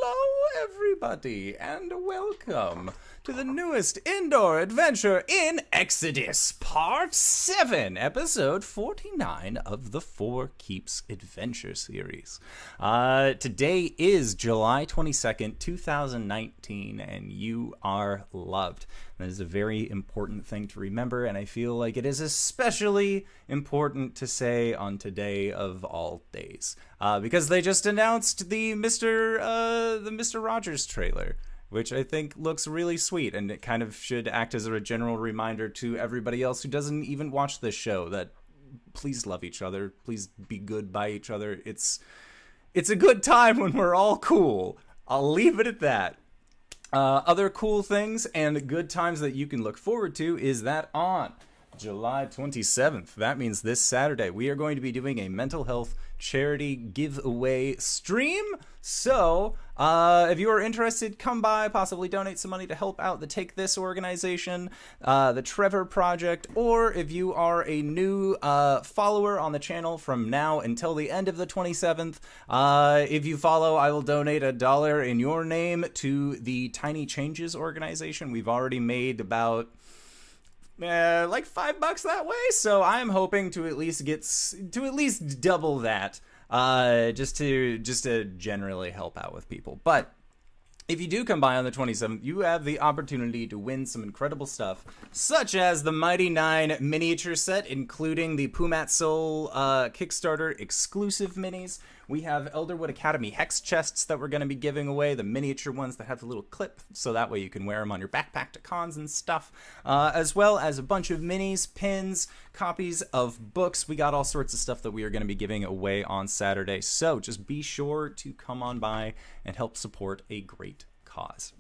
Hello, everybody, and welcome to the newest indoor adventure in Exodus, Part 7, Episode 49 of the Four Keeps Adventure series. Today is July 22nd, 2019, and you are loved. That is a very important thing to remember, and I feel like it is especially important to say on today of all days, because they just announced the Mr. Rogers trailer, which I think looks really sweet, and it kind of should act as a general reminder to everybody else who doesn't even watch this show that please love each other, please be good by each other. It's a good time when we're all cool. I'll leave it at that. Other cool things and good times that you can look forward to is that on July 27th, that means this Saturday, we are going to be doing a mental health charity giveaway stream. So, if you are interested, come by, possibly donate some money to help out the Take This organization, the Trevor Project, or if you are a new follower on the channel from now until the end of the 27th, if you follow, I will donate $1 in your name to the Tiny Changes organization. We've already made about like $5 that way, so I'm hoping to at least double that, just to generally help out with people. But if you do come by on the 27th, you have the opportunity to win some incredible stuff, such as the Mighty 9 miniature set, including the Pumat Soul Kickstarter exclusive minis. We have Elderwood Academy hex chests that we're going to be giving away, the miniature ones that have the little clip, so that way you can wear them on your backpack to cons and stuff, as well as a bunch of minis, pins, copies of books. We got all sorts of stuff that we are going to be giving away on Saturday, so just be sure to come on by and help support a great cause.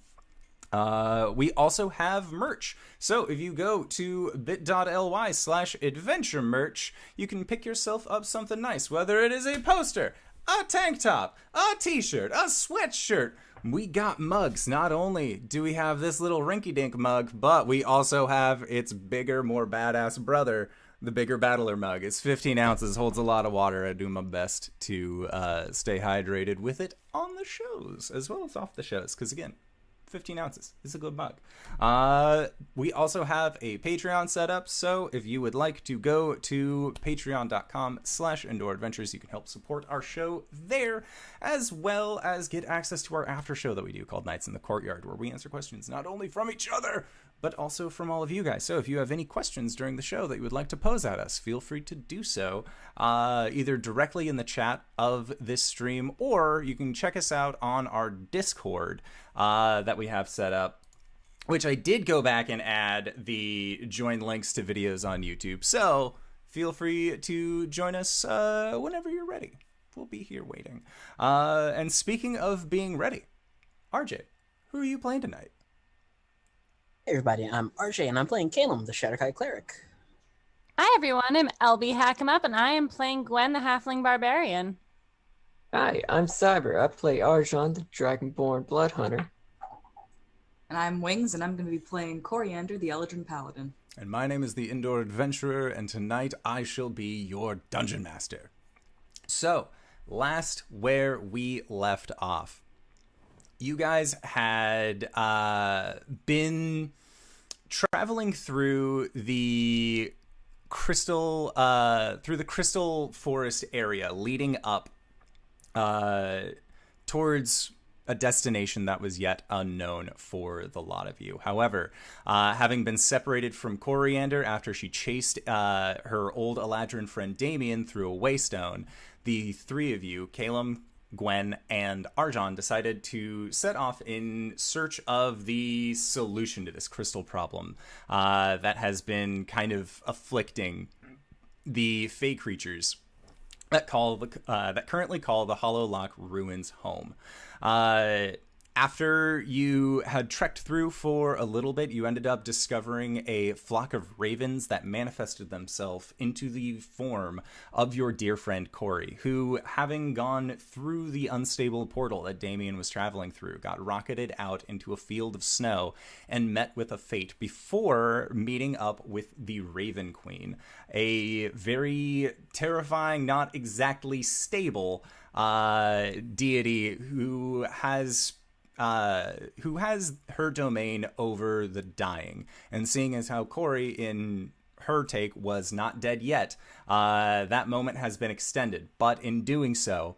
We also have merch. So if you go to bit.ly/adventure merch, you can pick yourself up something nice, whether it is a poster, a tank top, a t-shirt, a sweatshirt. We got mugs. Not only do we have this little rinky-dink mug, but we also have its bigger, more badass brother, the bigger Battler mug. It's 15 ounces, holds a lot of water. I do my best to stay hydrated with it on the shows, as well as off the shows, because again, 15 ounces is a good mug. We also have a Patreon set up, so if you would like to go to patreon.com/indooradventures, you can help support our show there, as well as get access to our after show that we do called Nights in the Courtyard, where we answer questions not only from each other, but also from all of you guys. So if you have any questions during the show that you would like to pose at us, feel free to do so, either directly in the chat of this stream, or you can check us out on our Discord that we have set up, which I did go back and add the join links to videos on YouTube. So feel free to join us whenever you're ready. We'll be here waiting. And speaking of being ready, RJ, who are you playing tonight? Hey everybody, I'm RJ and I'm playing Caelum, the Shatterkai Cleric. Hi everyone, I'm LBHackEmUp and I am playing Gwen, the Halfling Barbarian. Hi, I'm Cyber. I play Arjhan, the Dragonborn Blood Hunter. And I'm Wings, and I'm going to be playing Coriander, the Eldrin Paladin. And my name is the Indoor Adventurer, and tonight I shall be your Dungeon Master. So, last where we left off, you guys had been traveling through the crystal forest area, leading up towards a destination that was yet unknown for the lot of you. However, having been separated from Coriander after she chased her old Eladrin friend Damien through a waystone, the three of you, Caelum, Gwen, and Arjhan, decided to set off in search of the solution to this crystal problem that has been kind of afflicting the Fey creatures that currently call the Hollow Lock Ruins home. After you had trekked through for a little bit, you ended up discovering a flock of ravens that manifested themselves into the form of your dear friend Cori, who, having gone through the unstable portal that Damien was traveling through, got rocketed out into a field of snow and met with a fate before meeting up with the Raven Queen, a very terrifying, not exactly stable deity who has her domain over the dying. And seeing as how Cori, in her take, was not dead yet, that moment has been extended. But in doing so,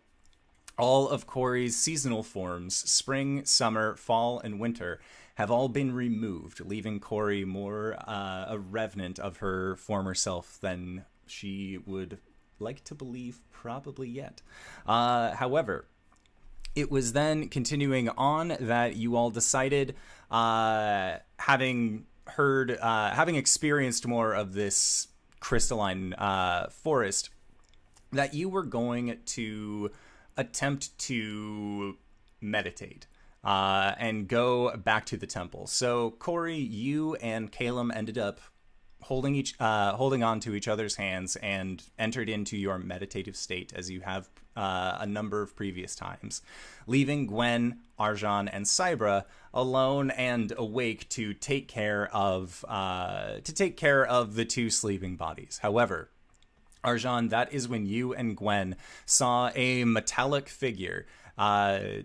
all of Cori's seasonal forms, spring, summer, fall, and winter, have all been removed, leaving Cori more a revenant of her former self than she would like to believe probably yet. However, it was then continuing on that you all decided, having experienced more of this crystalline forest, that you were going to attempt to meditate and go back to the temple. So, Cori, you and Caelum ended up holding on to each other's hands and entered into your meditative state, as you have a number of previous times, leaving Gwen, Arjhan, and Cybra alone and awake to take care of the two sleeping bodies. However, Arjhan, that is when you and Gwen saw a metallic figure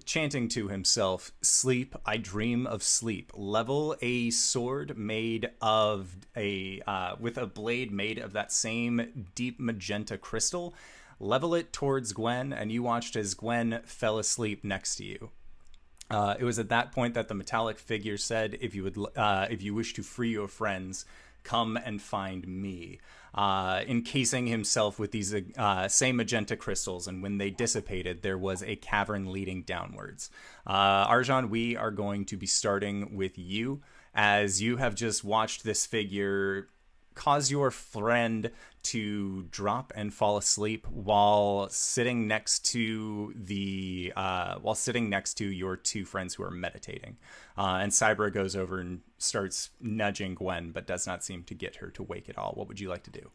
chanting to himself, "Sleep, I dream of sleep." Level a sword made of with a blade made of that same deep magenta crystal. Level it towards Gwen, and you watched as Gwen fell asleep next to you. It was at that point that the metallic figure said, if you wish to free your friends, come and find me," encasing himself with these same magenta crystals, and when they dissipated, there was a cavern leading downwards. Arjhan, we are going to be starting with you, as you have just watched this figure cause your friend to drop and fall asleep while sitting next to your two friends who are meditating. And Cybra goes over and starts nudging Gwen, but does not seem to get her to wake at all. What would you like to do?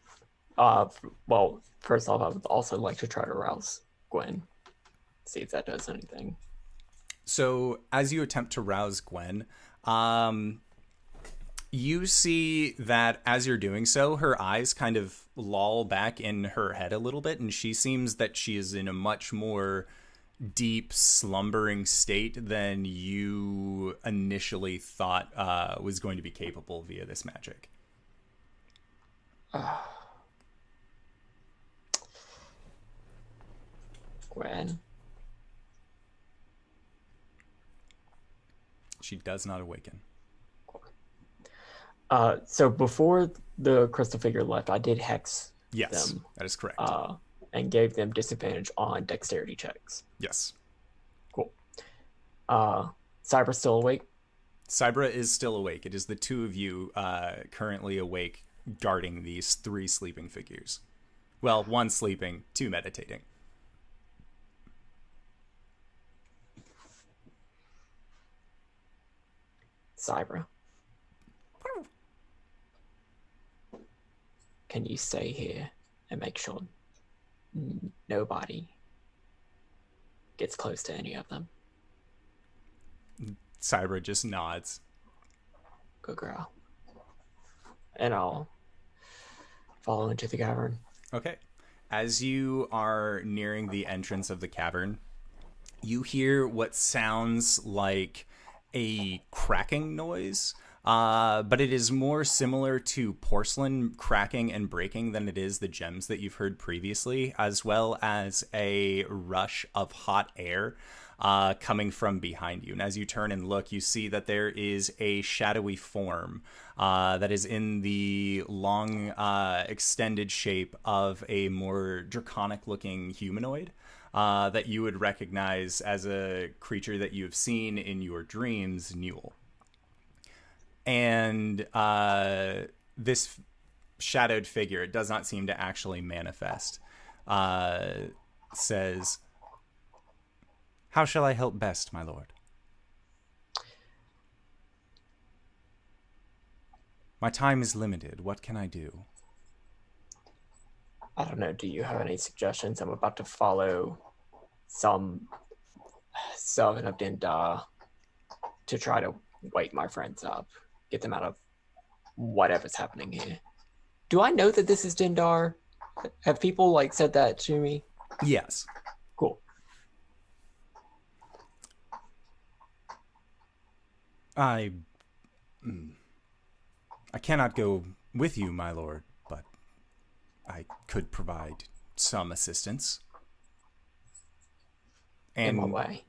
Well, first off, I would also like to try to rouse Gwen, see if that does anything. So as you attempt to rouse Gwen, you see that as you're doing so, her eyes kind of loll back in her head a little bit, and she seems that she is in a much more deep, slumbering state than you initially thought was going to be capable via this magic. Gwen. She does not awaken. So before the crystal figure left, I did hex them. That is correct. And gave them disadvantage on dexterity checks. Yes. Cool. Cybra still awake? Cybra is still awake. It is the two of you currently awake, guarding these three sleeping figures. Well, one sleeping, two meditating. Cybra. Can you stay here and make sure nobody gets close to any of them? Cybra just nods. Good girl. And I'll follow into the cavern. Okay. As you are nearing the entrance of the cavern, you hear what sounds like a cracking noise. But it is more similar to porcelain cracking and breaking than it is the gems that you've heard previously, as well as a rush of hot air coming from behind you. And as you turn and look, you see that there is a shadowy form that is in the long, extended shape of a more draconic-looking humanoid that you would recognize as a creature that you have seen in your dreams, Newell. And this shadowed figure, it does not seem to actually manifest, says, "How shall I help best, my lord?" My time is limited. What can I do? I don't know. Do you have any suggestions? I'm about to follow some Servant of Dindar to try to wake my friends up, get them out of whatever's happening here. Do I know that this is Dindar? Have people like said that to me? Yes. Cool. I cannot go with you, my lord, but I could provide some assistance. In what way?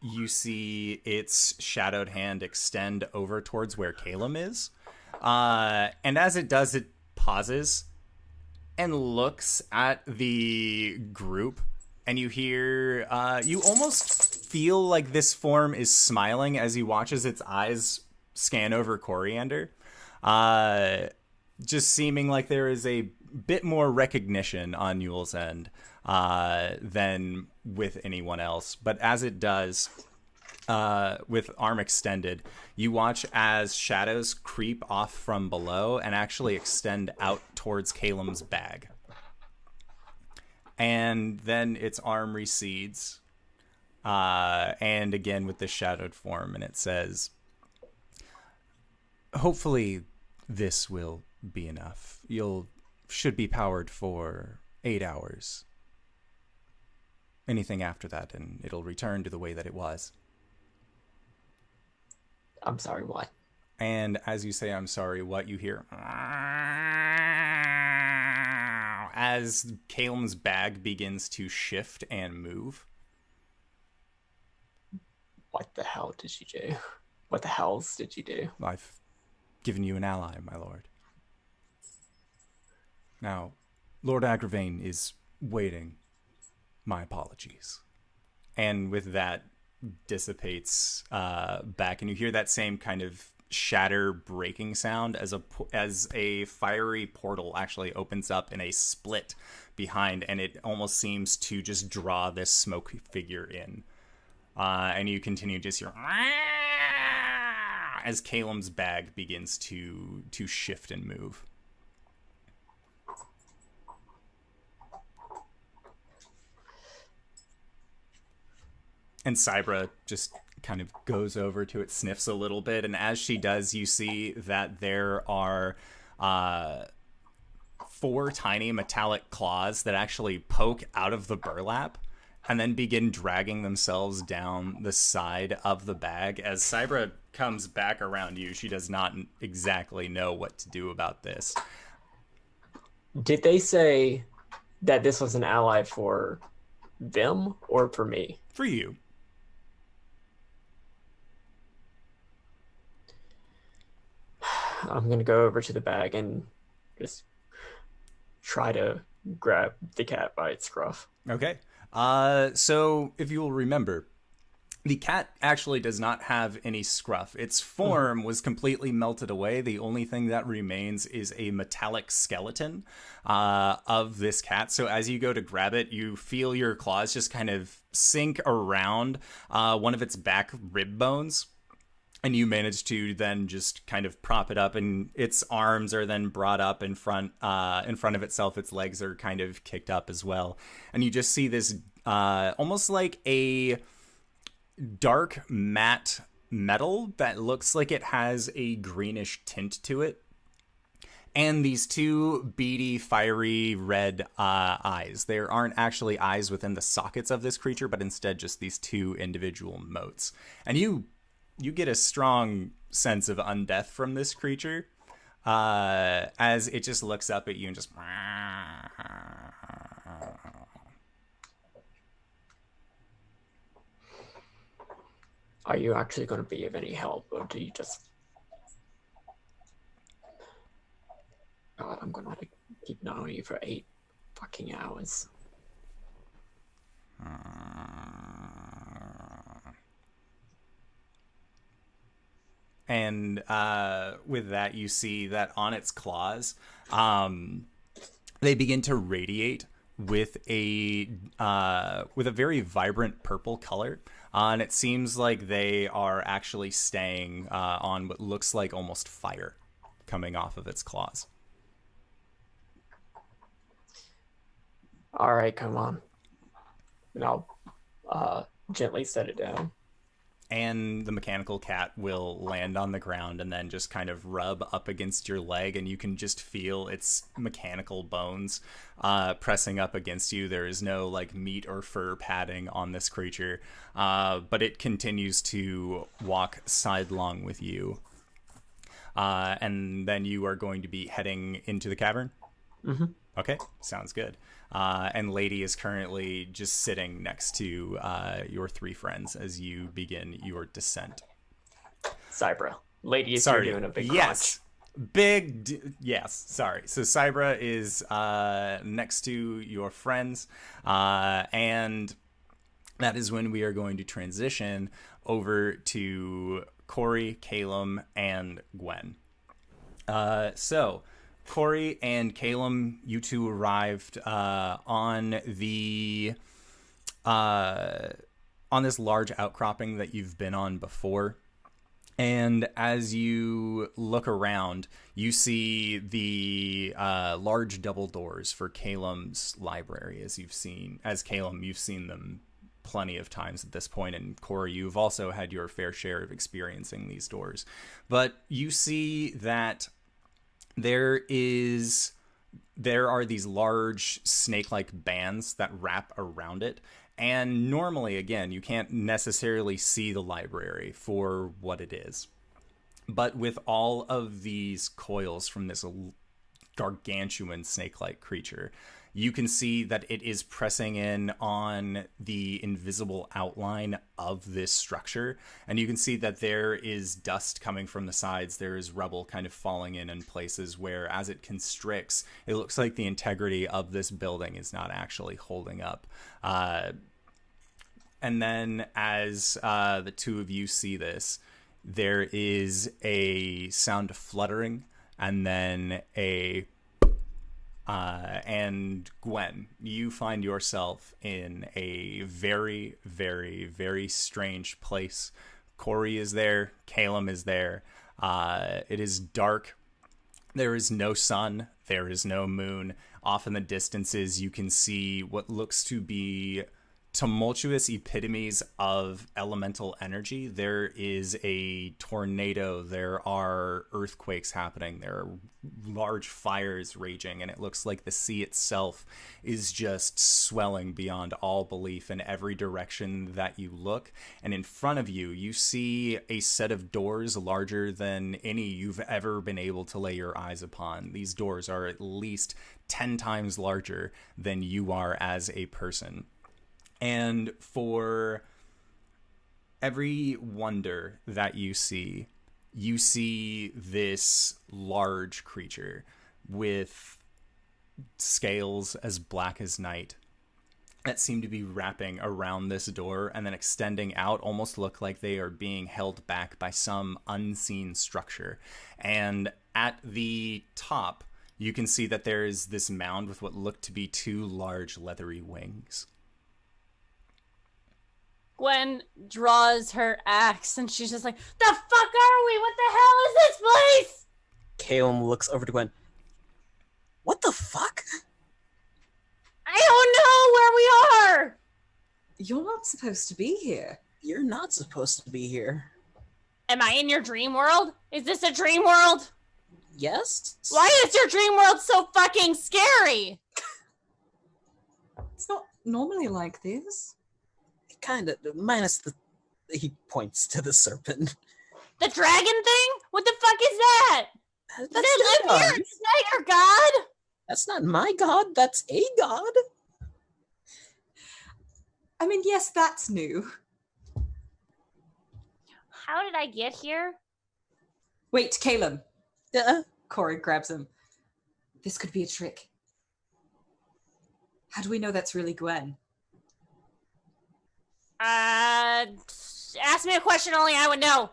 You see its shadowed hand extend over towards where Caelum is. And as it does, it pauses and looks at the group, and you hear, you almost feel like this form is smiling as he watches its eyes scan over Coriander. Just seeming like there is a bit more recognition on Newell's end than with anyone else. But as it does, with arm extended, you watch as shadows creep off from below and actually extend out towards Caelum's bag. And then its arm recedes, and again with the shadowed form, and it says, hopefully this will be enough. Should be powered for 8 hours. Anything after that, and it'll return to the way that it was. I'm sorry, what? And as you say, I'm sorry, what, you hear as Caelum's bag begins to shift and move. What the hell did you do? What the hells did you do? I've given you an ally, my lord. Now, Lord Agravain is waiting. My apologies. And with that, dissipates back, and you hear that same kind of shatter breaking sound as a fiery portal actually opens up in a split behind, and it almost seems to just draw this smoke figure in. And you continue to just hear as Caelum's bag begins to shift and move. And Cybra just kind of goes over to it, sniffs a little bit, and as she does, you see that there are 4 tiny metallic claws that actually poke out of the burlap and then begin dragging themselves down the side of the bag. As Cybra comes back around you, she does not exactly know what to do about this. Did they say that this was an ally for them or for me? For you. I'm going to go over to the bag and just try to grab the cat by its scruff. Okay. So if you will remember, the cat actually does not have any scruff. Its form was completely melted away. The only thing that remains is a metallic skeleton of this cat. So as you go to grab it, you feel your claws just kind of sink around one of its back rib bones. And you manage to then just kind of prop it up, and its arms are then brought up in front of itself. Its legs are kind of kicked up as well. And you just see this almost like a dark matte metal that looks like it has a greenish tint to it. And these 2 beady, fiery red eyes. There aren't actually eyes within the sockets of this creature, but instead just these 2 individual motes. And you get a strong sense of undeath from this creature as it just looks up at you and just... Are you actually going to be of any help, or do you just... God, I'm going to have to keep an eye on you for 8 fucking hours. And with that, you see that on its claws, they begin to radiate with a very vibrant purple color, and it seems like they are actually staying on what looks like almost fire coming off of its claws. All right, come on. And I'll gently set it down. And the mechanical cat will land on the ground and then just kind of rub up against your leg, and you can just feel its mechanical bones pressing up against you. There is no like meat or fur padding on this creature, but it continues to walk sidelong with you. And then you are going to be heading into the cavern? Mm-hmm. Okay, sounds good. And Lady is currently just sitting next to your three friends as you begin your descent. Cybra. Lady is Sorry. here doing a big Yes. Yes, sorry. So Cybra is next to your friends, and that is when we are going to transition over to Cori, Caelum, and Gwen. So Cori and Caelum, you two arrived on this large outcropping that you've been on before. And as you look around, you see the large double doors for Caelum's library, as Caelum, you've seen them plenty of times at this point, and Cori, you've also had your fair share of experiencing these doors. But you see that there are these large snake-like bands that wrap around it. And normally, again, you can't necessarily see the library for what it is. But with all of these coils from this gargantuan snake-like creature, you can see that it is pressing in on the invisible outline of this structure. And you can see that there is dust coming from the sides. There is rubble kind of falling in places where, as it constricts, it looks like the integrity of this building is not actually holding up. And then as the two of you see this, there is a sound of fluttering, and then and Gwen, you find yourself in a very, very, very strange place. Cori is there. Caelum is there. It is dark. There is no sun. There is no moon. Off in the distances, you can see what looks to be tumultuous epitomes of elemental energy. There is a tornado, there are earthquakes happening, there are large fires raging, and it looks like the sea itself is just swelling beyond all belief in every direction that you look. And in front of you, you see a set of doors larger than any you've ever been able to lay your eyes upon. These doors are at least 10 times larger than you are as a person. And for every wonder that you see this large creature with scales as black as night that seem to be wrapping around this door and then extending out, almost look like they are being held back by some unseen structure. And at the top, you can see that there is this mound with what look to be two large leathery wings. Gwen draws her axe and she's just like, the fuck are we? What the hell is this place? Caelum looks over to Gwen. What the fuck? I don't know where we are. You're not supposed to be here. You're not supposed to be here. Am I in your dream world? Is this a dream world? Yes? Why is your dream world so fucking scary? It's not normally like this. Kind of, minus the... He points to the serpent. The dragon thing? What the fuck is that? Does That's it your live here? god. Is that your god? That's not my god, that's a god. I mean, yes, that's new. How did I get here? Wait, Caelum. Yeah. Cori grabs him. This could be a trick. How do we know that's really Gwen? Ask me a question only I would know.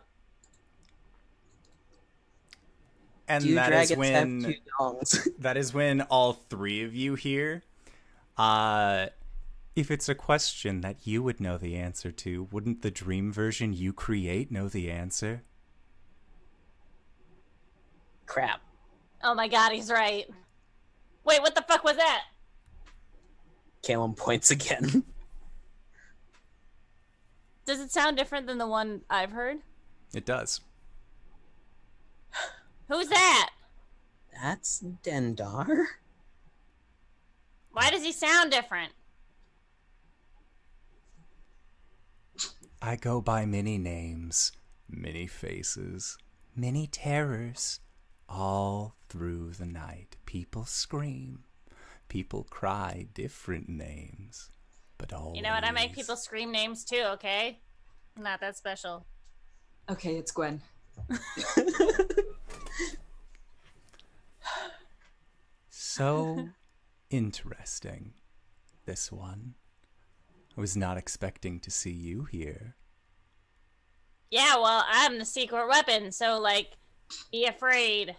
And Do that is dragons have when two dongs? that is when all three of you here If it's a question that you would know the answer to, wouldn't the dream version you create know the answer? Crap. Oh my god, he's right. Wait, what the fuck was that? Caelum points again. Does it sound different than the one I've heard? It does. Who's that? That's Dendar. Why does he sound different? I go by many names, many faces, many terrors. All through the night, people scream. People cry different names. But always... You know what? I make people scream names too, okay? I'm not that special. Okay, it's Gwen. So interesting, this one. I was not expecting to see you here. Yeah, well, I'm the secret weapon, so, like, be afraid.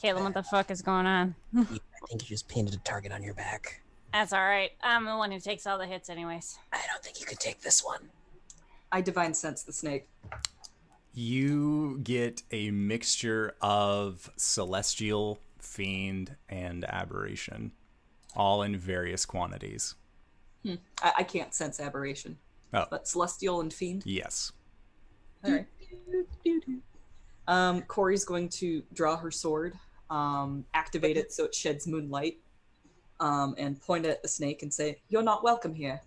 Caelum, what the fuck is going on? I think you just painted a target on your back. That's alright. I'm the one who takes all the hits anyways. I don't think you could take this one. I divine sense the snake. You get a mixture of celestial, fiend, and aberration, all in various quantities. I can't sense aberration. Oh. But celestial and fiend? Yes. Alright. Cori's going to draw her sword, activate it so it sheds moonlight, and point it at the snake and say, "You're not welcome here."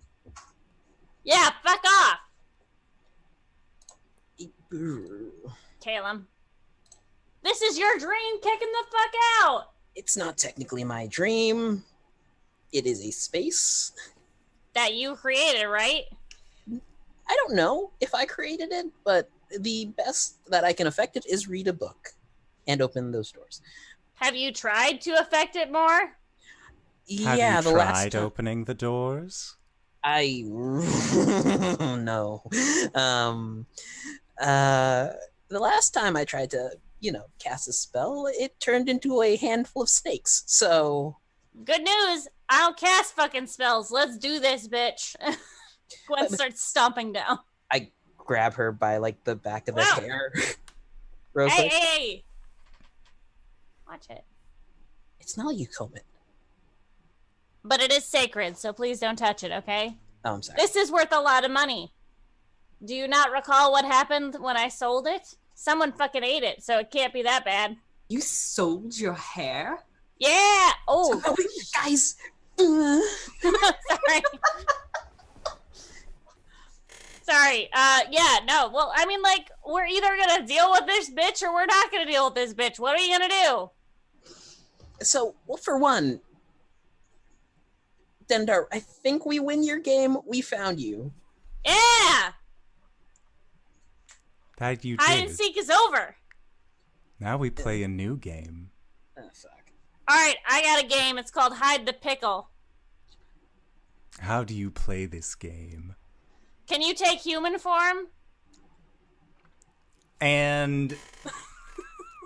Yeah, fuck off! Caelum. This is your dream, kicking the fuck out! It's not technically my dream. It is a space. That you created, right? I don't know if I created it, but the best that I can affect it is read a book and open those doors. Have you tried to affect it more? Have Yeah, you the tried last time opening the doors? I no. The last time I tried to, cast a spell, it turned into a handful of snakes. So Good news! I don't cast fucking spells. Let's do this, bitch. Gwen starts stomping down. I grab her by the back of the Wow. hair. Real Hey, quick. hey! Watch it. It's not you comb it. But it is sacred, so please don't touch it, okay? Oh, I'm sorry. This is worth a lot of money. Do you not recall what happened when I sold it? Someone fucking ate it, so it can't be that bad. You sold your hair? Yeah! Oh, Guys! sorry. Sorry. Yeah, no. Well, I mean, we're either gonna deal with this bitch or we're not gonna deal with this bitch. What are you gonna do? So, well, for one, Dendar, I think we win your game. We found you. Yeah! That you Hide and did. seek is over. Now we play a new game. Oh, fuck. Alright, I got a game. It's called Hide the Pickle. How do you play this game? Can you take human form? And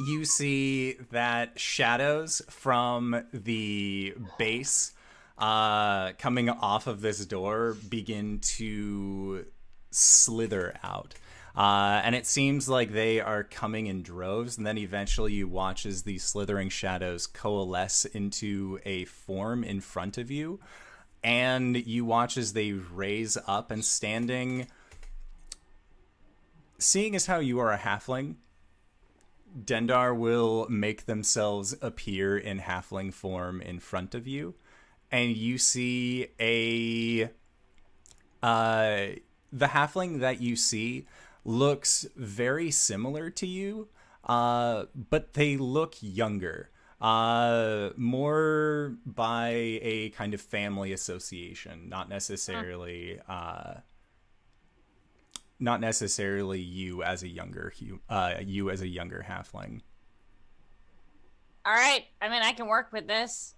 you see that shadows from the base coming off of this door begin to slither out. And it seems like they are coming in droves, and then eventually you watch as these slithering shadows coalesce into a form in front of you, and you watch as they raise up, and seeing as how you are a halfling, Dendar will make themselves appear in halfling form in front of you, and you see the halfling that you see looks very similar to you, but they look younger, more by a kind of family association, not necessarily you as a younger halfling. All right. I mean, I can work with this.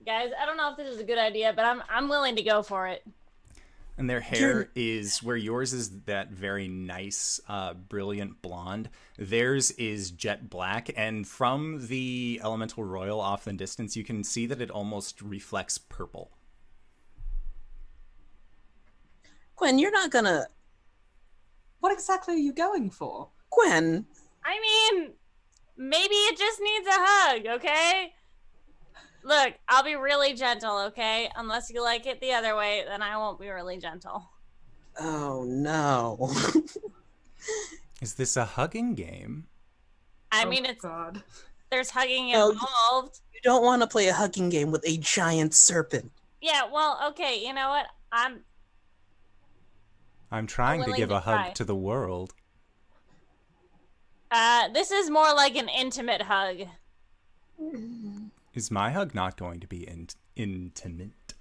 Guys, I don't know if this is a good idea, but I'm willing to go for it. And their hair is, where yours is that very nice, brilliant blonde, theirs is jet black. And from the Elemental Royal off in the distance, you can see that it almost reflects purple. Gwen, you're not gonna... What exactly are you going for? Gwen! I mean, maybe it just needs a hug, okay? Look, I'll be really gentle, okay? Unless you like it the other way, then I won't be really gentle. Oh, no. Is this a hugging game? I mean, God. there's hugging No, involved. You don't want to play a hugging game with a giant serpent. Yeah, well, okay, you know what? I'm trying to willing give to a hug try. to the world. This is more like an intimate hug. Is my hug not going to be intimate?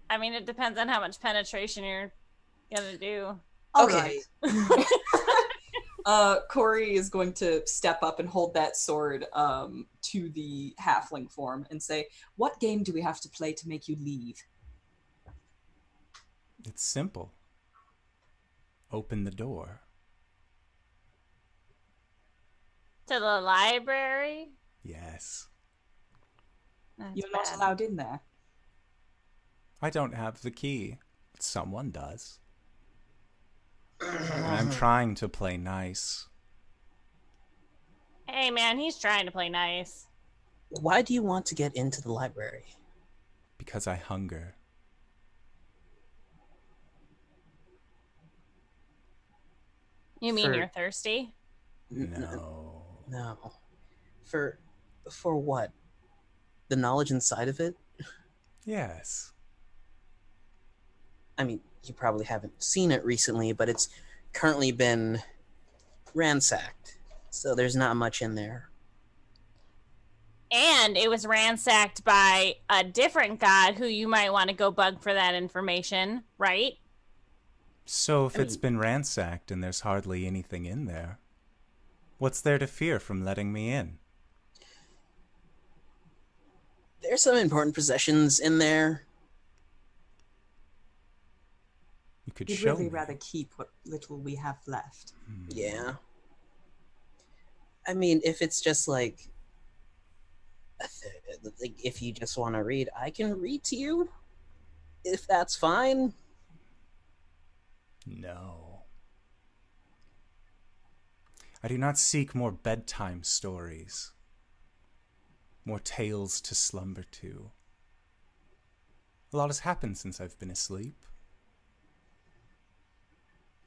I mean, it depends on how much penetration you're gonna do. Okay. Cori is going to step up and hold that sword to the halfling form and say, "What game do we have to play to make you leave?" It's simple. Open the door. To the library? Yes. That's You're not bad. allowed in there. I don't have the key, but someone does. And I'm trying to play nice. Hey, man, he's trying to play nice. Why do you want to get into the library? Because I hunger. You mean For- you're thirsty? No. No. For what? The knowledge inside of it? Yes. I mean, you probably haven't seen it recently, but it's currently been ransacked. So there's not much in there. And it was ransacked by a different god who you might want to go bug for that information, right? So if it's been ransacked and there's hardly anything in there, what's there to fear from letting me in? There's some important possessions in there. You could You'd show really me. rather keep what little we have left. Yeah. I mean, if it's just like if you just want to read, I can read to you. If that's fine. No. I do not seek more bedtime stories. More tales to slumber to. A lot has happened since I've been asleep.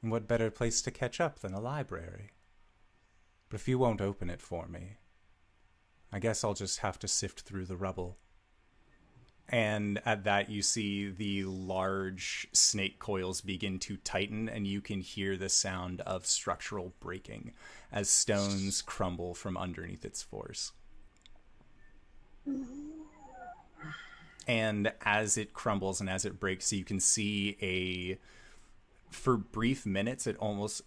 And what better place to catch up than a library? But if you won't open it for me, I guess I'll just have to sift through the rubble. And at that, you see the large snake coils begin to tighten, and you can hear the sound of structural breaking as stones crumble from underneath its force. And as it crumbles and as it breaks, you can see for brief moments, it almost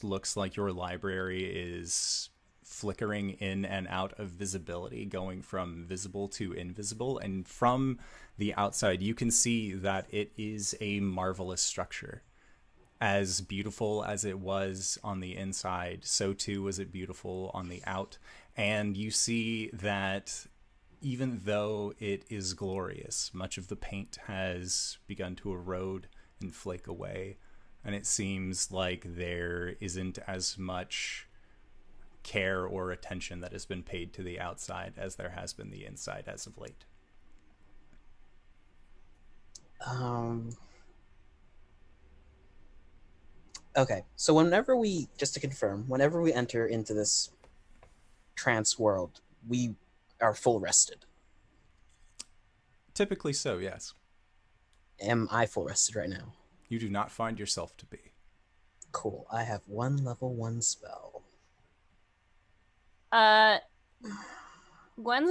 looks like your library is flickering in and out of visibility, going from visible to invisible. And from the outside, you can see that it is a marvelous structure. As beautiful as it was on the inside, so too was it beautiful on the out. And you see that even though it is glorious, much of the paint has begun to erode and flake away. And it seems like there isn't as much care or attention that has been paid to the outside as there has been the inside as of late. Okay, so just to confirm, whenever we enter into this trance world, we are full rested. Typically so, yes. Am I full rested right now? You do not find yourself to be. Cool. I have one level 1 spell. Gwen's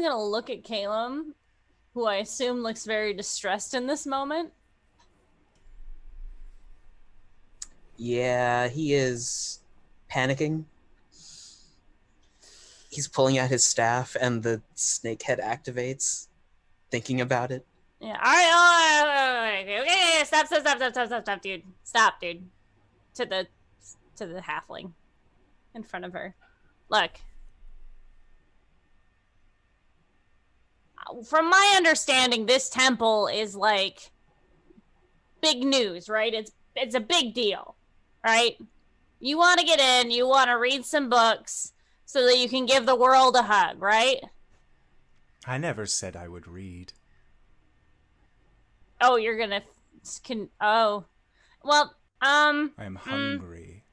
gonna look at Caelum, who I assume looks very distressed in this moment. Yeah, he is panicking. He's pulling out his staff and the snake head activates, thinking about it. Yeah, all right, okay, Okay, stop, dude. Stop, dude. To the halfling in front of her. Look. From my understanding, this temple is like big news, right? It's a big deal, right? You want to get in, you want to read some books so that you can give the world a hug, right? I never said I would read. Oh, you're gonna oh. Well, I am hungry.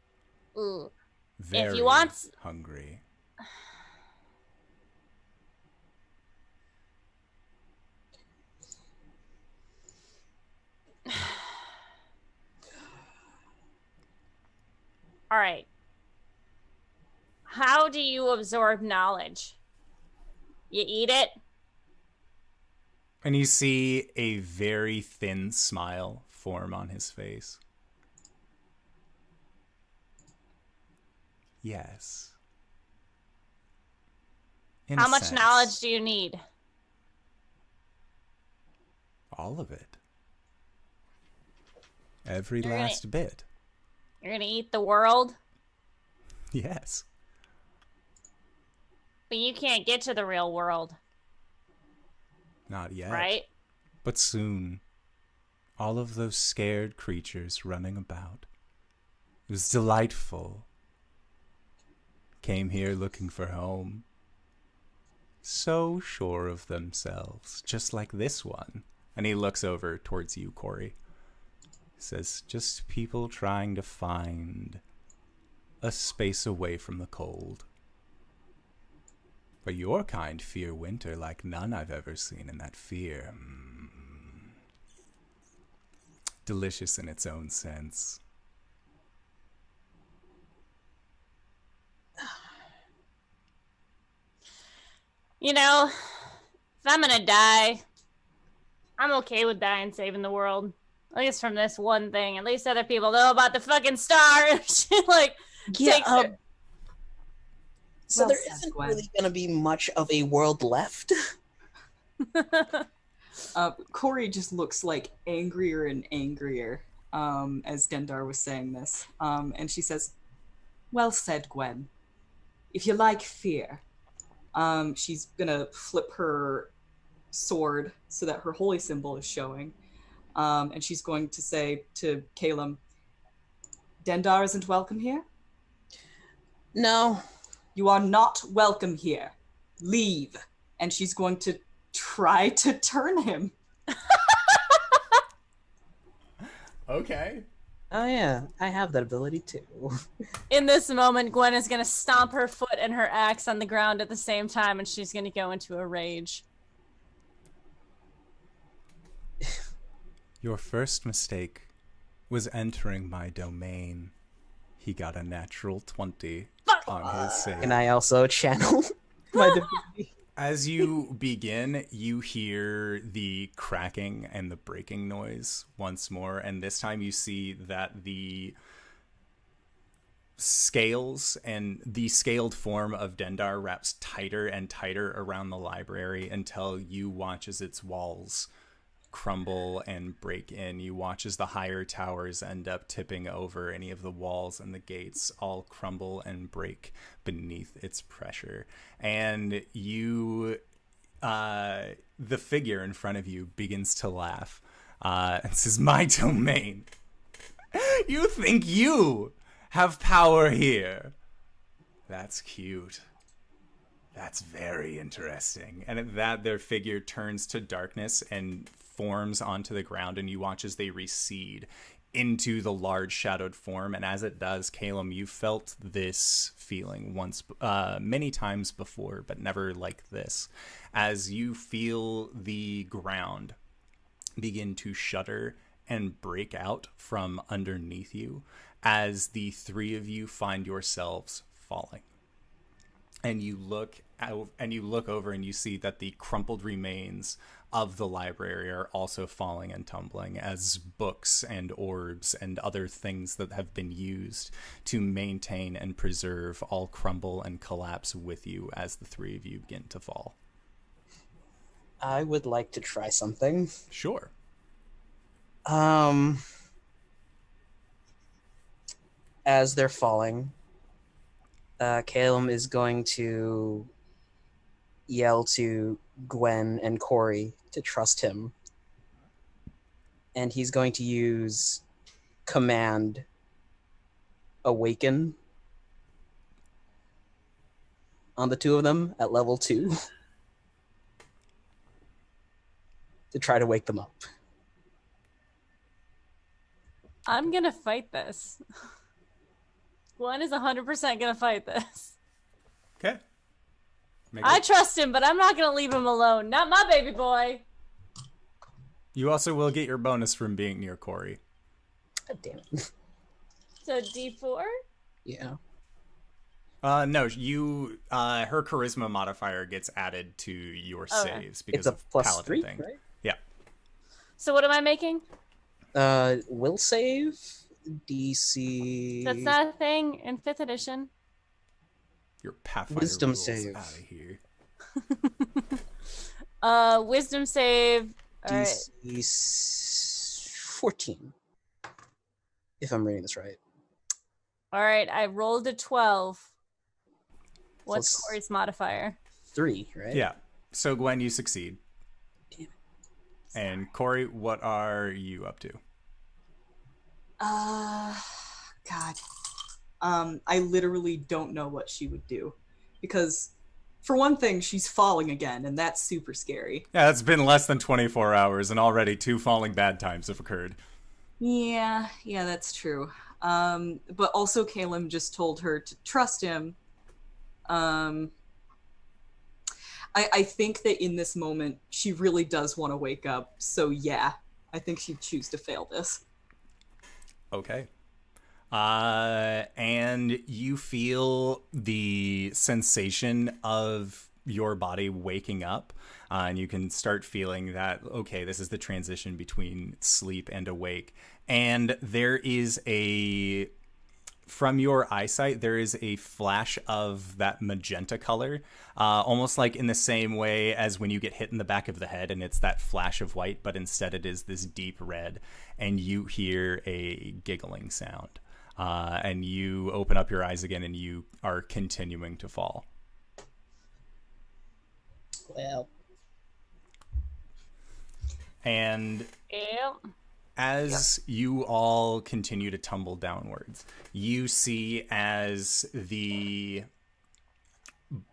Very if you want hungry. All right. How do you absorb knowledge? You eat it? And you see a very thin smile form on his face. Yes. In How a much sense. knowledge do you need? All of it. Every You're last bit. You're gonna eat the world? Yes. But you can't get to the real world, Not yet. right? But soon. All of those scared creatures running about. It was delightful. Came here looking for home. So sure of themselves, just like this one. And he looks over towards you, Cori. Says, just people trying to find a space away from the cold. But your kind fear winter like none I've ever seen, and that fear, delicious in its own sense. You know, if I'm gonna die, I'm okay with dying saving the world. At least from this one thing. At least other people know about the fucking star. She like takes her. So Well there said, isn't Gwen. really going to be much of a world left. Cori just looks like angrier and angrier as Dendar was saying this. And she says, well said, Gwen. If you like fear, she's going to flip her sword so that her holy symbol is showing. And she's going to say to Caelum, Dendar isn't welcome here? No. You are not welcome here. Leave. And she's going to try to turn him. Okay. Oh yeah, I have that ability too. In this moment, Gwen is gonna stomp her foot and her axe on the ground at the same time, and she's gonna go into a rage. Your first mistake was entering my domain. He got a natural 20 on his save. Can I also channel my divinity? As you begin, you hear the cracking and the breaking noise once more, and this time you see that the scales and the scaled form of Dendar wraps tighter and tighter around the library until you watch as its walls crumble and break in. You watch as the higher towers end up tipping over. Any of the walls and the gates all crumble and break beneath its pressure. And you, the figure in front of you begins to laugh. This is my domain. You think you have power here? That's cute. That's very interesting. And at that, their figure turns to darkness and forms onto the ground, and you watch as they recede into the large shadowed form. And as it does, Caelum, you felt this feeling once, many times before, but never like this. As you feel the ground begin to shudder and break out from underneath you, as the three of you find yourselves falling. And you look out, and you look over and you see that the crumpled remains of the library are also falling and tumbling, as books and orbs and other things that have been used to maintain and preserve all crumble and collapse with you as the three of you begin to fall. I would like to try something. Sure. As they're falling, Caelum is going to yell to Gwen and Cori to trust him. And he's going to use Command Awaken on the two of them at level 2 to try to wake them up. I'm gonna fight this. Gwen is 100% gonna fight this. Okay. I trust him, but I'm not gonna leave him alone. Not my baby boy. You also will get your bonus from being near Cori. God damn it. So D4? Yeah. No, you. Her charisma modifier gets added to your saves because It's a of plus paladin 3, thing. right? Yeah. So what am I making? Will save DC. That's not a thing in 5th edition. Your Pathfinder Wisdom rules save. out of here. Wisdom save. All right. DC 14. If I'm reading this right. All right, I rolled a 12. What's Plus Cori's modifier? 3, right? Yeah. So Gwen, you succeed. Damn it. And Cori, what are you up to? God. I literally don't know what she would do. Because, for one thing, she's falling again, and that's super scary. Yeah, it's been less than 24 hours, and already 2 falling bad times have occurred. Yeah, that's true. But also Caelum just told her to trust him. I think that in this moment, she really does want to wake up. So yeah, I think she'd choose to fail this. Okay. And you feel the sensation of your body waking up, and you can start feeling that, okay, this is the transition between sleep and awake. And there is from your eyesight, there is a flash of that magenta color, almost like in the same way as when you get hit in the back of the head and it's that flash of white, but instead it is this deep red, and you hear a giggling sound. And you open up your eyes again and you are continuing to fall. Well. And Yep. as you all continue to tumble downwards, you see as the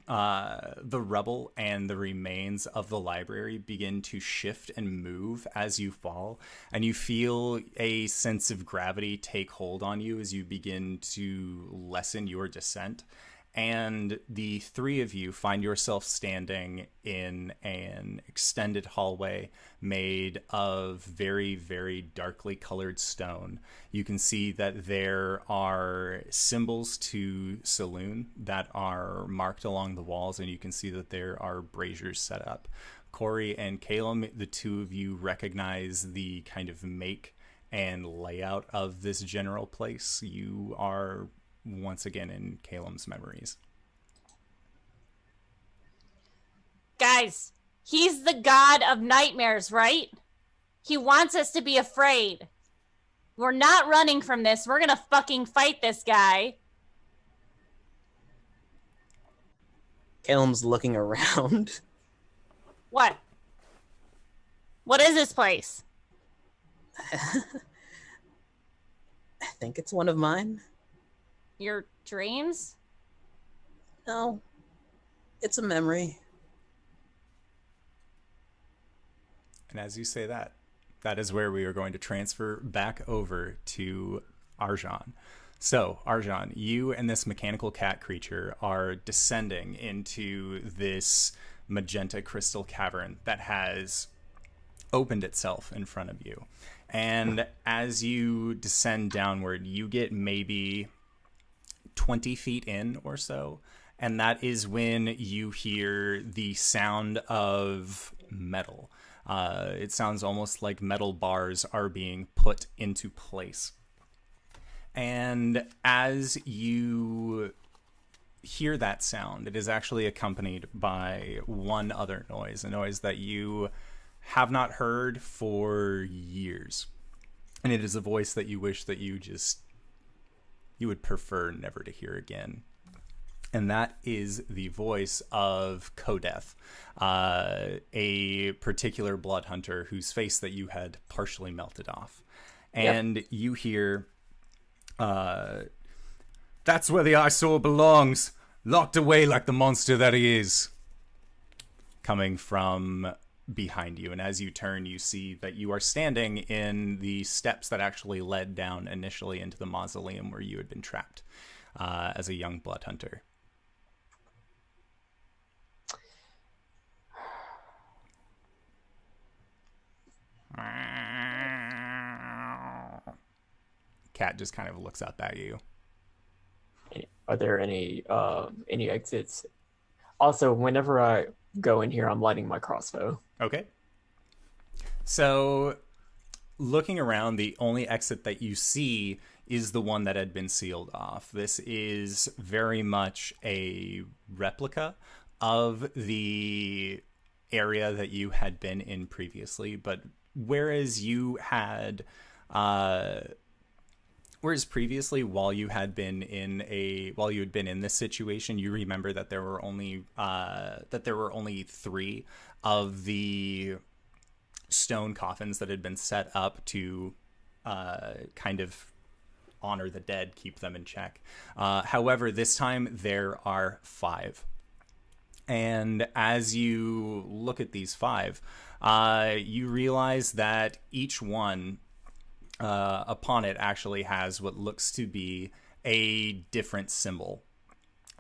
rubble and the remains of the library begin to shift and move as you fall, and you feel a sense of gravity take hold on you as you begin to lessen your descent. And the 3 of you find yourself standing in an extended hallway made of very, very darkly colored stone. You can see that there are symbols to saloon that are marked along the walls, and you can see that there are braziers set up. Cori and Caelum, the 2 of you recognize the kind of make and layout of this general place. You are once again in Caelum's memories. Guys, he's the god of nightmares, right? He wants us to be afraid. We're not running from this. We're gonna fucking fight this guy. Caelum's looking around. What? What is this place? I think it's one of mine. Your dreams? No. It's a memory. And as you say that, that is where we are going to transfer back over to Arjhan. So, Arjhan, you and this mechanical cat creature are descending into this magenta crystal cavern that has opened itself in front of you. And as you descend downward, you get maybe 20 feet in or so. And that is when you hear the sound of metal. It sounds almost like metal bars are being put into place. And as you hear that sound, it is actually accompanied by one other noise, a noise that you have not heard for years. And it is a voice that you wish that you would prefer never to hear again. And that is the voice of Kodeth, a particular blood hunter whose face that you had partially melted off. And you hear, that's where the eyesore belongs, locked away like the monster that he is, coming from behind you. And as you turn, you see that you are standing in the steps that actually led down initially into the mausoleum where you had been trapped as a young blood hunter. Cat just kind of looks up at you. Are there any exits? Also, whenever I go in here, I'm lighting my crossbow. Okay. So, looking around, the only exit that you see is the one that had been sealed off. This is very much a replica of the area that you had been in previously, but whereas previously, while you had been in this situation, you remember that there were only 3 of the stone coffins that had been set up to kind of honor the dead, keep them in check. However, this time there are 5. And as you look at these 5, you realize that each one upon it actually has what looks to be a different symbol.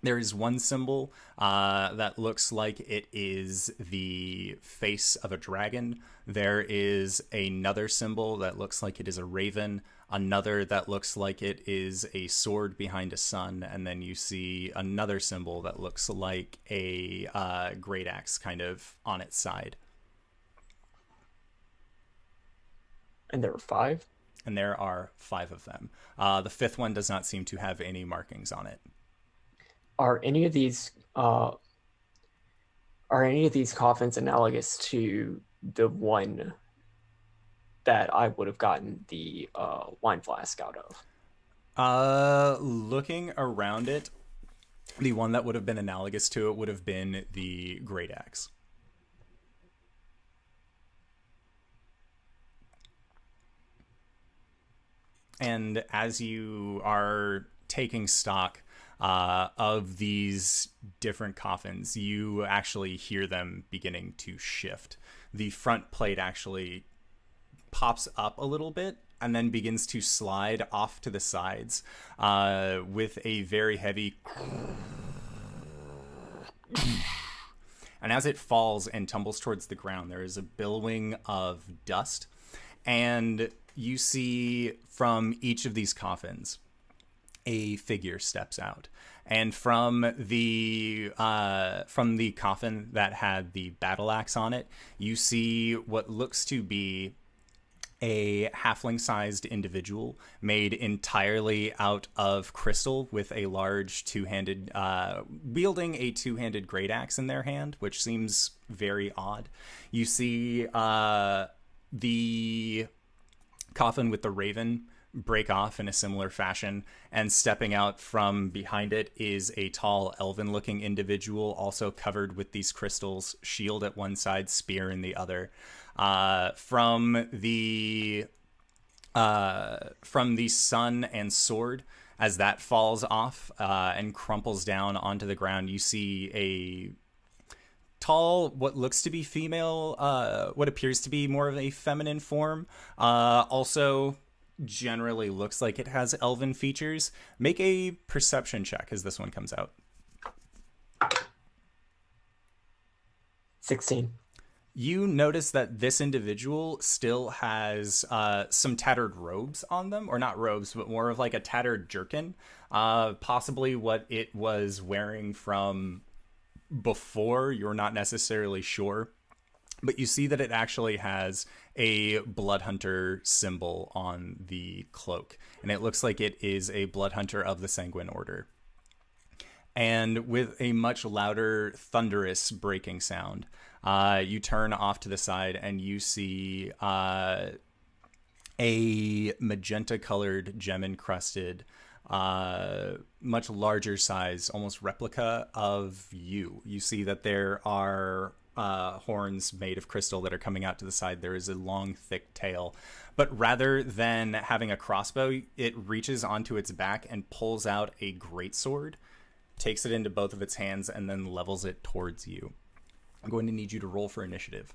There is one symbol that looks like it is the face of a dragon. There is another symbol that looks like it is a raven. Another that looks like it is a sword behind a sun. And then you see another symbol that looks like a great axe kind of on its side. And there were 5? And there are 5 of them. The 5th one does not seem to have any markings on it. Are any of these coffins analogous to the one that I would have gotten the wine flask out of? Looking around it, the one that would have been analogous to it would have been the great axe. And as you are taking stock of these different coffins, you actually hear them beginning to shift. The front plate actually pops up a little bit and then begins to slide off to the sides with a very heavy... And as it falls and tumbles towards the ground, there is a billowing of dust. And you see from each of these coffins, a figure steps out. And from the coffin that had the battle axe on it, you see what looks to be a halfling-sized individual made entirely out of crystal with a large wielding a two-handed great axe in their hand, which seems very odd. You see the coffin with the raven break off in a similar fashion, and stepping out from behind it is a tall elven-looking individual, also covered with these crystals, shield at one side, spear in the other. From the sun and sword, as that falls off and crumples down onto the ground, you see a tall, what looks to be female, what appears to be more of a feminine form, also generally looks like it has elven features. Make a perception check as this one comes out. 16. You notice that this individual still has some tattered robes on them, or not robes, but more of like a tattered jerkin, possibly what it was wearing from before. You're not necessarily sure, but you see that it actually has a blood hunter symbol on the cloak, and it looks like it is a blood hunter of the Sanguine Order. And with a much louder, thunderous breaking sound, you turn off to the side and you see a a magenta-colored, gem-encrusted, much larger size, almost replica of you. You see that there are horns made of crystal that are coming out to the side. There is a long, thick tail. But rather than having a crossbow, it reaches onto its back and pulls out a greatsword, takes it into both of its hands, and then levels it towards you. I'm going to need you to roll for initiative.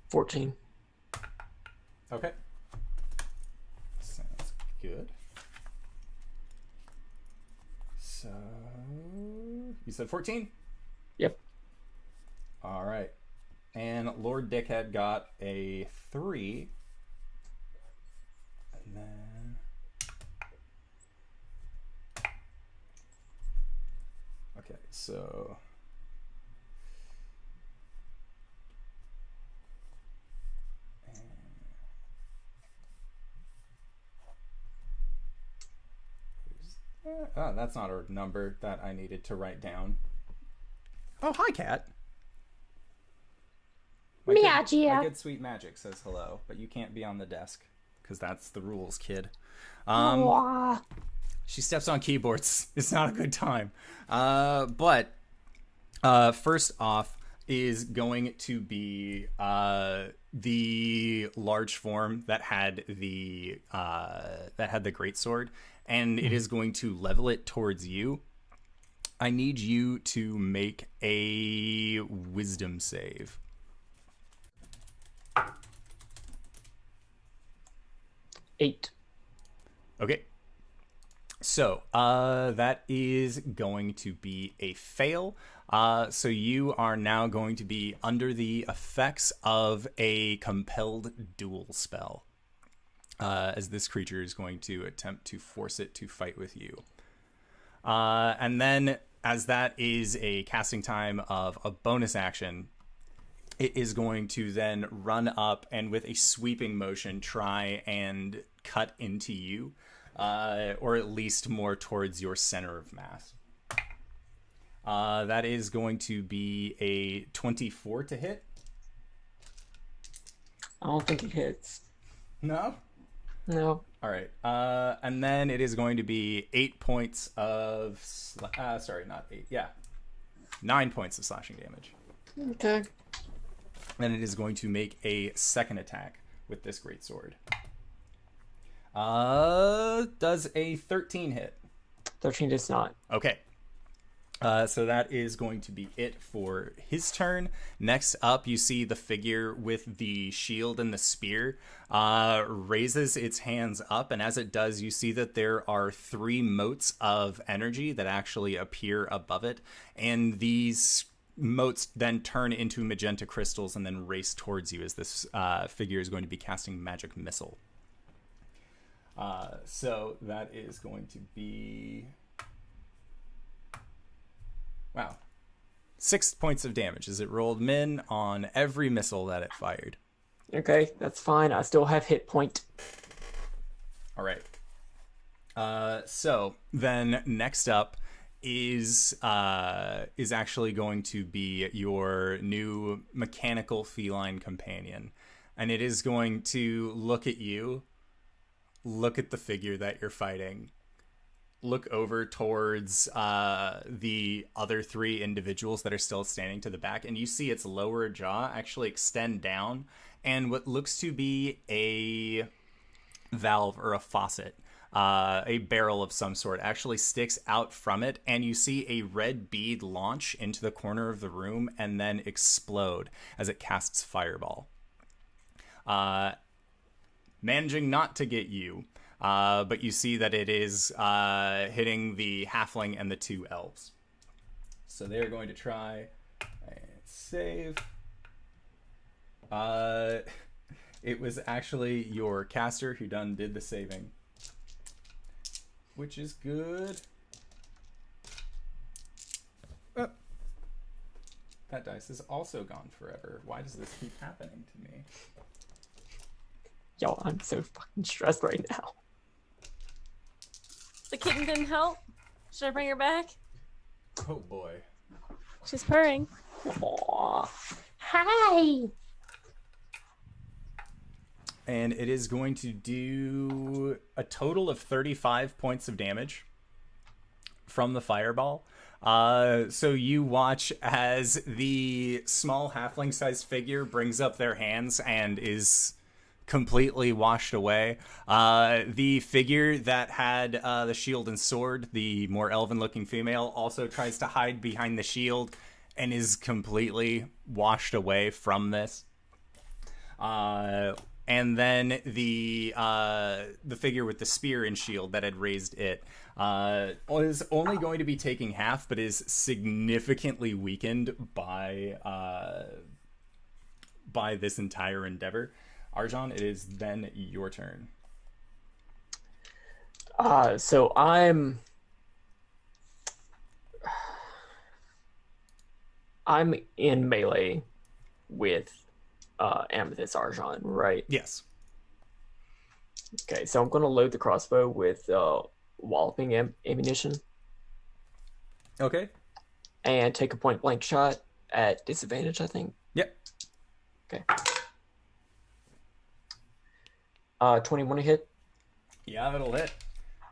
14. Okay. Sounds good. So, you said 14? Yep. All right. And Lord Dickhead got a 3. And then... Okay, so... Oh, that's not a number that I needed to write down. Oh, hi, cat. My good sweet magic says hello, but you can't be on the desk because that's the rules, kid. She steps on keyboards. It's not a good time. But first off is going to be the large form that had the greatsword, and it is going to level it towards you. I need you to make a wisdom save. 8. Okay. So, that is going to be a fail. So you are now going to be under the effects of a compelled duel spell. As this creature is going to attempt to force it to fight with you. And then, as that is a casting time of a bonus action, it is going to then run up and with a sweeping motion try and cut into you, or at least more towards your center of mass. That is going to be a 24 to hit. I don't think it hits. No? No. All right. And then it is going to be 8 points of... sorry, not 8. Yeah. 9 points of slashing damage. Okay. And it is going to make a second attack with this greatsword. Does a 13 hit? 13 does not. Okay. So that is going to be it for his turn. Next up, you see the figure with the shield and the spear raises its hands up, and as it does, you see that there are 3 motes of energy that actually appear above it, and these motes then turn into magenta crystals and then race towards you as this figure is going to be casting magic missile. So that is going to be... Wow. 6 points of damage as it rolled min on every missile that it fired. Okay, that's fine. I still have hit point. All right. So then next up is actually going to be your new mechanical feline companion. And it is going to look at you, look at the figure that you're fighting, look over towards the other 3 individuals that are still standing to the back, and you see its lower jaw actually extend down, and what looks to be a valve or a faucet, a barrel of some sort, actually sticks out from it, and you see a red bead launch into the corner of the room and then explode as it casts fireball. Managing not to get you, but you see that it is hitting the halfling and the 2 elves. So they're going to try and save. It was actually your caster who did the saving, which is good. Oh. That dice is also gone forever. Why does this keep happening to me? Yo, I'm so fucking stressed right now. The kitten didn't help. Should I bring her back? Oh boy. She's purring. Aww. Hi. and it is going to do a total of 35 points of damage from the fireball. So you watch as the small halfling-sized figure brings up their hands and is completely washed away. The figure that had the shield and sword, the more elven-looking female, also tries to hide behind the shield and is completely washed away from this. And then the figure with the spear and shield that had raised it is only going to be taking half, but is significantly weakened by this entire endeavor. Arjhan, it is then your turn. So I'm in melee with Amethyst Arjhan, right? Yes. Okay, so I'm going to load the crossbow with walloping ammunition. Okay. And take a point blank shot at disadvantage, I think. Yep. Okay. 21 to hit. Yeah, that'll hit.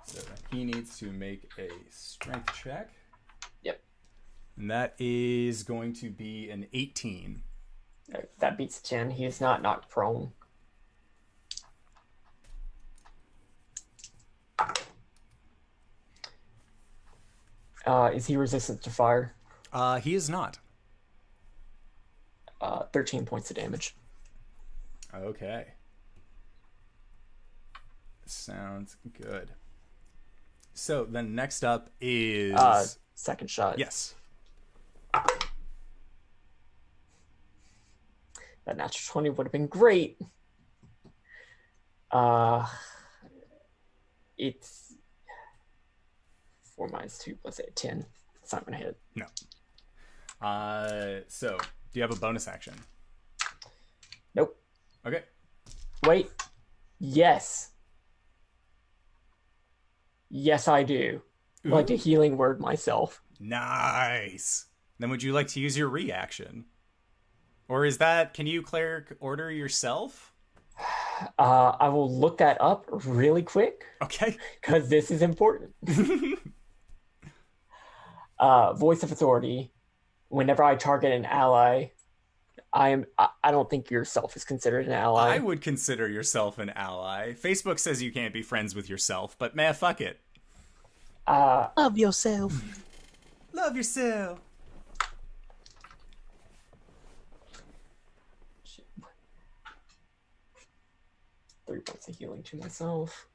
So he needs to make a strength check. Yep. And that is going to be an 18. That beats 10. He is not knocked prone. Is he resistant to fire? He is not. 13 points of damage. Okay. Sounds good. So then next up is... second shot. Yes. That natural 20 would have been great. It's 4 minus 2 plus 8, 10. It's not going to hit. No. So, do you have a bonus action? Nope. Okay. Wait. Yes. Yes, I do. I'd like to healing word myself. Nice. Then would you like to use your reaction? Or is that, can you cleric order yourself? I will look that up really quick. Okay. Because this is important. Voice of authority. Whenever I target an ally, I don't think yourself is considered an ally. I would consider yourself an ally. Facebook says you can't be friends with yourself, but man, fuck it. Love yourself. Love yourself. 3 points of healing to myself.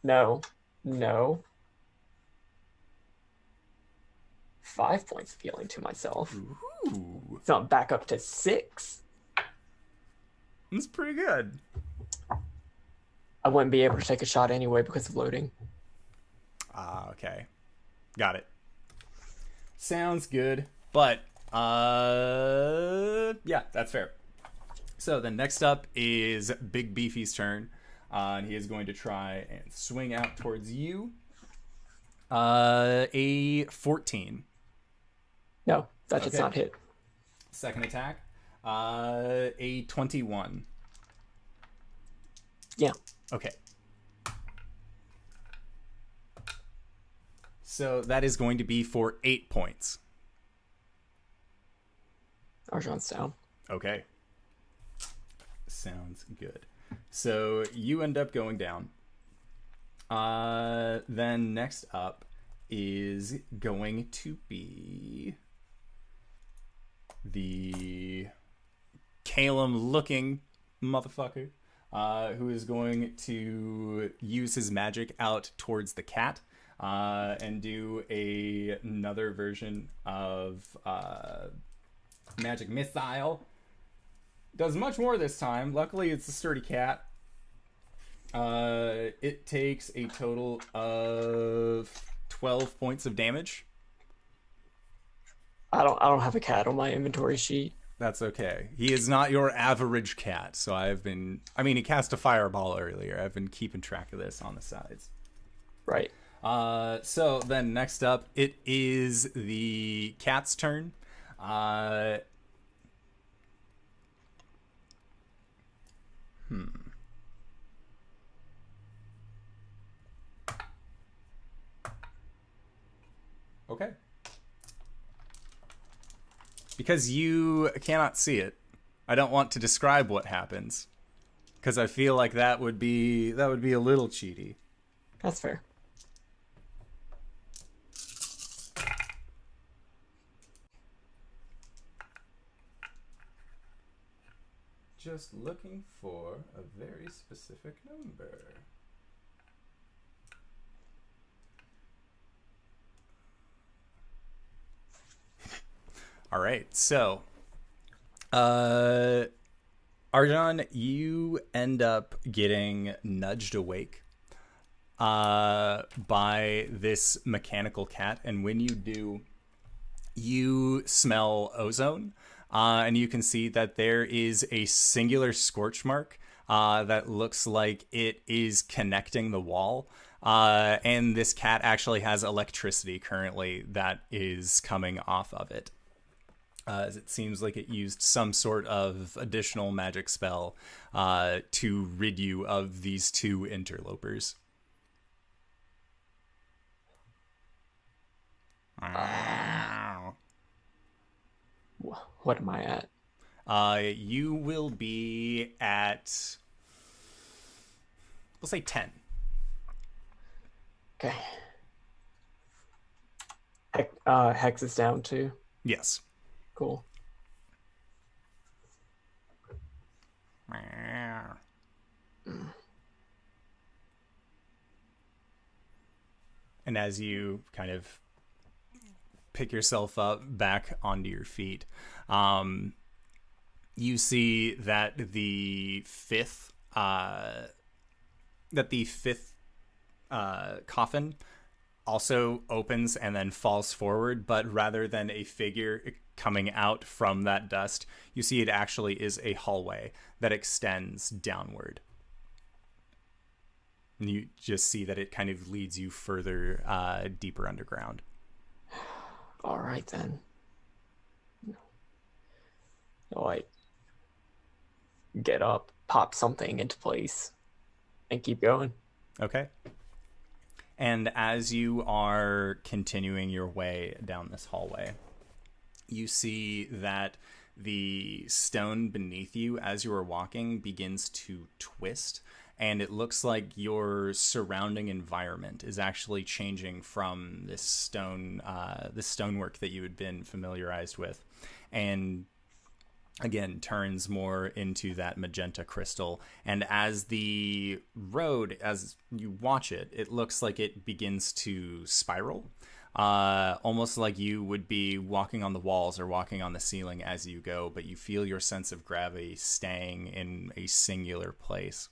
No. 5 points of healing to myself. Ooh. So I'm back up to 6. That's pretty good. I wouldn't be able to take a shot anyway because of loading. Okay. Got it. Sounds good. But, yeah, that's fair. So then next up is Big Beefy's turn. And he is going to try and swing out towards you. A 14. No, that does not hit. Second attack. A 21. Yeah. Okay. So that is going to be for 8 points. Arjhan's down. Okay. Sounds good. So you end up going down. Then next up is going to be the Caelum looking motherfucker, who is going to use his magic out towards the cat, and do another version of magic missile. Does much more this time. Luckily, it's a sturdy cat. It takes a total of 12 points of damage. I don't have a cat on my inventory sheet. That's okay. He is not your average cat, so he cast a fireball earlier. I've been keeping track of this on the sides. Right. So then next up, it is the cat's turn. Okay. Because you cannot see it, I don't want to describe what happens, because I feel like that would be a little cheaty. That's fair. Just looking for a very specific number. All right, so Arjhan, you end up getting nudged awake by this mechanical cat, and when you do, you smell ozone, and you can see that there is a singular scorch mark that looks like it is connecting the wall. And this cat actually has electricity currently that is coming off of it. As it seems like it used some sort of additional magic spell to rid you of these two interlopers. What am I at? You will be at, we'll say 10. Okay. Hex is down too. Yes. Cool. And as you kind of pick yourself up back onto your feet, you see that the fifth coffin also opens and then falls forward, but rather than a figure coming out from that dust, you see it actually is a hallway that extends downward. And you just see that it kind of leads you further deeper underground. All right then. Like, get up, pop something into place, and keep going. Okay. And as you are continuing your way down this hallway, you see that the stone beneath you, as you are walking, begins to twist. And it looks like your surrounding environment is actually changing from this stonework that you had been familiarized with, and again turns more into that magenta crystal. And as the road, as you watch it, it looks like it begins to spiral, almost like you would be walking on the walls or walking on the ceiling as you go, but you feel your sense of gravity staying in a singular place.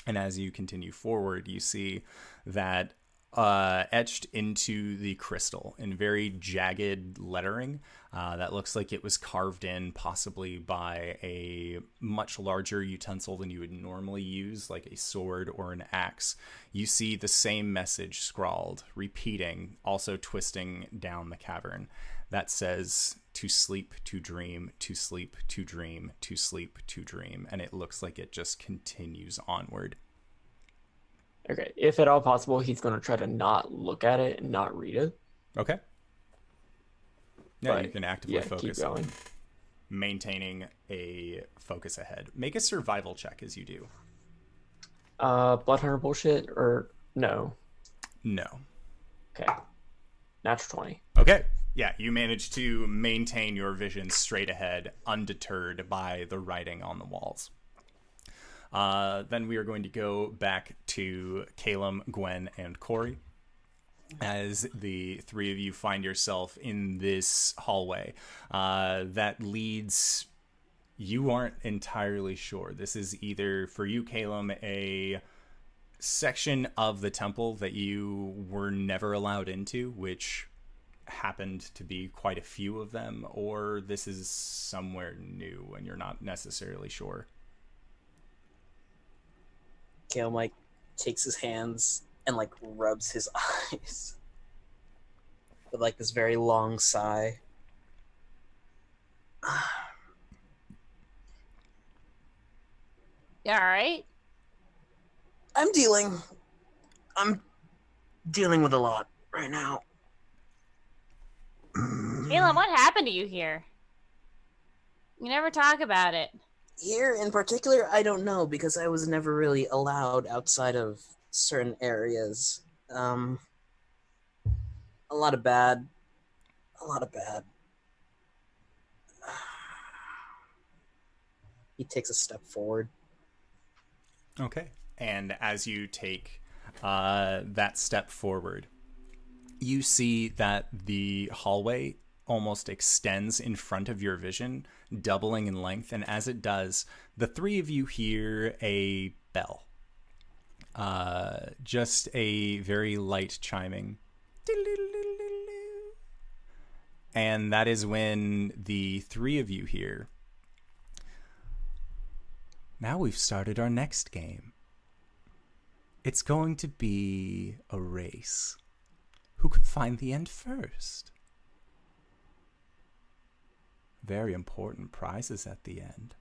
And as you continue forward, you see that etched into the crystal in very jagged lettering that looks like it was carved in possibly by a much larger utensil than you would normally use, like a sword or an axe. You see the same message scrawled, repeating, also twisting down the cavern, that says, "To sleep, to dream, to sleep, to dream, to sleep, to dream." And it looks like it just continues onward. Okay, if at all possible, he's going to try to not look at it and not read it. Okay. Yeah, But, you can actively keep focus going. on maintaining a focus ahead. Make a survival check as you do. Blood Hunter bullshit or no? No. Okay. Natural 20. Okay. Yeah, you manage to maintain your vision straight ahead, undeterred by the writing on the walls. Then we are going to go back to Caelum, Gwen, and Cori, as the three of you find yourself in this hallway that leads, you aren't entirely sure. This is either, for you, Caelum, a section of the temple that you were never allowed into, which happened to be quite a few of them, or this is somewhere new and you're not necessarily sure. Caelum like takes his hands and like rubs his eyes with like this very long sigh. You all right? I'm dealing with a lot right now. Caelum, what happened to you here? You never talk about it. Here in particular, I don't know because I was never really allowed outside of certain areas. A lot of bad. A lot of bad. He takes a step forward. Okay. And as you take that step forward, you see that the hallway almost extends in front of your vision, doubling in length. And as it does, the three of you hear a bell. Just a very light chiming. And that is when the three of you hear, now we've started our next game. It's going to be a race. Who can find the end first? Very important prizes at the end.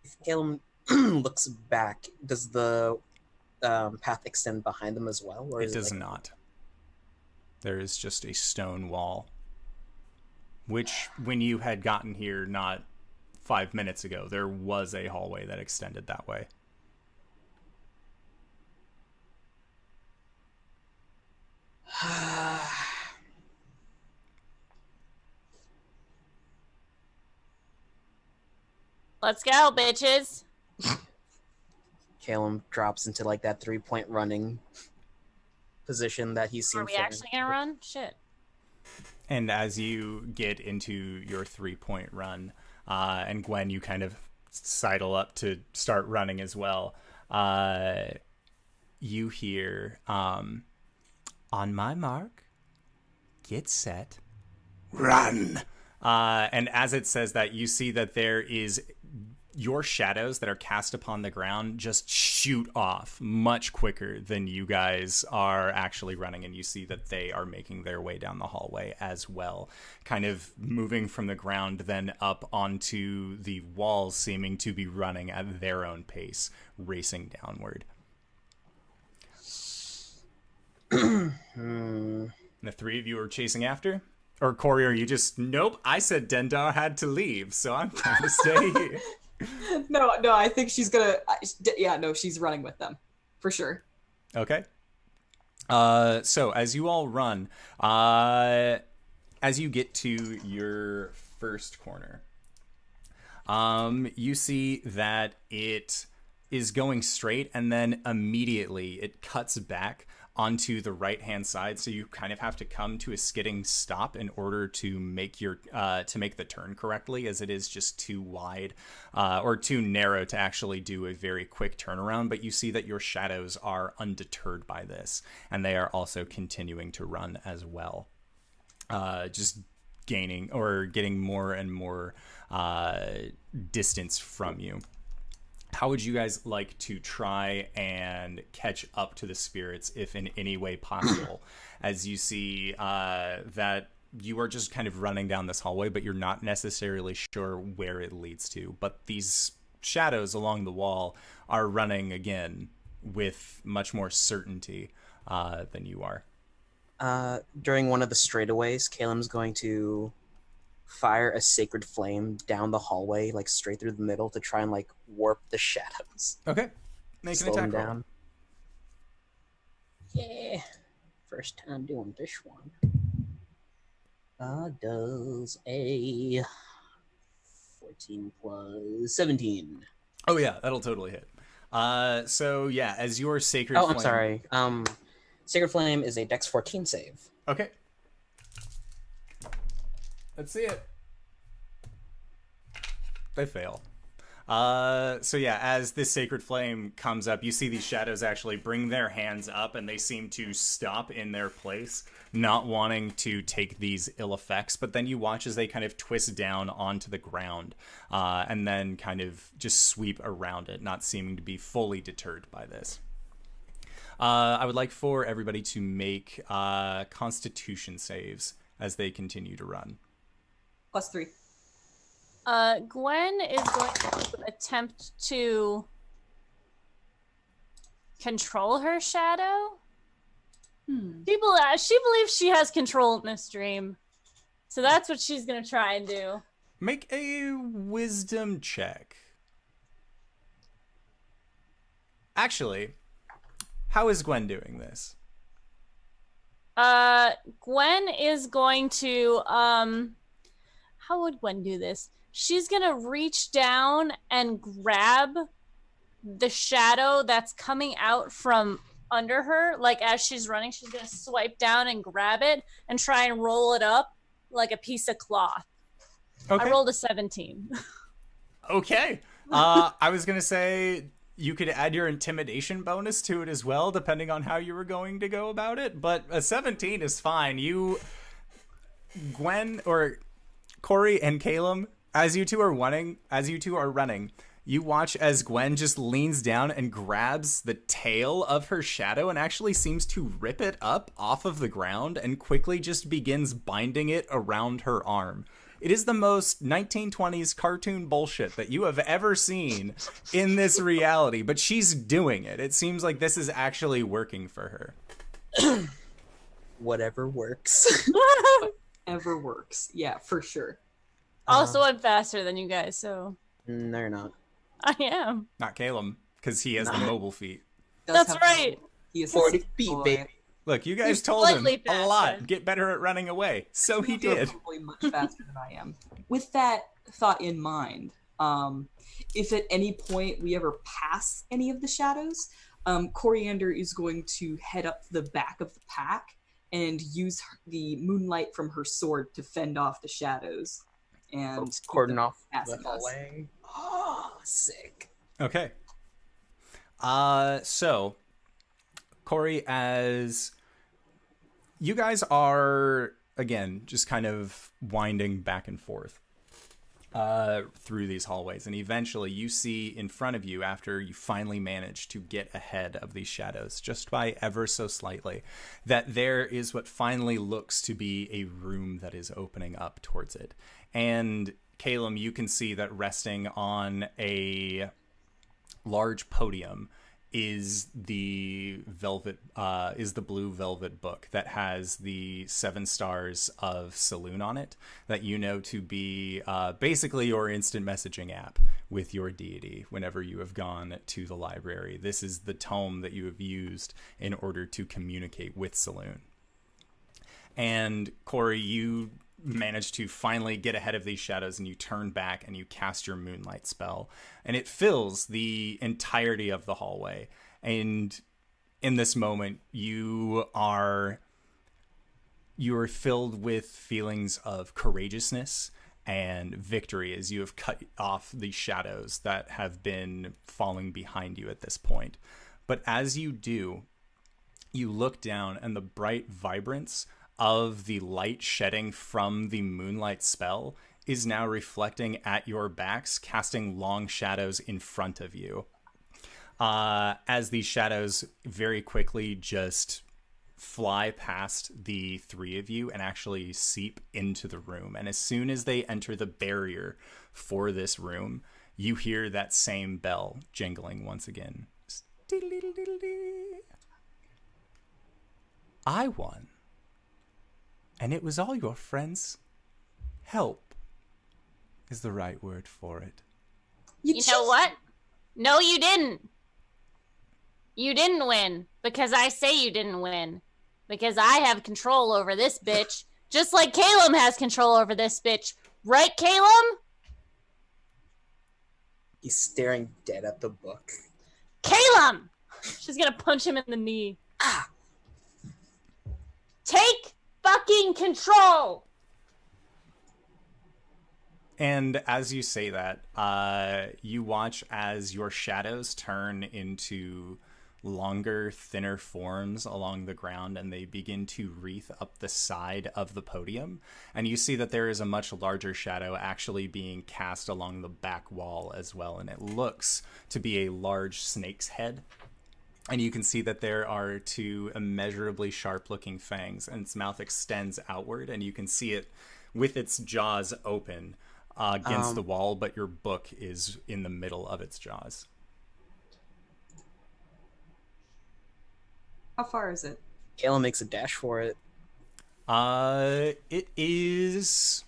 If Caelum looks back, does the path extend behind them as well? Or It does not. There is just a stone wall. Which, when you had gotten here not 5 minutes ago, there was a hallway that extended that way. Let's go, bitches. Caelum drops into like that 3-point running position that he's seen. Are we actually gonna run? Shit. And as you get into your 3-point run, and Gwen, you kind of sidle up to start running as well, you hear, on my mark, get set, run. And as it says that, you see that there is your shadows that are cast upon the ground just shoot off much quicker than you guys are actually running, and you see that they are making their way down the hallway as well, kind of moving from the ground then up onto the walls, seeming to be running at their own pace, racing downward. The three of you are chasing after? Or Cori, are you just, nope, I said Dendar had to leave, so I'm going to stay here. No, I think she's gonna. Yeah, no, she's running with them for sure. Okay. So as you all run, as you get to your first corner, you see that it is going straight, and then immediately it cuts back onto the right hand side, so you kind of have to come to a skidding stop in order to make your to make the turn correctly, as it is just too wide or too narrow to actually do a very quick turnaround. But you see that your shadows are undeterred by this, and they are also continuing to run as well, just gaining or getting more and more distance from you. How would you guys like to try and catch up to the spirits, if in any way possible, as you see that you are just kind of running down this hallway, but you're not necessarily sure where it leads to. But these shadows along the wall are running again with much more certainty than you are. During one of the straightaways, Caelum's going to fire a sacred flame down the hallway, like straight through the middle, to try and like warp the shadows. Okay, make an Slow attack them roll. down. Yeah, first time doing this one. Does a 14 plus 17. Oh yeah, that'll totally hit. So yeah, as your sacred Oh, flame... I'm sorry. Sacred Flame is a Dex 14 save. Okay. Let's see it. They fail. So yeah, as this sacred flame comes up, you see these shadows actually bring their hands up, and they seem to stop in their place, not wanting to take these ill effects. But then you watch as they kind of twist down onto the ground, and then kind of just sweep around it, not seeming to be fully deterred by this. I would like for everybody to make Constitution saves as they continue to run. +3. Gwen is going to attempt to control her shadow. She believes she has control in this dream. So that's what she's going to try and do. Make a wisdom check. Actually, how is Gwen doing this? Gwen is going to, how would Gwen do this? She's going to reach down and grab the shadow that's coming out from under her. Like, as she's running, she's going to swipe down and grab it and try and roll it up like a piece of cloth. Okay. I rolled a 17. Okay. I was going to say you could add your intimidation bonus to it as well, depending on how you were going to go about it. But a 17 is fine. Gwen, or Cori and Caelum, as you two are running, you watch as Gwen just leans down and grabs the tail of her shadow and actually seems to rip it up off of the ground and quickly just begins binding it around her arm. It is the most 1920s cartoon bullshit that you have ever seen in this reality, but she's doing it. It seems like this is actually working for her. Whatever works. Whatever works. Yeah, for sure. Also, I'm faster than you guys, so... No, you're not. I am. Not Caelum, because he has the mobile feet. That's right. He is 40 a feet, boy. baby. Look, you guys He's told him slightly a lot. faster. Get better at running away. So he You're did. probably much faster than I am. With that thought in mind, if at any point we ever pass any of the shadows, Coriander is going to head up to the back of the pack and use the moonlight from her sword to fend off the shadows. And keep Cordon them off the passing us. hallway. Oh, sick. Okay. So, Cori, as you guys are, again, just kind of winding back and forth through these hallways, and eventually you see in front of you, after you finally manage to get ahead of these shadows, just by ever so slightly, that there is what finally looks to be a room that is opening up towards it. And Caelum, you can see that resting on a large podium is the blue velvet book that has the 7 stars of Saloon on it, that you know to be basically your instant messaging app with your deity whenever you have gone to the library. This is the tome that you have used in order to communicate with Saloon. And Cori, you manage to finally get ahead of these shadows, and you turn back and you cast your moonlight spell, and it fills the entirety of the hallway. And in this moment, you are filled with feelings of courageousness and victory as you have cut off the shadows that have been falling behind you at this point. But as you do, you look down, and the bright vibrance of the light shedding from the moonlight spell is now reflecting at your backs, casting long shadows in front of you. As these shadows very quickly just fly past the 3 of you and actually seep into the room. And as soon as they enter the barrier for this room, you hear that same bell jingling once again. I won. And it was all your friends' help is the right word for it. You know what? No, you didn't. You didn't win. Because I say you didn't win. Because I have control over this bitch. Just like Caelum has control over this bitch. Right, Caelum? He's staring dead at the book. Caelum! She's gonna punch him in the knee. Ah! Take fucking control! And as you say that, you watch as your shadows turn into longer, thinner forms along the ground, and they begin to wreath up the side of the podium. And you see that there is a much larger shadow actually being cast along the back wall as well, and it looks to be a large snake's head. And you can see that there are 2 immeasurably sharp-looking fangs, and its mouth extends outward, and you can see it with its jaws open against the wall, but your book is in the middle of its jaws. How far is it Caelum makes a dash for it. It is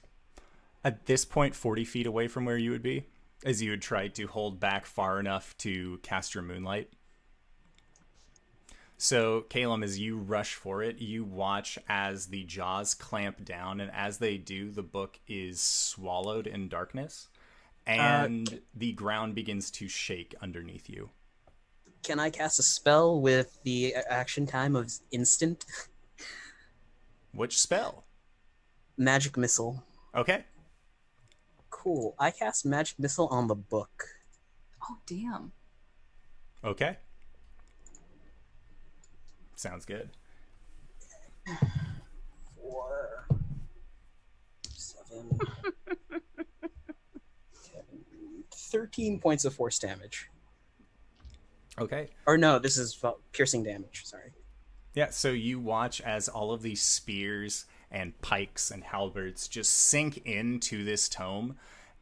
at this point 40 feet away from where you would be, as you would try to hold back far enough to cast your moonlight. So, Caelum, as you rush for it, you watch as the jaws clamp down, and as they do, the book is swallowed in darkness, and the ground begins to shake underneath you. Can I cast a spell with the action time of instant? Which spell? Magic Missile. Okay. Cool. I cast Magic Missile on the book. Oh, damn. Okay. Sounds good. 4, 7, 13 points of force damage. Okay. Or no, this is piercing damage. Sorry. Yeah, so you watch as all of these spears and pikes and halberds just sink into this tome,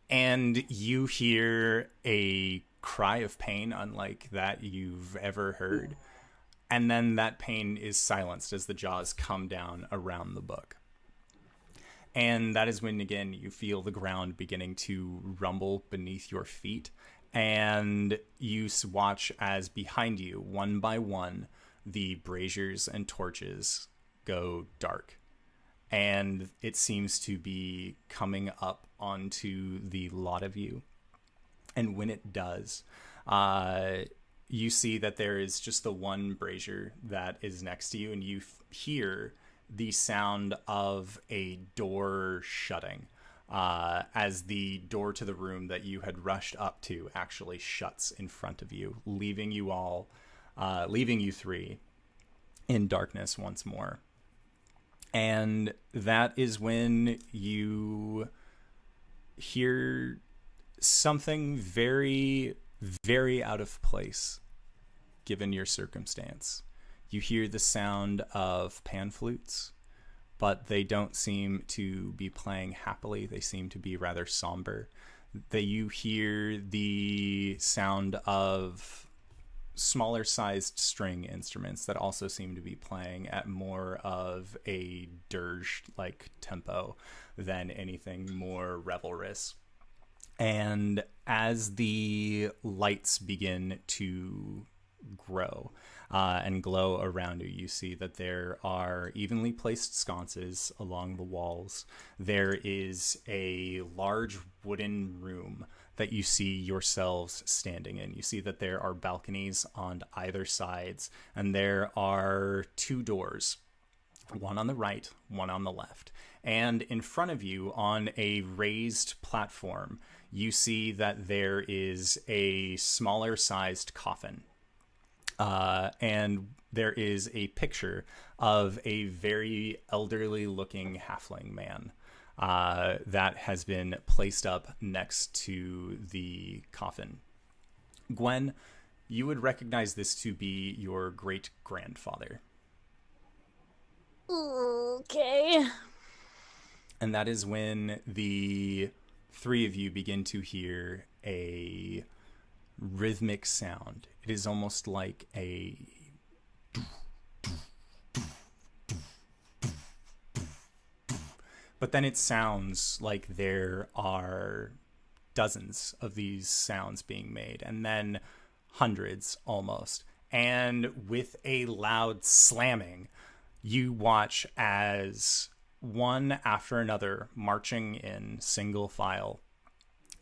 and you hear a cry of pain unlike that you've ever heard. And then that pain is silenced as the jaws come down around the book. And that is when, again, you feel the ground beginning to rumble beneath your feet. And you watch as behind you, one by one, the braziers and torches go dark. And it seems to be coming up onto the lot of you. And when it does, you see that there is just the one brazier that is next to you, and you hear the sound of a door shutting as the door to the room that you had rushed up to actually shuts in front of you, leaving you three in darkness once more. And that is when you hear something very, very out of place, given your circumstance. You hear the sound of pan flutes, but they don't seem to be playing happily. They seem to be rather somber. You hear the sound of smaller sized string instruments that also seem to be playing at more of a dirge-like tempo than anything more revelrous. And as the lights begin to grow and glow around you, you see that there are evenly placed sconces along the walls. There is a large wooden room that you see yourselves standing in. You see that there are balconies on either sides, and there are two doors, one on the right, one on the left. And in front of you, on a raised platform, you see that there is a smaller sized coffin. And there is a picture of a very elderly looking halfling man that has been placed up next to the coffin. Gwen, you would recognize this to be your great grandfather. Okay. And that is when the three of you begin to hear a rhythmic sound. It is almost like a but then it sounds like there are dozens of these sounds being made, and then hundreds almost. And with a loud slamming, you watch as one after another, marching in single file,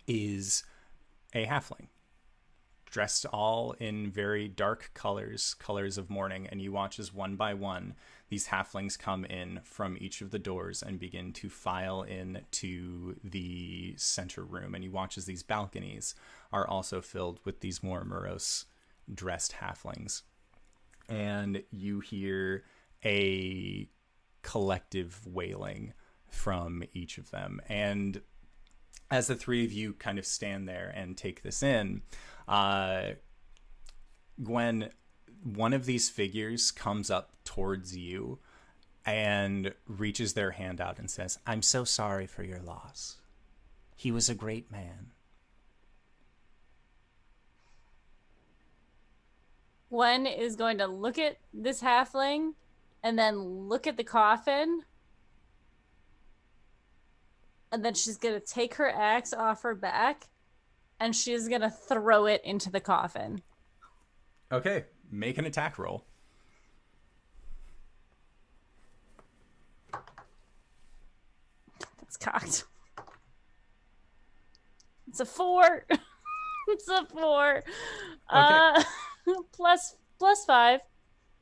is a halfling, dressed all in very dark colors of mourning. And you watch as one by one these halflings come in from each of the doors and begin to file in to the center room. And you watch as these balconies are also filled with these more morose dressed halflings. And you hear a collective wailing from each of them. And as the three of you kind of stand there and take this in, Gwen, one of these figures comes up towards you and reaches their hand out and says, "I'm so sorry for your loss. He was a great man." Gwen is going to look at this halfling and then look at the coffin. And then she's going to take her axe off her back, and she's going to throw it into the coffin. Okay, make an attack roll. That's cocked. It's a 4. It's a 4. Okay. Plus 5.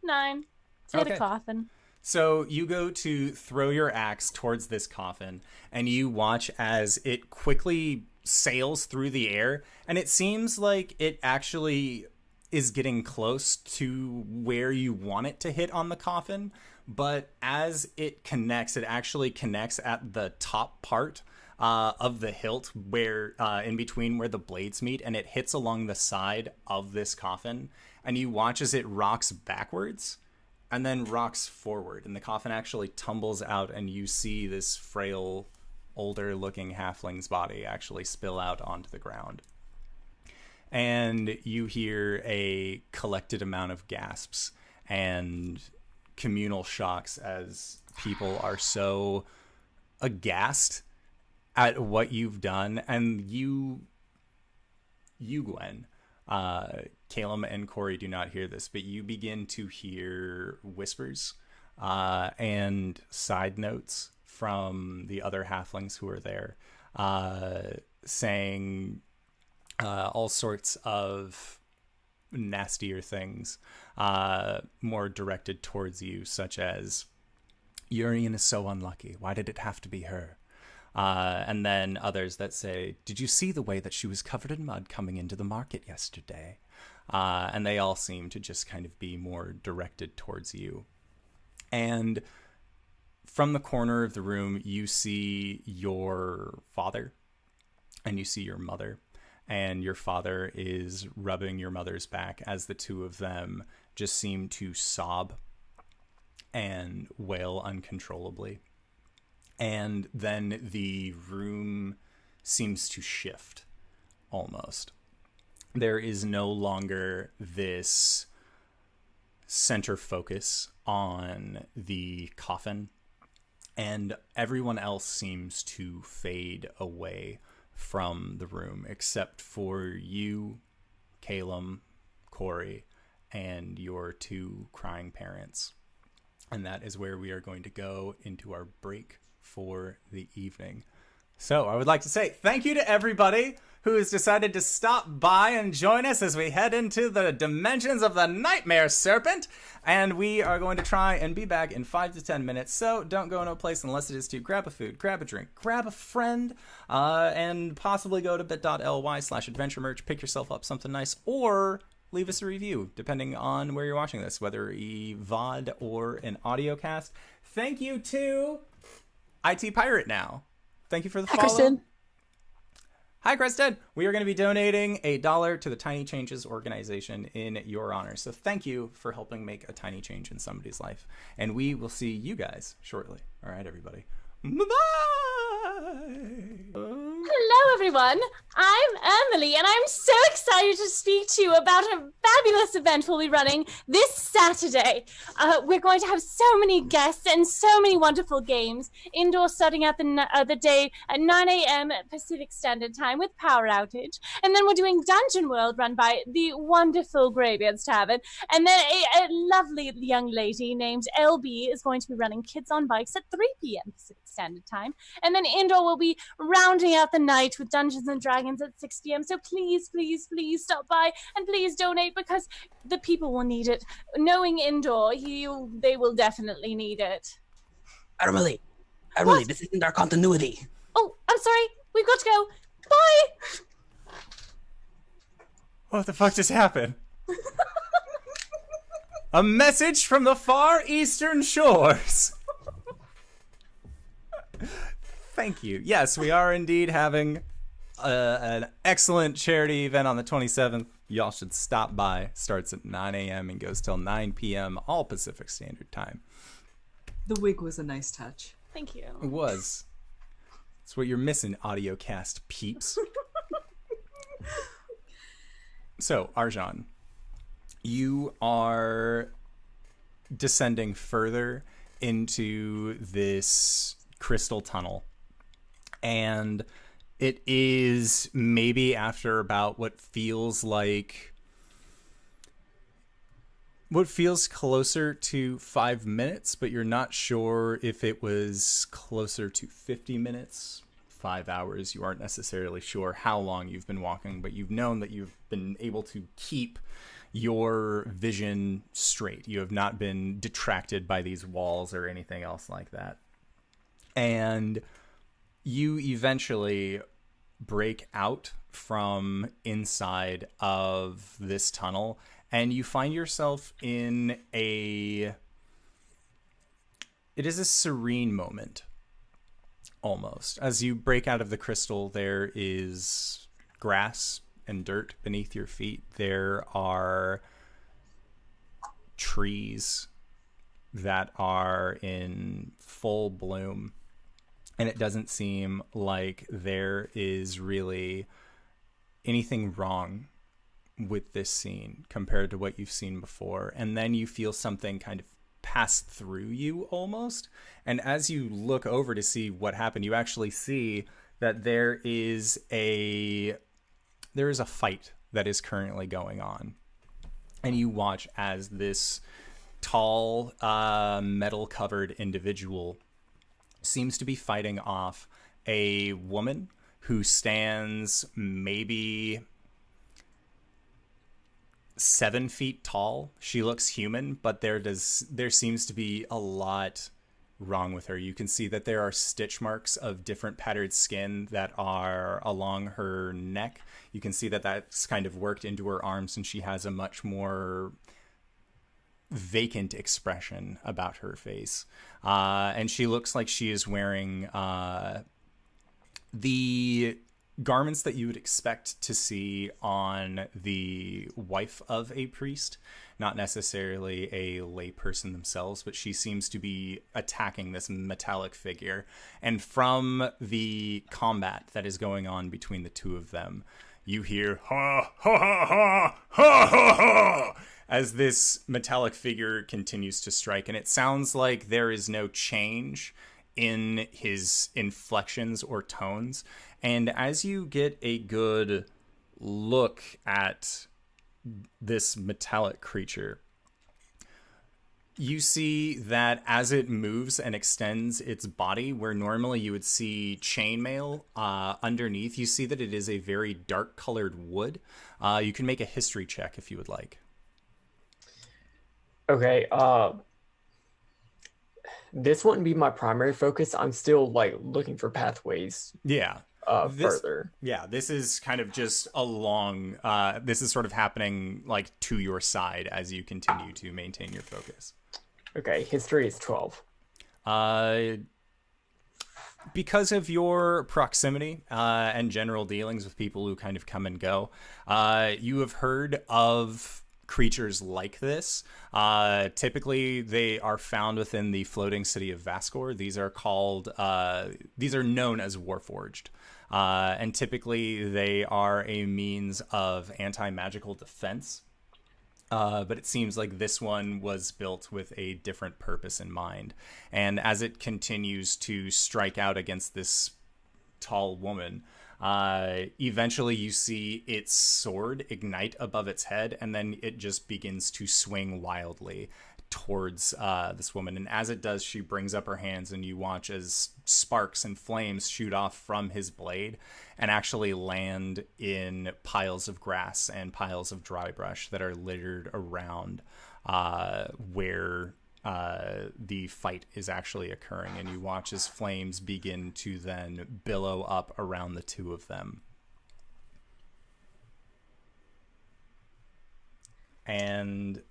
9. To hit a Okay. coffin. So you go to throw your axe towards this coffin, and you watch as it quickly sails through the air, and it seems like it actually is getting close to where you want it to hit on the coffin, but as it connects, it actually connects at the top part of the hilt, where in between where the blades meet, and it hits along the side of this coffin, and you watch as it rocks backwards and then rocks forward, and the coffin actually tumbles out, and you see this frail, older-looking halfling's body actually spill out onto the ground. And you hear a collected amount of gasps and communal shocks as people are so aghast at what you've done. And you Gwen, Caelum and Cori do not hear this, but you begin to hear whispers and side notes from the other halflings who are there, saying all sorts of nastier things, more directed towards you, such as, Urian is so unlucky. Why did it have to be her? And then others that say, did you see the way that she was covered in mud coming into the market yesterday? And they all seem to just kind of be more directed towards you. And from the corner of the room, you see your father and you see your mother. And your father is rubbing your mother's back as the two of them just seem to sob and wail uncontrollably. And then the room seems to shift, almost. There is no longer this center focus on the coffin, and everyone else seems to fade away from the room, except for you, Caelum, Cori, and your two crying parents. And that is where we are going to go into our break for the evening. So I would like to say thank you to everybody who has decided to stop by and join us as we head into the dimensions of the Nightmare Serpent. And we are going to try and be back in 5 to 10 minutes. So don't go no place unless it is to grab a food, grab a drink, grab a friend, and possibly go to bit.ly/adventure merch, pick yourself up something nice, or leave us a review, depending on where you're watching this, whether a VOD or an audio cast. Thank you to IT Pirate Now. Thank you for the follow. Kristen. Hi, Crested. We are going to be donating $1 to the Tiny Changes organization in your honor. So thank you for helping make a tiny change in somebody's life. And we will see you guys shortly. All right, everybody. Bye-bye. Hello, everyone. I'm Emily, and I'm so excited to speak to you about a fabulous event we'll be running this Saturday. We're going to have so many guests and so many wonderful games. Indoor starting out the day at 9 a.m. Pacific Standard Time with power outage. And then we're doing Dungeon World run by the wonderful Greybeards Tavern. And then a lovely young lady named LB is going to be running Kids on Bikes at 3 p.m. Pacific Standard Time. And then Indoor will be rounding out the night with Dungeons and Dragons at 6 p.m. So please, please, please stop by and please donate, because the people will need it. Knowing Indoor, they will definitely need it. Emily, What? this isn't our continuity. Oh, I'm sorry. We've got to go. Bye. What the fuck just happened? A message from the far eastern shores. Thank you. Yes, we are indeed having an excellent charity event on the 27th. Y'all should stop by. Starts at 9 a.m. and goes till 9 p.m. all Pacific Standard Time. The wig was a nice touch. Thank you. It was. It's what you're missing, audiocast peeps. So, Arjhan, you are descending further into this crystal tunnel. And it is maybe after about what feels closer to 5 minutes, but you're not sure if it was closer to 50 minutes, 5 hours. You aren't necessarily sure how long you've been walking, but you've known that you've been able to keep your vision straight. You have not been detracted by these walls or anything else like that. And you eventually break out from inside of this tunnel, and you find yourself in it is a serene moment, almost. As you break out of the crystal, there is grass and dirt beneath your feet. There are trees that are in full bloom, and it doesn't seem like there is really anything wrong with this scene compared to what you've seen before. And then you feel something kind of pass through you almost. And as you look over to see what happened, you actually see that there is a fight that is currently going on. And you watch as this tall, metal-covered individual seems to be fighting off a woman who stands maybe 7 feet tall. She looks human, but there seems to be a lot wrong with her. You can see that there are stitch marks of different patterned skin that are along her neck. You can see that that's kind of worked into her arms, and she has a much more vacant expression about her face. And she looks like she is wearing the garments that you would expect to see on the wife of a priest, not necessarily a layperson themselves, but she seems to be attacking this metallic figure. And from the combat that is going on between the two of them, you hear ha ha ha ha ha ha ha as this metallic figure continues to strike. And it sounds like there is no change in his inflections or tones. And as you get a good look at this metallic creature, you see that as it moves and extends its body, where normally you would see chainmail underneath, you see that it is a very dark colored wood. You can make a history check if you would like. Okay, this wouldn't be my primary focus. I'm still looking for pathways. Yeah. Further. Yeah, this is kind of just along. This is sort of happening to your side as you continue to maintain your focus. Okay, history is 12. Because of your proximity and general dealings with people who kind of come and go, you have heard of creatures like this. Typically, they are found within the floating city of Vascor. These are known as Warforged. And typically, they are a means of anti-magical defense. But it seems like this one was built with a different purpose in mind. And as it continues to strike out against this tall woman, eventually you see its sword ignite above its head, and then it just begins to swing wildly towards this woman. And as it does, she brings up her hands, and you watch as sparks and flames shoot off from his blade and actually land in piles of grass and piles of dry brush that are littered around where the fight is actually occurring. And you watch as flames begin to then billow up around the two of them. And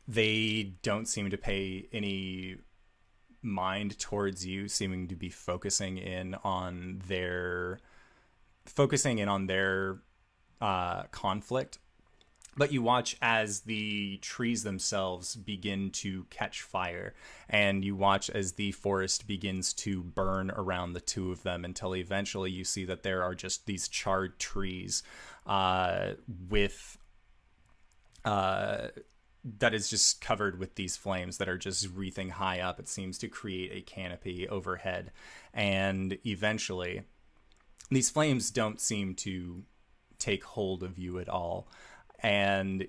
they don't seem to pay any mind towards you, seeming to be focusing in on their conflict. But you watch as the trees themselves begin to catch fire, and you watch as the forest begins to burn around the two of them until eventually you see that there are just these charred trees with that is just covered with these flames that are just wreathing high up. It seems to create a canopy overhead. And eventually, these flames don't seem to take hold of you at all. And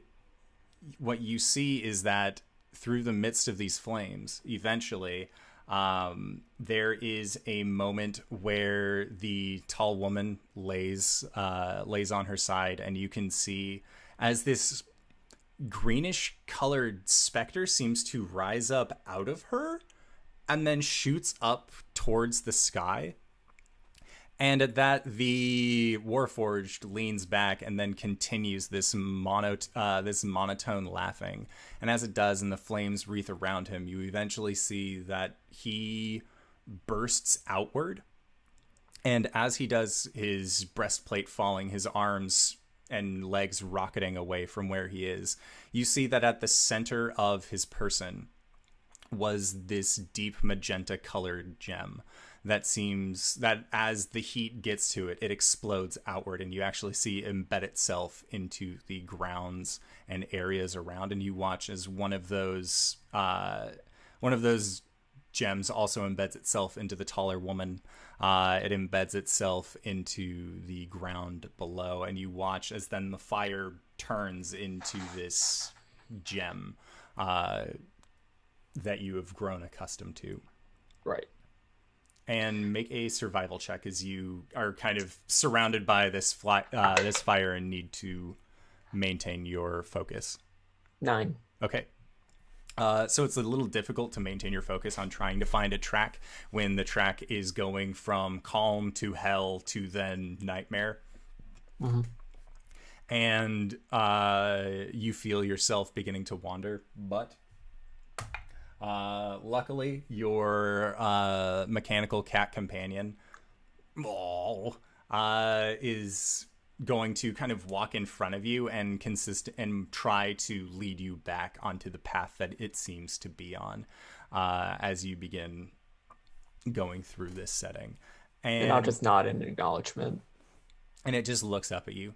what you see is that through the midst of these flames, eventually, there is a moment where the tall woman lays on her side, and you can see as this greenish colored specter seems to rise up out of her and then shoots up towards the sky. And at that, the Warforged leans back and then continues this monotone laughing. And as it does, and the flames wreath around him, you eventually see that he bursts outward. And as he does, his breastplate falling, his arms and legs rocketing away from where he is, you see that at the center of his person was this deep magenta colored gem that seems that as the heat gets to it, it explodes outward, and you actually see embed itself into the grounds and areas around. And you watch as one of those gems also embeds itself into the taller woman. It embeds itself into the ground below, and you watch as then the fire turns into this gem that you have grown accustomed to. Right. And make a survival check as you are kind of surrounded by this fire and need to maintain your focus. 9. Okay. So it's a little difficult to maintain your focus on trying to find a track when the track is going from calm to hell to then nightmare. Mm-hmm. And you feel yourself beginning to wander, but luckily your mechanical cat companion is going to kind of walk in front of you and try to lead you back onto the path that it seems to be on as you begin going through this setting. And I'll just nod in acknowledgement. And it just looks up at you.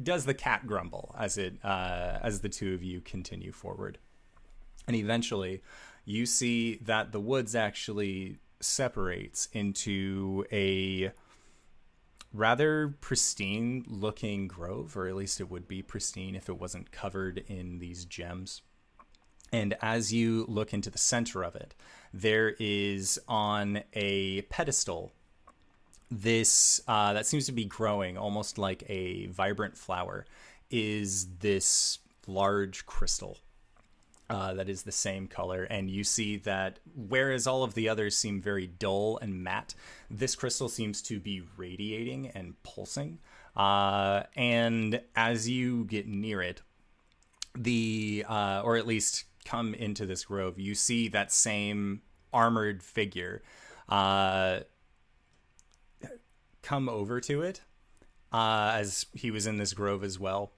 Does the cat grumble as the two of you continue forward. And eventually you see that the woods actually separates into a rather pristine looking grove, or at least it would be pristine if it wasn't covered in these gems. And as you look into the center of it, there is on a pedestal this that seems to be growing almost like a vibrant flower, is this large crystal that is the same color. And you see that whereas all of the others seem very dull and matte, this crystal seems to be radiating and pulsing. And as you get near it, or at least come into this grove, you see that same armored figure come over to it as he was in this grove as well,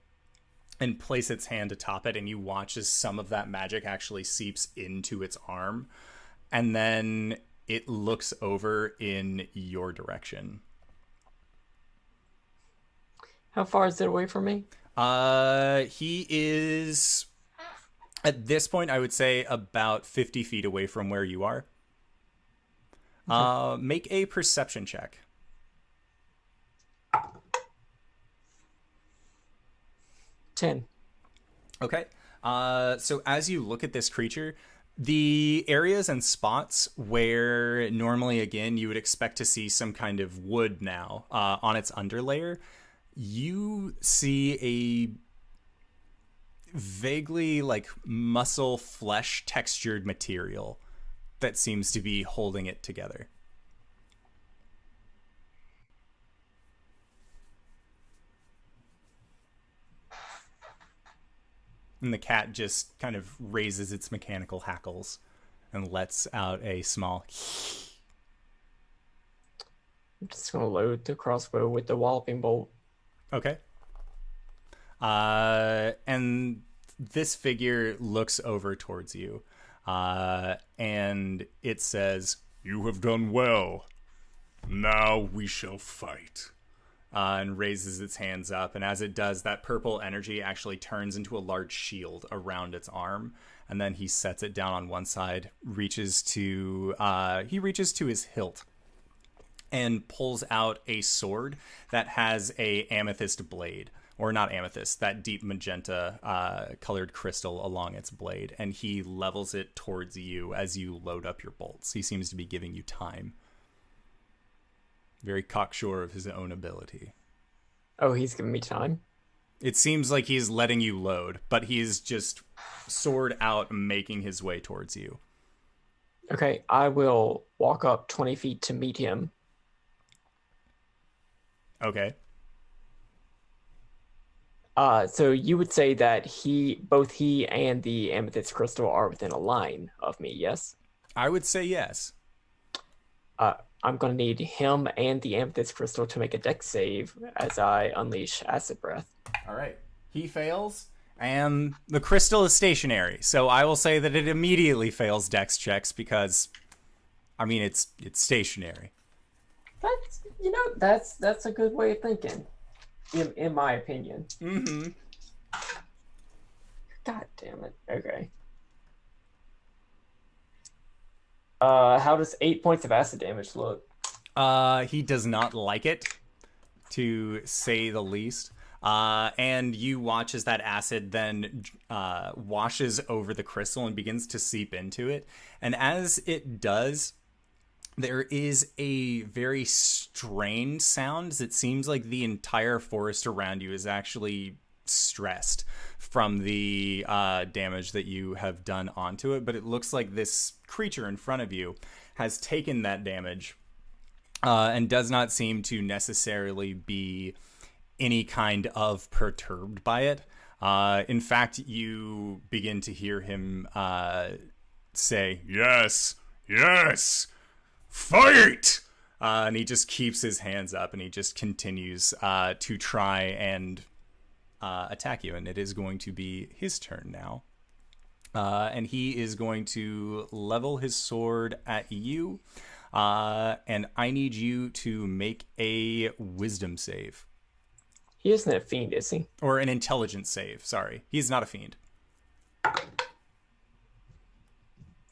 and place its hand atop it, and you watch as some of that magic actually seeps into its arm, and then it looks over in your direction. How far is it away from me? He is, at this point, I would say about 50 feet away from where you are. Okay. Make a perception check. 10. Okay. So as you look at this creature, the areas and spots where normally, again, you would expect to see some kind of wood now on its underlayer, you see a vaguely like muscle flesh textured material that seems to be holding it together. And the cat just kind of raises its mechanical hackles and lets out a small... I'm just going to load the crossbow with the walloping bolt. Okay. And this figure looks over towards you. And it says, "You have done well. Now we shall fight." and raises its hands up. And as it does, that purple energy actually turns into a large shield around its arm. And then he sets it down on one side, reaches to his hilt, and pulls out a sword that has a amethyst blade. Or not amethyst, that deep magenta colored crystal along its blade. And he levels it towards you as you load up your bolts. He seems to be giving you time. Very cocksure of his own ability. Oh, he's giving me time? It seems like he's letting you load, but he's just sword out, making his way towards you. Okay, I will walk up 20 feet to meet him. Okay. So you would say that both he and the amethyst crystal are within a line of me, yes? I would say yes. I'm going to need him and the amethyst crystal to make a dex save as I unleash acid breath. All right. He fails, and the crystal is stationary. So I will say that it immediately fails dex checks because, I mean, it's stationary. That's a good way of thinking. In my opinion. Mm-hmm. God damn it. Okay. How does 8 points of acid damage look? He does not like it, to say the least. And you watch as that acid then washes over the crystal and begins to seep into it. And as it does, there is a very strained sound. It seems like the entire forest around you is actually stressed from the damage that you have done onto it. But it looks like this creature in front of you has taken that damage and does not seem to necessarily be any kind of perturbed by it. In fact, you begin to hear him say, "Yes, yes, fight!" And he just keeps his hands up and he just continues to try and attack you. And it is going to be his turn now. And he is going to level his sword at you. And I need you to make a wisdom save. He isn't a fiend, is he? Or an intelligence save, sorry. He's not a fiend.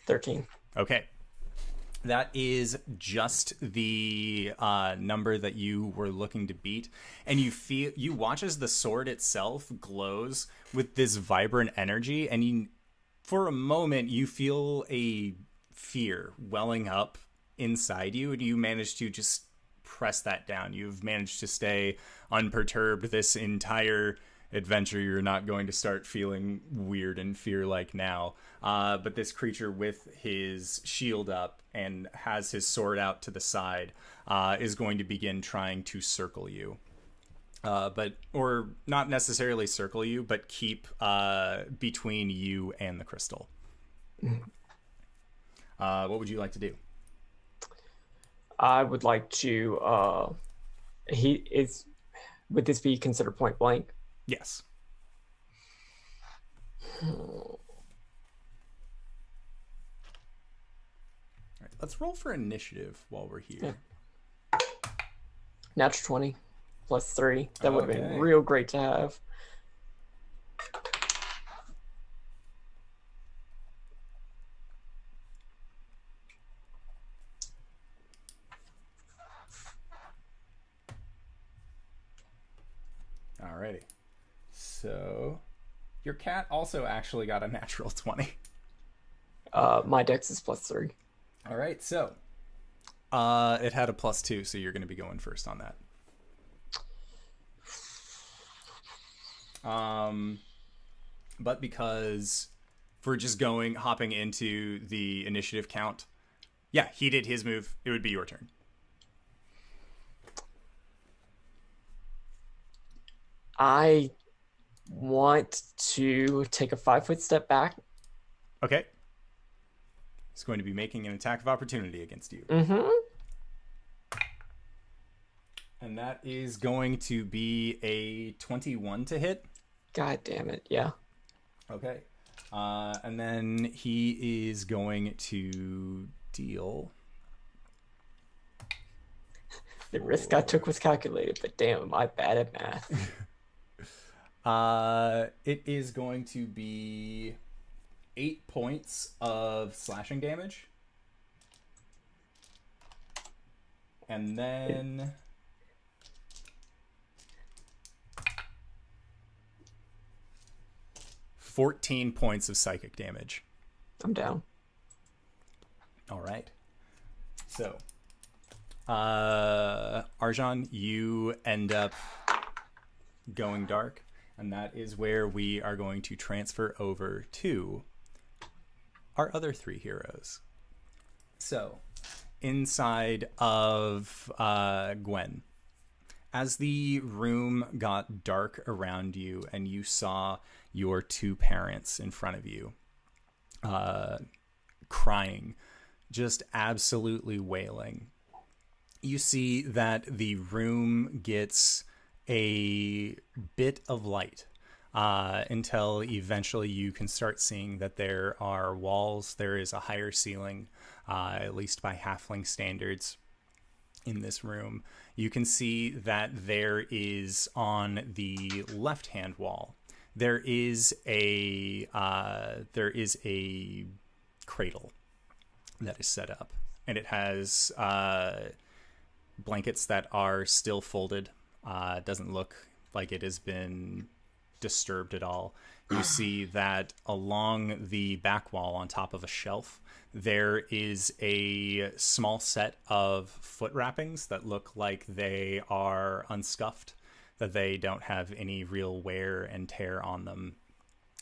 13. Okay. That is just the number that you were looking to beat. And you watch as the sword itself glows with this vibrant energy. And for a moment, you feel a fear welling up inside you. And you manage to just press that down. You've managed to stay unperturbed this entire adventure. You're not going to start feeling weird and fear-like now. But this creature with his shield up and has his sword out to the side is going to begin trying to circle you. Or not necessarily circle you, but keep between you and the crystal. What would you like to do? I would like to... Would this be considered point blank? Yes. All right, let's roll for initiative while we're here. Yeah. Natural 20 plus 3. That would have Okay. been real great to have. Alrighty. So, your cat also actually got a natural 20. My dex is plus 3. All right, so it had a +2, so you're going to be going first on that. But because for just hopping into the initiative count, yeah, he did his move. It would be your turn. I want to take a 5-foot step back. Okay. He's going to be making an attack of opportunity against you. Mm-hmm. And that is going to be a 21 to hit. God damn it, yeah. Okay. And then he is going to deal The risk I took was calculated, but damn, am I bad at math. It is going to be 8 points of slashing damage. And then 14 points of psychic damage. I'm down. All right. So, Arjhan, you end up going dark, and that is where we are going to transfer over to our other 3 heroes. So, inside of Gwen, as the room got dark around you and you saw your 2 parents in front of you, crying, just absolutely wailing, you see that the room gets a bit of light until eventually you can start seeing that there are walls. There is a higher ceiling, at least by halfling standards, in this room. You can see that there is on the left-hand wall, there is a cradle that is set up, and it has blankets that are still folded. Doesn't look like it has been disturbed at all. You see that along the back wall, on top of a shelf, there is a small set of foot wrappings that look like they are unscuffed, that they don't have any real wear and tear on them.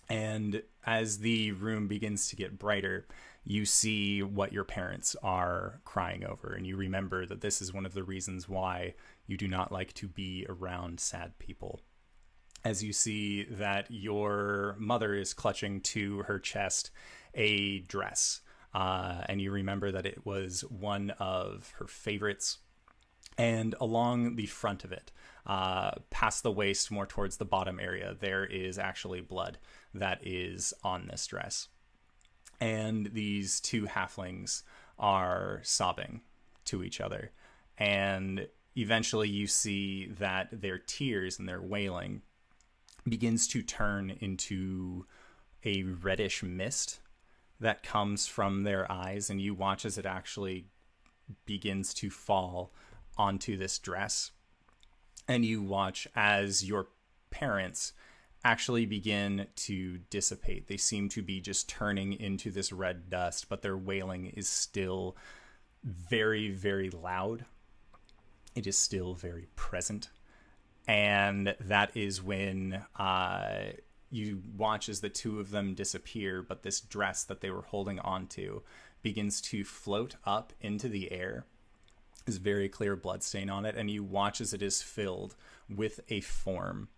And as the room begins to get brighter, you see what your parents are crying over, and you remember that this is one of the reasons why you do not like to be around sad people. As you see that your mother is clutching to her chest a dress, and you remember that it was one of her favorites, and along the front of it, past the waist, more towards the bottom area, there is actually blood that is on this dress. And these 2 halflings are sobbing to each other. And eventually you see that their tears and their wailing begins to turn into a reddish mist that comes from their eyes. And you watch as it actually begins to fall onto this dress. And you watch as your parents actually begin to dissipate. They seem to be just turning into this red dust, but their wailing is still very, very loud. It is still very present. And that is when you watch as the 2 of them disappear, but this dress that they were holding onto begins to float up into the air. There's very clear bloodstain on it, and you watch as it is filled with a form.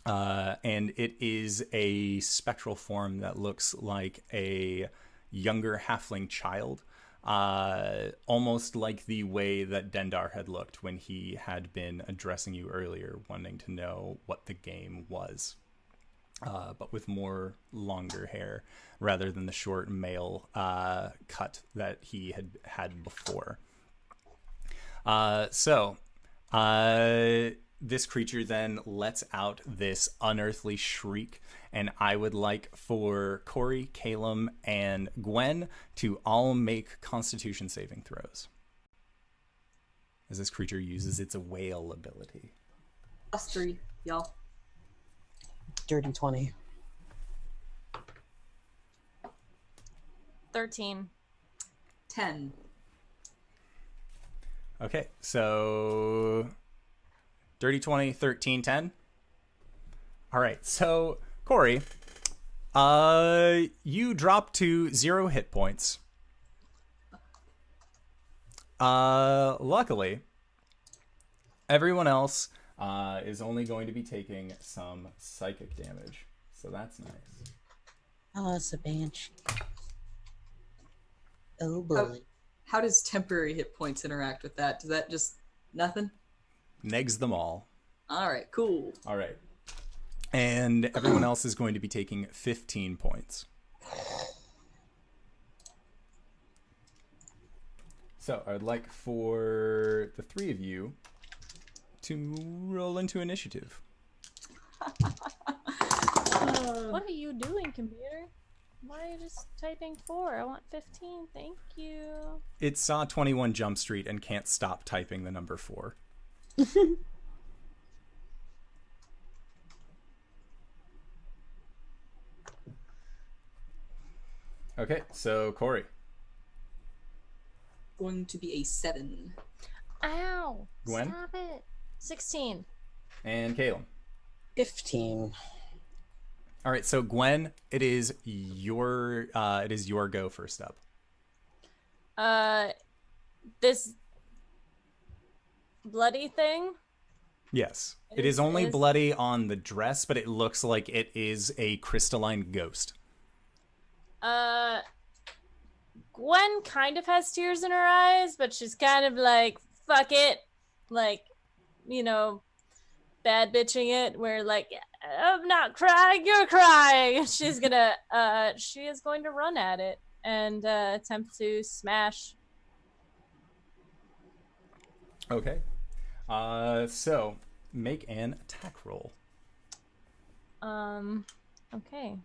And it is a spectral form that looks like a younger halfling child, almost like the way that Dendar had looked when he had been addressing you earlier, wanting to know what the game was, but with more longer hair rather than the short male cut that he had before. This creature then lets out this unearthly shriek, and I would like for Cori, Caelum, and Gwen to all make Constitution saving throws, as this creature uses its wail ability. +3, y'all. Dirty 20. 13. 10. Okay, so dirty 20, 13, 10. All right, so Cori, you drop to 0 hit points. Luckily, everyone else is only going to be taking some psychic damage, so that's nice. Oh, it's a banshee. Oh boy. How does temporary hit points interact with that? Does that just nothing? Negs them all. All right, cool. All right. And everyone else is going to be taking 15 points. So I'd like for the three of you to roll into initiative. What are you doing, computer? Why are you just typing 4? I want 15. Thank you. It saw 21 Jump Street and can't stop typing the number 4. Okay, so Cori. Going to be a 7. Ow! Gwen? Stop it. 16. And Caelum. 15. All right, so Gwen, it is your go first up. This bloody thing? Yes. It is only bloody on the dress, but it looks like it is a crystalline ghost. Gwen kind of has tears in her eyes, but she's kind of like, fuck it. Like, you know, bad bitching it, where like, I'm not crying, you're crying. She is going to run at it and attempt to smash. Okay. So make an attack roll. Okay.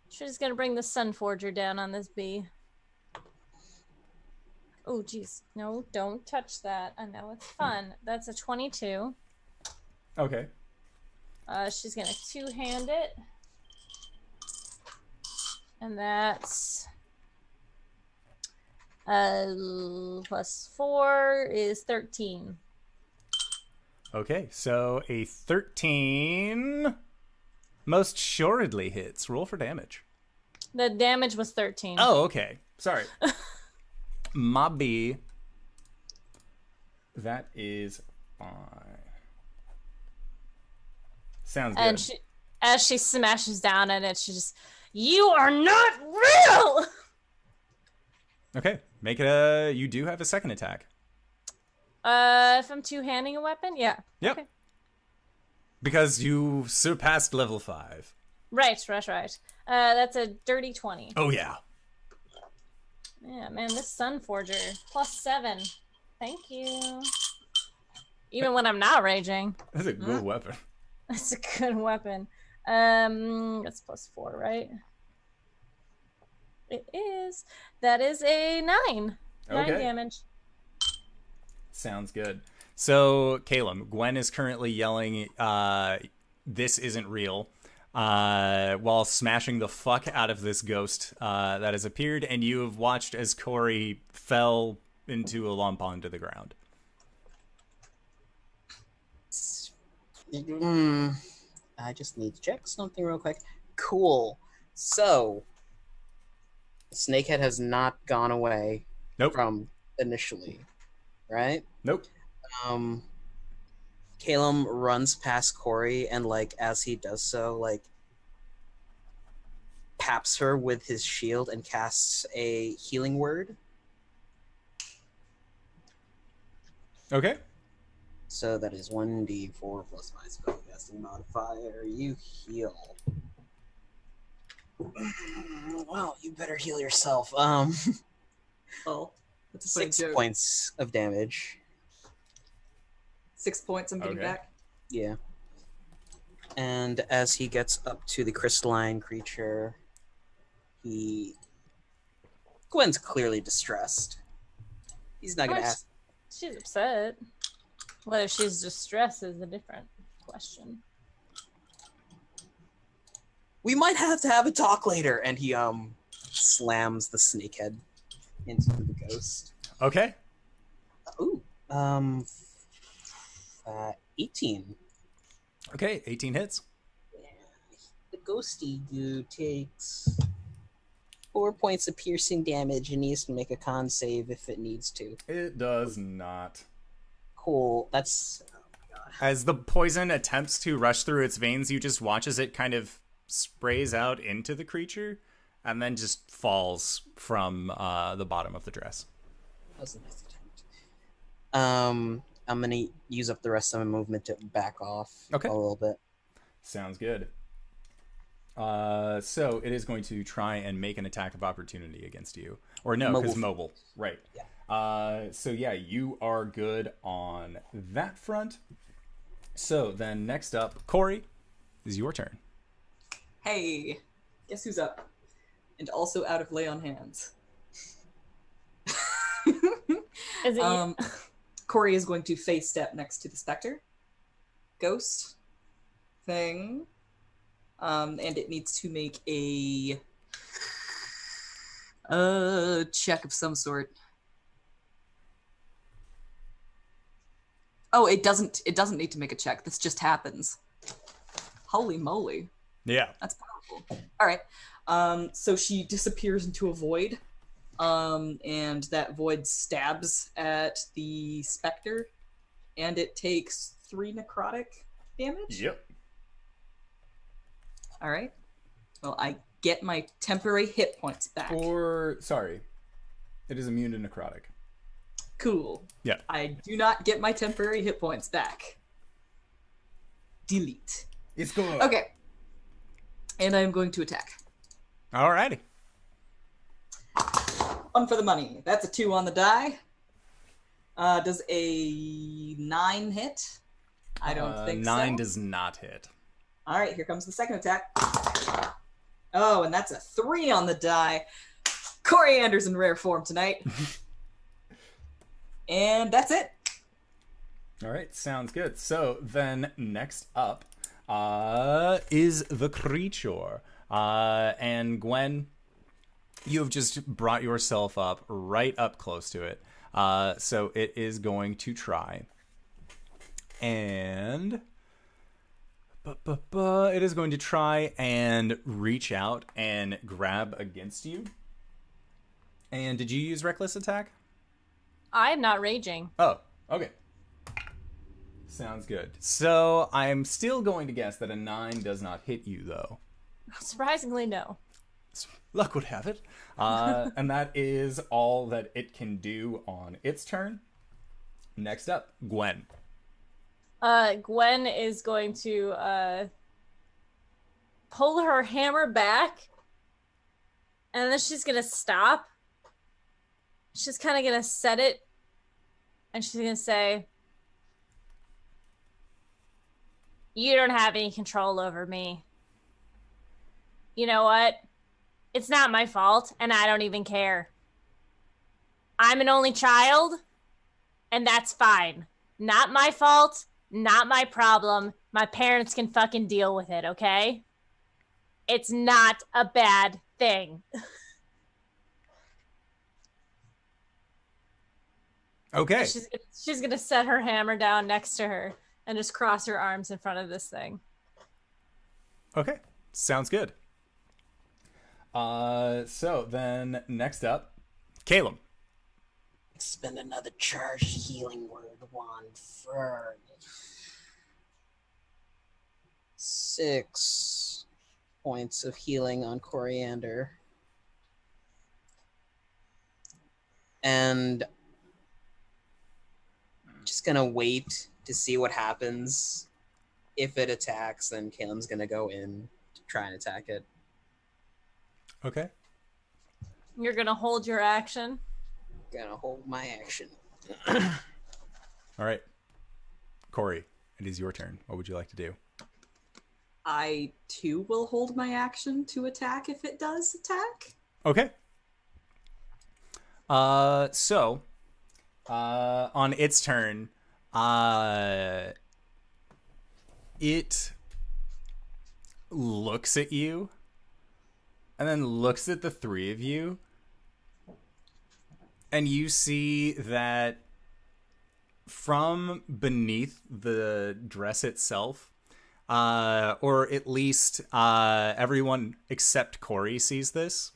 She's gonna bring the Sun Forger down on this bee. Oh, jeez. No, don't touch that. I know it's fun. That's a 22. Okay. She's gonna two-hand it. And that's... plus 4 is 13. Okay, so a 13 most assuredly hits. Roll for damage. The damage was 13. Oh, okay. Sorry. My B. That is fine. Sounds good. And as she smashes down at it, she just, you are not real! Okay, make it you do have a second attack. If I'm two-handing a weapon? Yeah. Yep. Okay. Because you surpassed level 5. Right. That's a dirty 20. Oh, yeah. Yeah, man, this Sun Forger. plus 7. Thank you. Even when I'm not raging. That's a good weapon. That's a good weapon. That's plus 4, right? It is. That is a 9. 9 damage. Sounds good. So, Caelum, Gwen is currently yelling, this isn't real, while smashing the fuck out of this ghost that has appeared, and you have watched as Cori fell into a lump onto the ground. I just need to check something real quick. Cool. So, Snakehead has not gone away from initially, right? Nope. Caelum runs past Cori and, like, as he does so, like, paps her with his shield and casts a healing word. Okay. So that is 1d4 plus my spellcasting modifier. You heal. Well, you better heal yourself. Oh, that's a funny 6 joke. points of damage. 6 points I'm getting back. Yeah. And as he gets up to the crystalline creature, Gwen's clearly distressed. He's not gonna ask. She's upset. Whether she's distressed is a different question. We might have to have a talk later, and he slams the snakehead into the ghost. Okay. Ooh. 18. Okay, 18 hits. The ghosty dude takes 4 points of piercing damage and needs to make a con save if it needs to. It does not. Cool. That's... As the poison attempts to rush through its veins, you just watch as it kind of sprays out into the creature and then just falls from the bottom of the dress. That was a nice attempt. I'm going to use up the rest of my movement to back off a little bit. Sounds good. So it is going to try and make an attack of opportunity against you. Or no, because mobile. Right. Yeah. So yeah, you are good on that front. So then next up, Cori, is your turn. Hey, guess who's up? And also out of lay on hands. Is it Cori is going to face step next to the specter. Ghost thing. And it needs to make a check of some sort. Oh, it doesn't need to make a check. This just happens. Holy moly. Yeah. That's powerful. All right. So she disappears into a void. And that void stabs at the specter, and it takes 3 necrotic damage. Yep. All right. Well, I get my temporary hit points back. Sorry, it is immune to necrotic. Cool. Yeah. I do not get my temporary hit points back. Delete. It's good. Okay. And I'm going to attack. Alrighty. 1 for the money. That's a 2 on the die. Does a 9 hit? I don't think 9 so. does not hit. All right, here comes the second attack. Oh, and that's a 3 on the die. Coriander's in rare form tonight. And that's it. All right, sounds good. So then next up is the creature. And Gwen, you have just brought yourself up right up close to it. So it is going to try. And it is going to try and reach out and grab against you. And did you use Reckless Attack? I'm not raging. Oh, okay. Sounds good. So I'm still going to guess that a 9 does not hit you, though. Surprisingly, no. Luck would have it. And that is all that it can do on its turn. Next up, Gwen. Gwen is going to pull her hammer back, and then she's going to stop. She's kind of going to set it, and she's going to say, "You don't have any control over me. You know what? It's not my fault, and I don't even care. I'm an only child, and that's fine. Not my fault, not my problem. My parents can fucking deal with it, okay? It's not a bad thing." Okay. She's gonna set her hammer down next to her and just cross her arms in front of this thing. Okay. Sounds good. So then next up, Caelum. Spend another charged healing word wand for 6 points of healing on Coriander. And just gonna wait to see what happens. If it attacks, then Caelum's gonna go in to try and attack it. Okay. You're gonna hold your action. Gonna hold my action. All right. Cori, it is your turn. What would you like to do? I, too, will hold my action to attack if it does attack. Okay. So, on its turn, it looks at you and then looks at the 3 of you, and you see that from beneath the dress itself, or at least everyone except Cori sees this,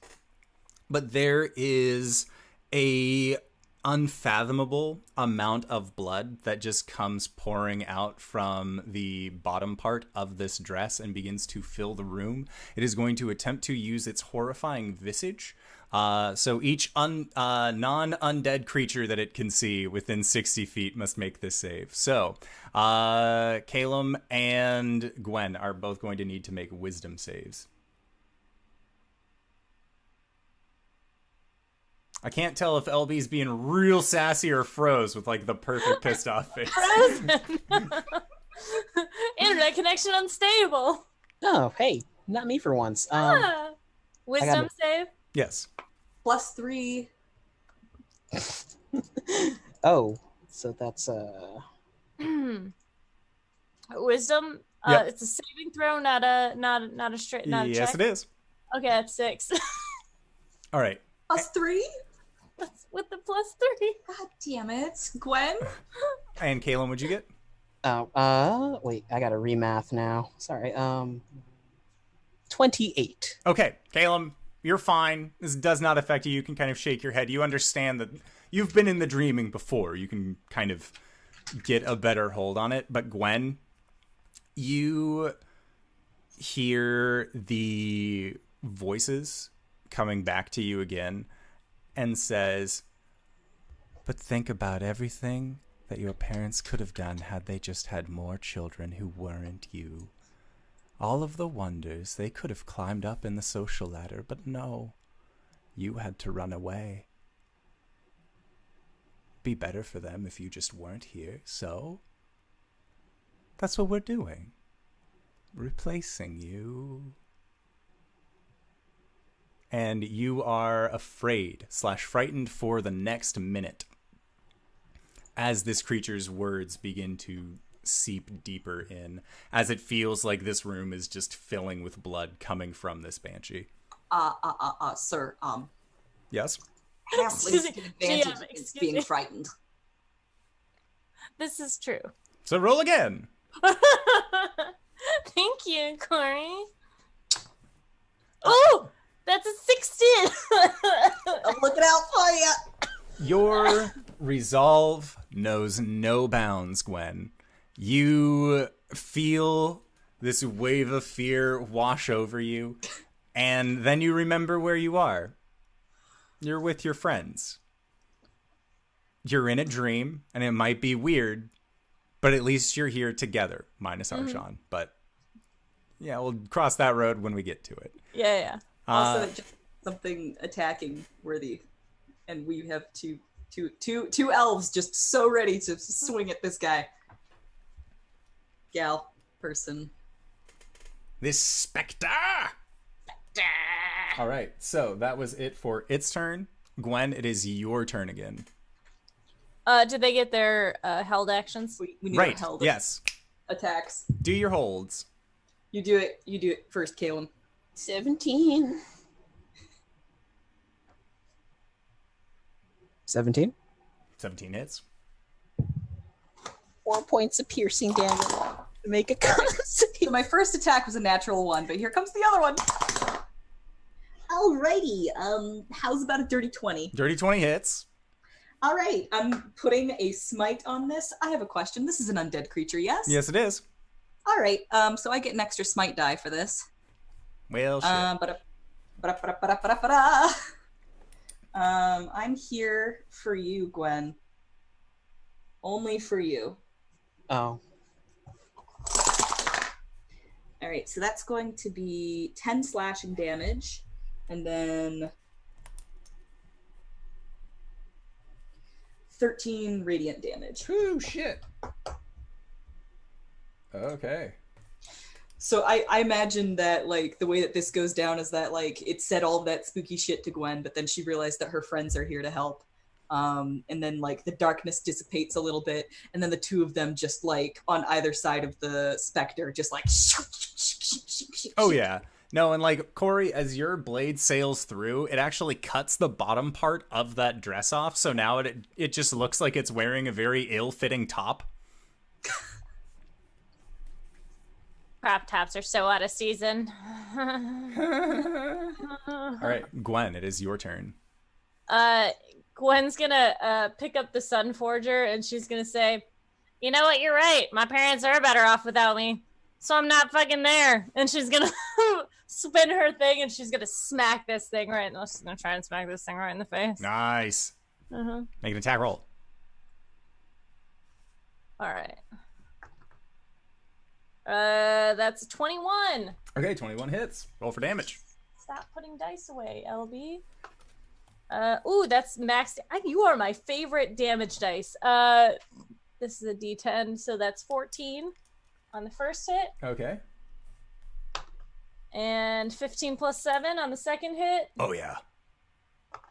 but there is a unfathomable amount of blood that just comes pouring out from the bottom part of this dress and begins to fill the room. It is going to attempt to use its horrifying visage. So each non-undead creature that it can see within 60 feet must make this save. So Caelum and Gwen are both going to need to make wisdom saves. I can't tell if LB's being real sassy or froze with like the perfect pissed off face. Frozen. Internet connection unstable. Oh, hey, not me for once. Wisdom save. Yes. +3. Oh, so that's Wisdom. Yep. It's a saving throw, not a straight. Not a Yes, check. it is. Okay, that's 6. All right. +3? That's with the +3. God damn it. Gwen? And Caelum, what'd you get? wait, I gotta remath now. Sorry, 28. Okay, Caelum, you're fine. This does not affect you. You can kind of shake your head. You understand that you've been in the dreaming before. You can kind of get a better hold on it. But Gwen, you hear the voices coming back to you again and says, but think about everything that your parents could have done had they just had more children who weren't you. All of the wonders, they could have climbed up in the social ladder, but no, you had to run away. Be better for them if you just weren't here, so that's what we're doing. Replacing you. And you are afraid / frightened for the next minute as this creature's words begin to seep deeper in, as it feels like this room is just filling with blood coming from this banshee. Sir, Yes? half is an advantage GM, against excuse being me. frightened. This is true. So roll again. Thank you, Cori. Oh, that's a 16. I'm looking out for you. Your resolve knows no bounds, Gwen. You feel this wave of fear wash over you, and then you remember where you are. You're with your friends. You're in a dream, and it might be weird, but at least you're here together, minus Arjhan. But yeah, we'll cross that road when we get to it. Yeah. Also, just something attacking worthy, and we have two elves just so ready to swing at this guy. Gal, person. This specter! All right, so that was it for its turn. Gwen, it is your turn again. Did they get their held actions? We need Right, our held yes. attacks. Do your holds. You do it first, Caelum. 17. 17. 17 hits. 4 points of piercing damage to make a So my first attack was a natural 1, but here comes the other one. Alrighty, how's about a dirty 20? Dirty 20 hits. All right, I'm putting a smite on this. I have a question. This is an undead creature, yes? Yes, it is. All right, so I get an extra smite die for this. Well, shit. I'm here for you, Gwen. Only for you. Oh. All right, so that's going to be 10 slashing damage, and then 13 radiant damage. Ooh, shit. Okay. So I imagine that, like, the way that this goes down is that, like, it said all of that spooky shit to Gwen, but then she realized that her friends are here to help. And then, like, the darkness dissipates a little bit, and then the two of them just, like, on either side of the specter, just, like... Oh, yeah. No, and, like, Cori, as your blade sails through, it actually cuts the bottom part of that dress off, so now it just looks like it's wearing a very ill-fitting top. Crop tops are so out of season. All right, Gwen, it is your turn. Gwen's gonna pick up the Sun Forger and she's gonna say, "You know what? You're right. My parents are better off without me, so I'm not fucking there." And she's gonna spin her thing and she's gonna smack this thing right. No, she's gonna try and smack this thing right in the face. Nice. Uh-huh. Make an attack roll. All right. That's a 21. Okay, 21 hits. Roll for damage. Stop putting dice away, LB. Ooh, that's max. You are my favorite damage dice. This is a D10, so that's 14 on the first hit. Okay. And 15 plus 7 on the second hit. Oh, yeah.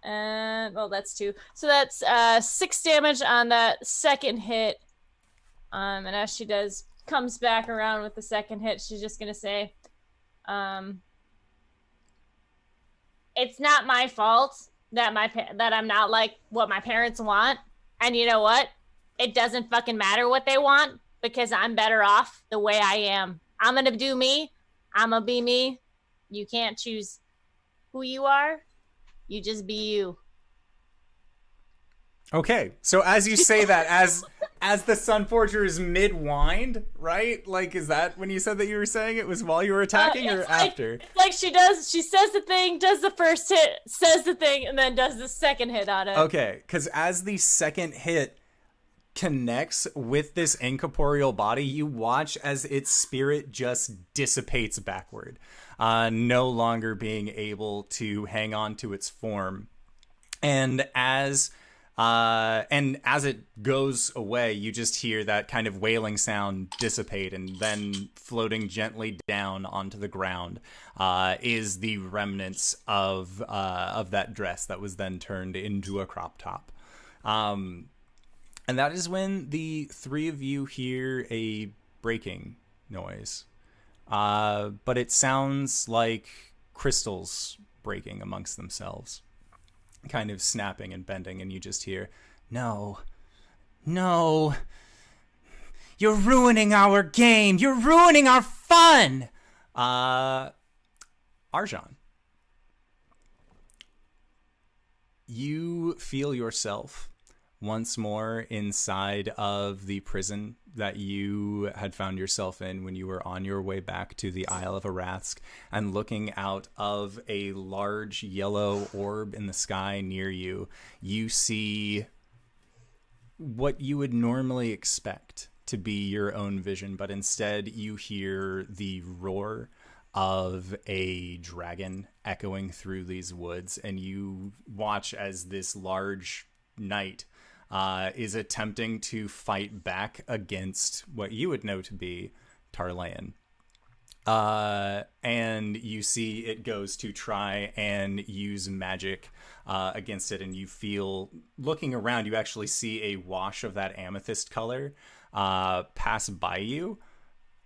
And, well, that's 2. So that's 6 damage on that second hit. And as she comes back around with the second hit, she's just going to say, it's not my fault that that I'm not like what my parents want. And you know what? It doesn't fucking matter what they want because I'm better off the way I am. I'm going to do me. I'm going to be me. You can't choose who you are. You just be you. Okay, so as you say that, as the Sunforger is mid-wind, right? Like, is that when you said that you were saying it was while you were attacking or after? Like she says the thing, does the first hit, says the thing, and then does the second hit on it. Okay, because as the second hit connects with this incorporeal body, you watch as its spirit just dissipates backward, no longer being able to hang on to its form. And as it goes away, you just hear that kind of wailing sound dissipate, and then floating gently down onto the ground is the remnants of that dress that was then turned into a crop top. And that is when the three of you hear a breaking noise. But it sounds like crystals breaking amongst themselves, kind of snapping and bending, and you just hear, no, you're ruining our game, you're ruining our fun. Arjhan, you feel yourself once more inside of the prison that you had found yourself in when you were on your way back to the Isle of Arathsk, and looking out of a large yellow orb in the sky near you, you see what you would normally expect to be your own vision, but instead you hear the roar of a dragon echoing through these woods, and you watch as this large knight is attempting to fight back against what you would know to be Tarlayan. And you see it goes to try and use magic against it, and you feel, looking around, you actually see a wash of that amethyst color pass by you,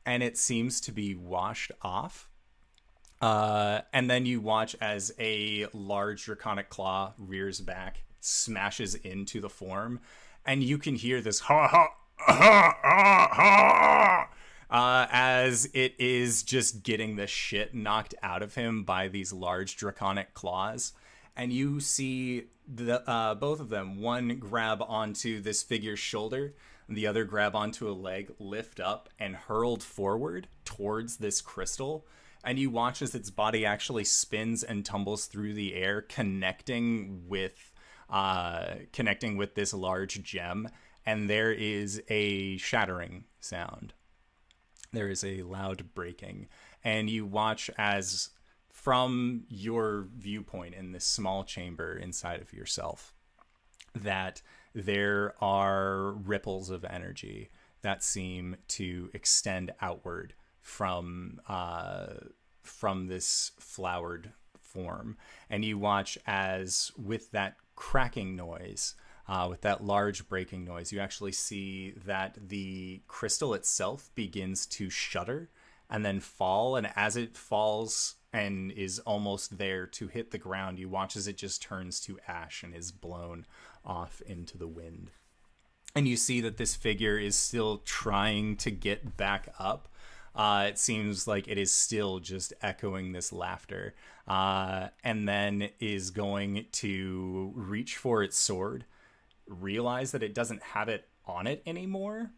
and it seems to be washed off. And then you watch as a large draconic claw rears back, smashes into the form, and you can hear this ha ha ha ha ha as it is just getting the shit knocked out of him by these large draconic claws. And you see the both of them, one grab onto this figure's shoulder, and the other grab onto a leg, lift up and hurled forward towards this crystal. And you watch as its body actually spins and tumbles through the air, connecting with this large gem, and there is a shattering sound. There is a loud breaking, and you watch as, from your viewpoint in this small chamber inside of yourself, that there are ripples of energy that seem to extend outward from this flowered form. And you watch as, with that cracking noise, with that large breaking noise, you actually see that the crystal itself begins to shudder and then fall. And as it falls and is almost there to hit the ground, you watch as it just turns to ash and is blown off into the wind. And you see that this figure is still trying to get back up. It seems like it is still just echoing this laughter, and then is going to reach for its sword, realize that it doesn't have it on it anymore.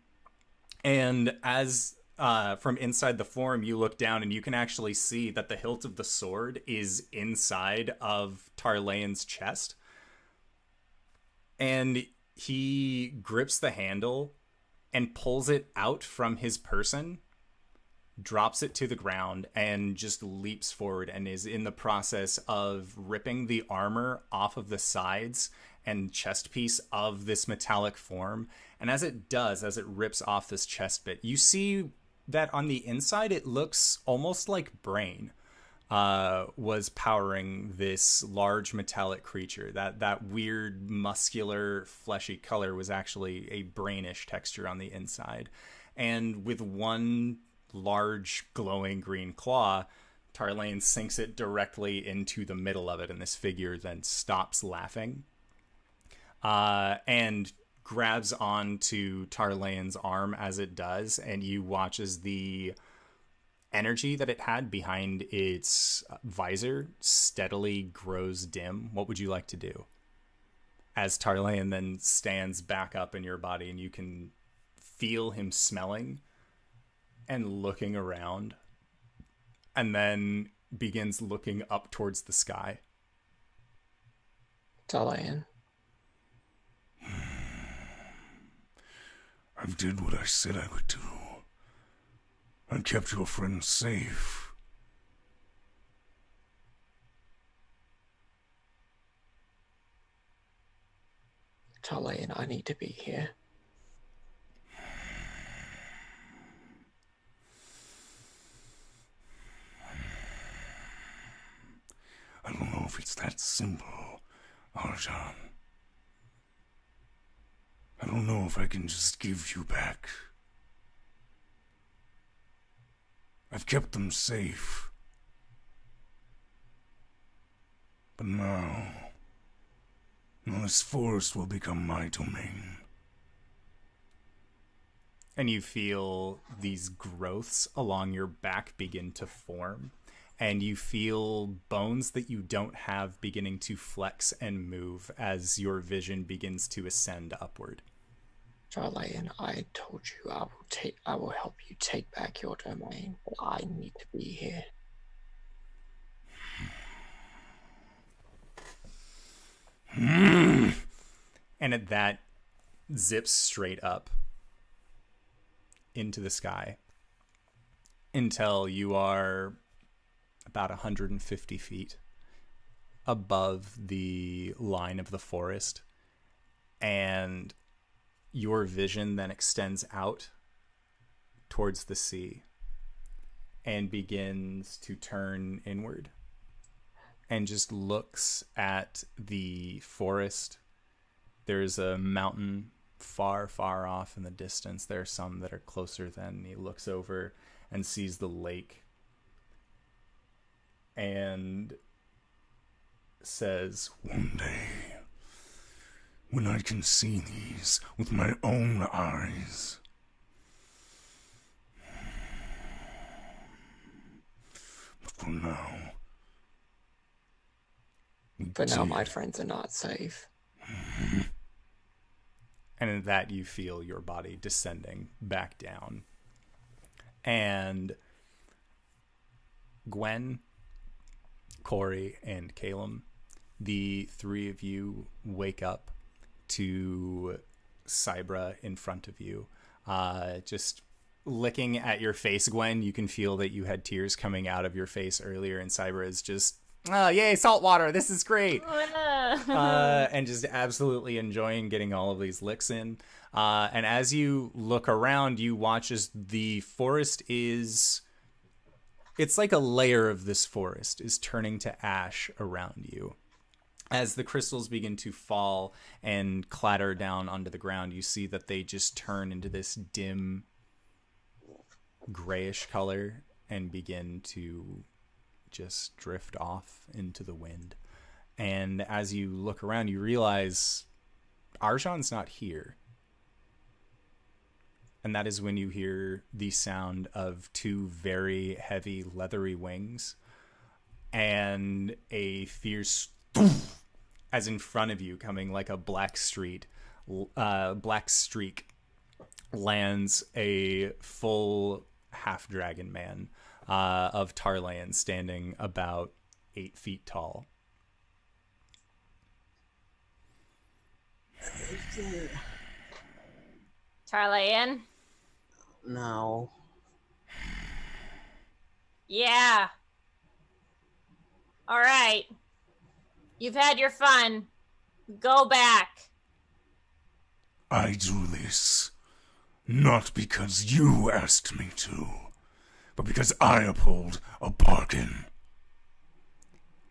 And as from inside the form, you look down and you can actually see that the hilt of the sword is inside of Tarlayan's chest. And he grips the handle and pulls it out from his person drops it to the ground, and just leaps forward and is in the process of ripping the armor off of the sides and chest piece of this metallic form. And as it rips off this chest bit, you see that on the inside it looks almost like brain was powering this large metallic creature. That weird muscular fleshy color was actually a brainish texture on the inside. And with one large glowing green claw, Tarlane sinks it directly into the middle of it, and this figure then stops laughing and grabs onto Tarlane's arm as it does, and you watch as the energy that it had behind its visor steadily grows dim. What would you like to do? As Tarlane then stands back up in your body, and you can feel him smelling and looking around, and then begins looking up towards the sky. Tarlane. I did what I said I would do. I kept your friends safe. Tarlane, I need to be here. I don't know if it's that simple, Arjhan. I don't know if I can just give you back. I've kept them safe. But now this forest will become my domain. And you feel these growths along your back begin to form. And you feel bones that you don't have beginning to flex and move as your vision begins to ascend upward. Tarlane, I told you I will help you take back your domain. I need to be here. And at that, zips straight up into the sky until you are about 150 feet above the line of the forest, and your vision then extends out towards the sea and begins to turn inward and just looks at the forest. There's a mountain far, far off in the distance. There are some that are closer than. He looks over and sees the lake and says, One day, when I can see these with my own eyes. But for now... For now, my friends are not safe. And in that, you feel your body descending back down. And Gwen, Cori, and Caelum, the three of you wake up to Cybra in front of you. Just looking at your face, Gwen, you can feel that you had tears coming out of your face earlier, and Cybra is just, oh, yay, saltwater, this is great. And just absolutely enjoying getting all of these licks in. And as you look around, you watch as the forest is... It's like a layer of this forest is turning to ash around you. As the crystals begin to fall and clatter down onto the ground, you see that they just turn into this dim grayish color and begin to just drift off into the wind. And as you look around, you realize Arjhan's not here. And that is when you hear the sound of two very heavy leathery wings and a fierce as in front of you, coming like a black streak, lands a full half dragon man of Tarlane, standing about 8 feet tall. Tarlane? No. Yeah. All right. You've had your fun. Go back. I do this not because you asked me to, but because I uphold a bargain.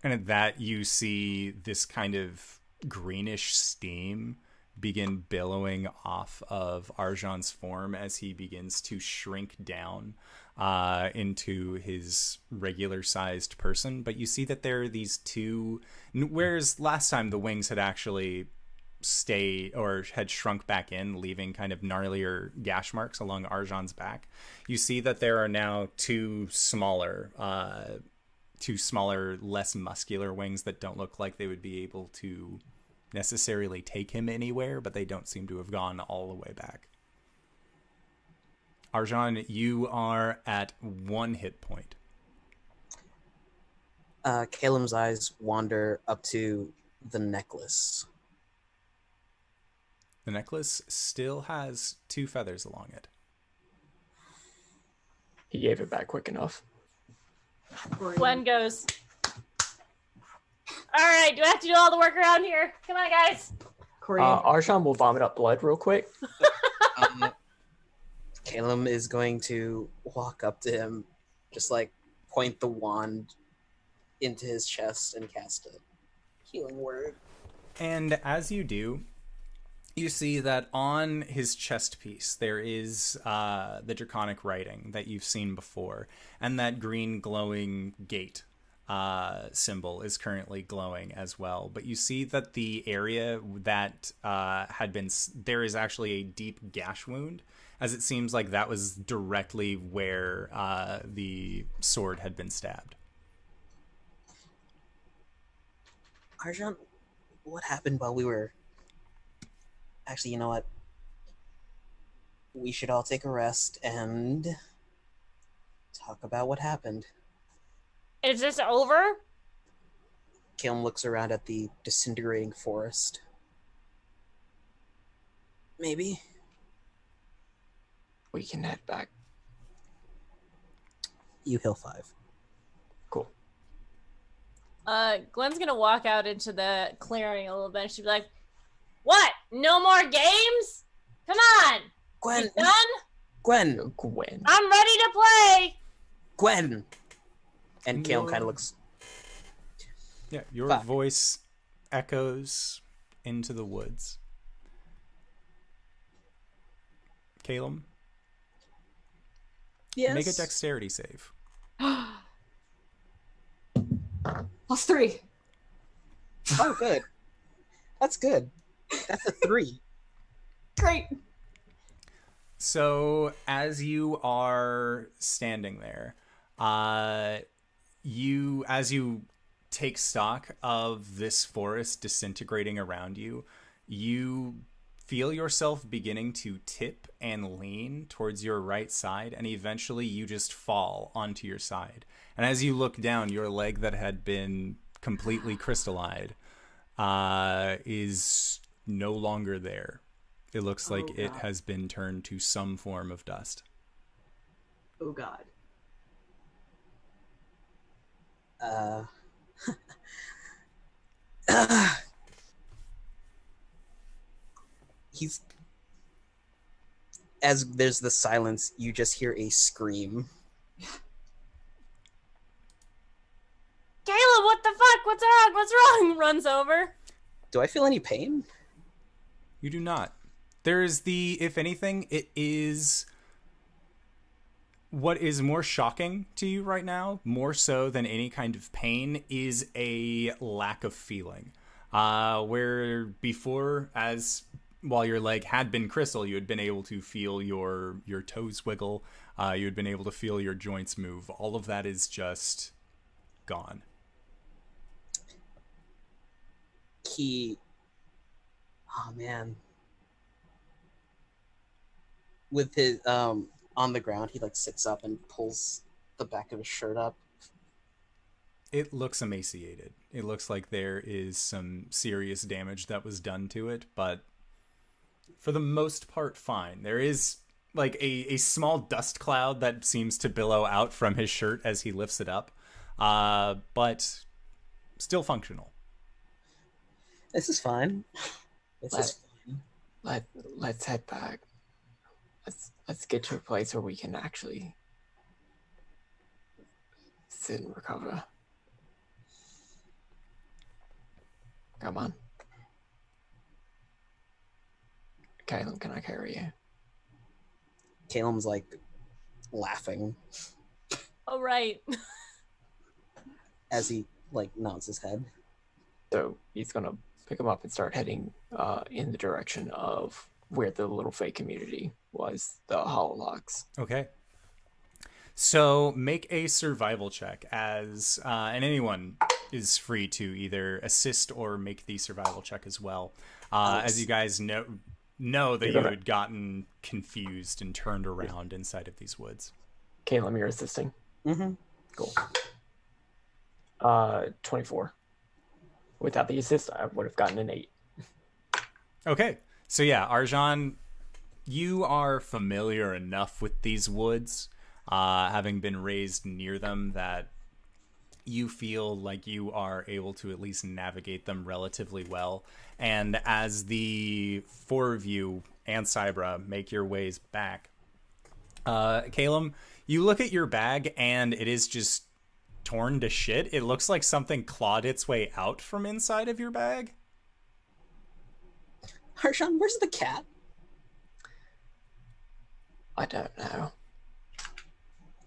And at that, you see this kind of greenish steam begin billowing off of Arjhan's form as he begins to shrink down into his regular-sized person. But you see that there are these two... Whereas last time the wings had actually had shrunk back in, leaving kind of gnarlier gash marks along Arjhan's back, you see that there are now two smaller, less muscular wings that don't look like they would be able to necessarily take him anywhere, but they don't seem to have gone all the way back. Arjhan, you are at 1 hit point. Caelum's eyes wander up to the necklace. The necklace still has 2 feathers along it. He gave it back quick enough. Gwen goes, all right, do I have to do all the work around here? Come on, guys. Cori, Arjhan will vomit up blood real quick. Caelum is going to walk up to him, just like point the wand into his chest and cast a healing word. And as you do, you see that on his chest piece there is the draconic writing that you've seen before, and that green glowing gate symbol is currently glowing as well. But you see that the area that there is actually a deep gash wound, as it seems like that was directly where the sword had been stabbed. Arjhan, what happened while we were... Actually, you know what? We should all take a rest and talk about what happened. Is this over? Caelum looks around at the disintegrating forest. Maybe. We can head back. You heal 5. Cool. Gwen's gonna walk out into the clearing a little bit. She'd be like, what? No more games? Come on! Gwen! You done? Gwen! Gwen. I'm ready to play! Gwen! And Caelum kind of looks... Yeah, your Fuck. voice echoes into the woods. Caelum, Yes? make a dexterity save. +3. Oh, good. That's good. That's a 3. Great. So as you are standing there, as you take stock of this forest disintegrating around you, you feel yourself beginning to tip and lean towards your right side, and eventually you just fall onto your side. And as you look down, your leg that had been completely crystallized is no longer there. It looks like it has been turned to some form of dust. Oh god. He's... As there's the silence, you just hear a scream. Caelum, what the fuck? What's wrong? What's wrong? Runs over. Do I feel any pain? You do not. There is if anything, it is what is more shocking to you right now, more so than any kind of pain, is a lack of feeling. Where before, while your leg had been crystal, you had been able to feel your toes wiggle, you had been able to feel your joints move. All of that is just gone. Oh man. With his on the ground, he like sits up and pulls the back of his shirt up. It looks emaciated. It looks like there is some serious damage that was done to it, but for the most part, fine. There is like a small dust cloud that seems to billow out from his shirt as he lifts it up, but still functional. This is fine. This is fine. Let's head back. Let's get to a place where we can actually sit and recover. Come on. Caelum, can I carry you? Caelum's like laughing Oh, right. as he like nods his head. So he's gonna pick him up and start heading in the direction of where the little fake community was, the Hololocks. Okay. So make a survival check as, and anyone is free to either assist or make the survival check as well. As you guys know that you had gotten confused and turned around inside of these woods. Caelum, you're assisting? Mm-hmm. Cool. 24. Without the assist, I would have gotten an 8. Okay. So yeah, Arjhan, you are familiar enough with these woods, having been raised near them, that you feel like you are able to at least navigate them relatively well. And as the four of you and Cybra make your ways back, Caelum, you look at your bag and it is just torn to shit. It looks like something clawed its way out from inside of your bag. Arjhan, where's the cat? I don't know.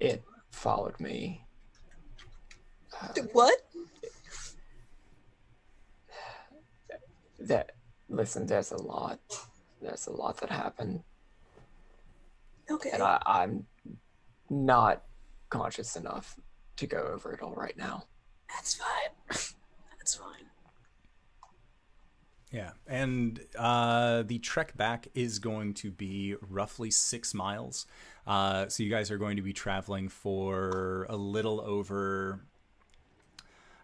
It followed me. What? Listen, there's a lot that happened, Okay. and I'm not conscious enough to go over it all right now. That's fine. That's fine. Yeah, and the trek back is going to be roughly 6 miles. So you guys are going to be traveling for a little over,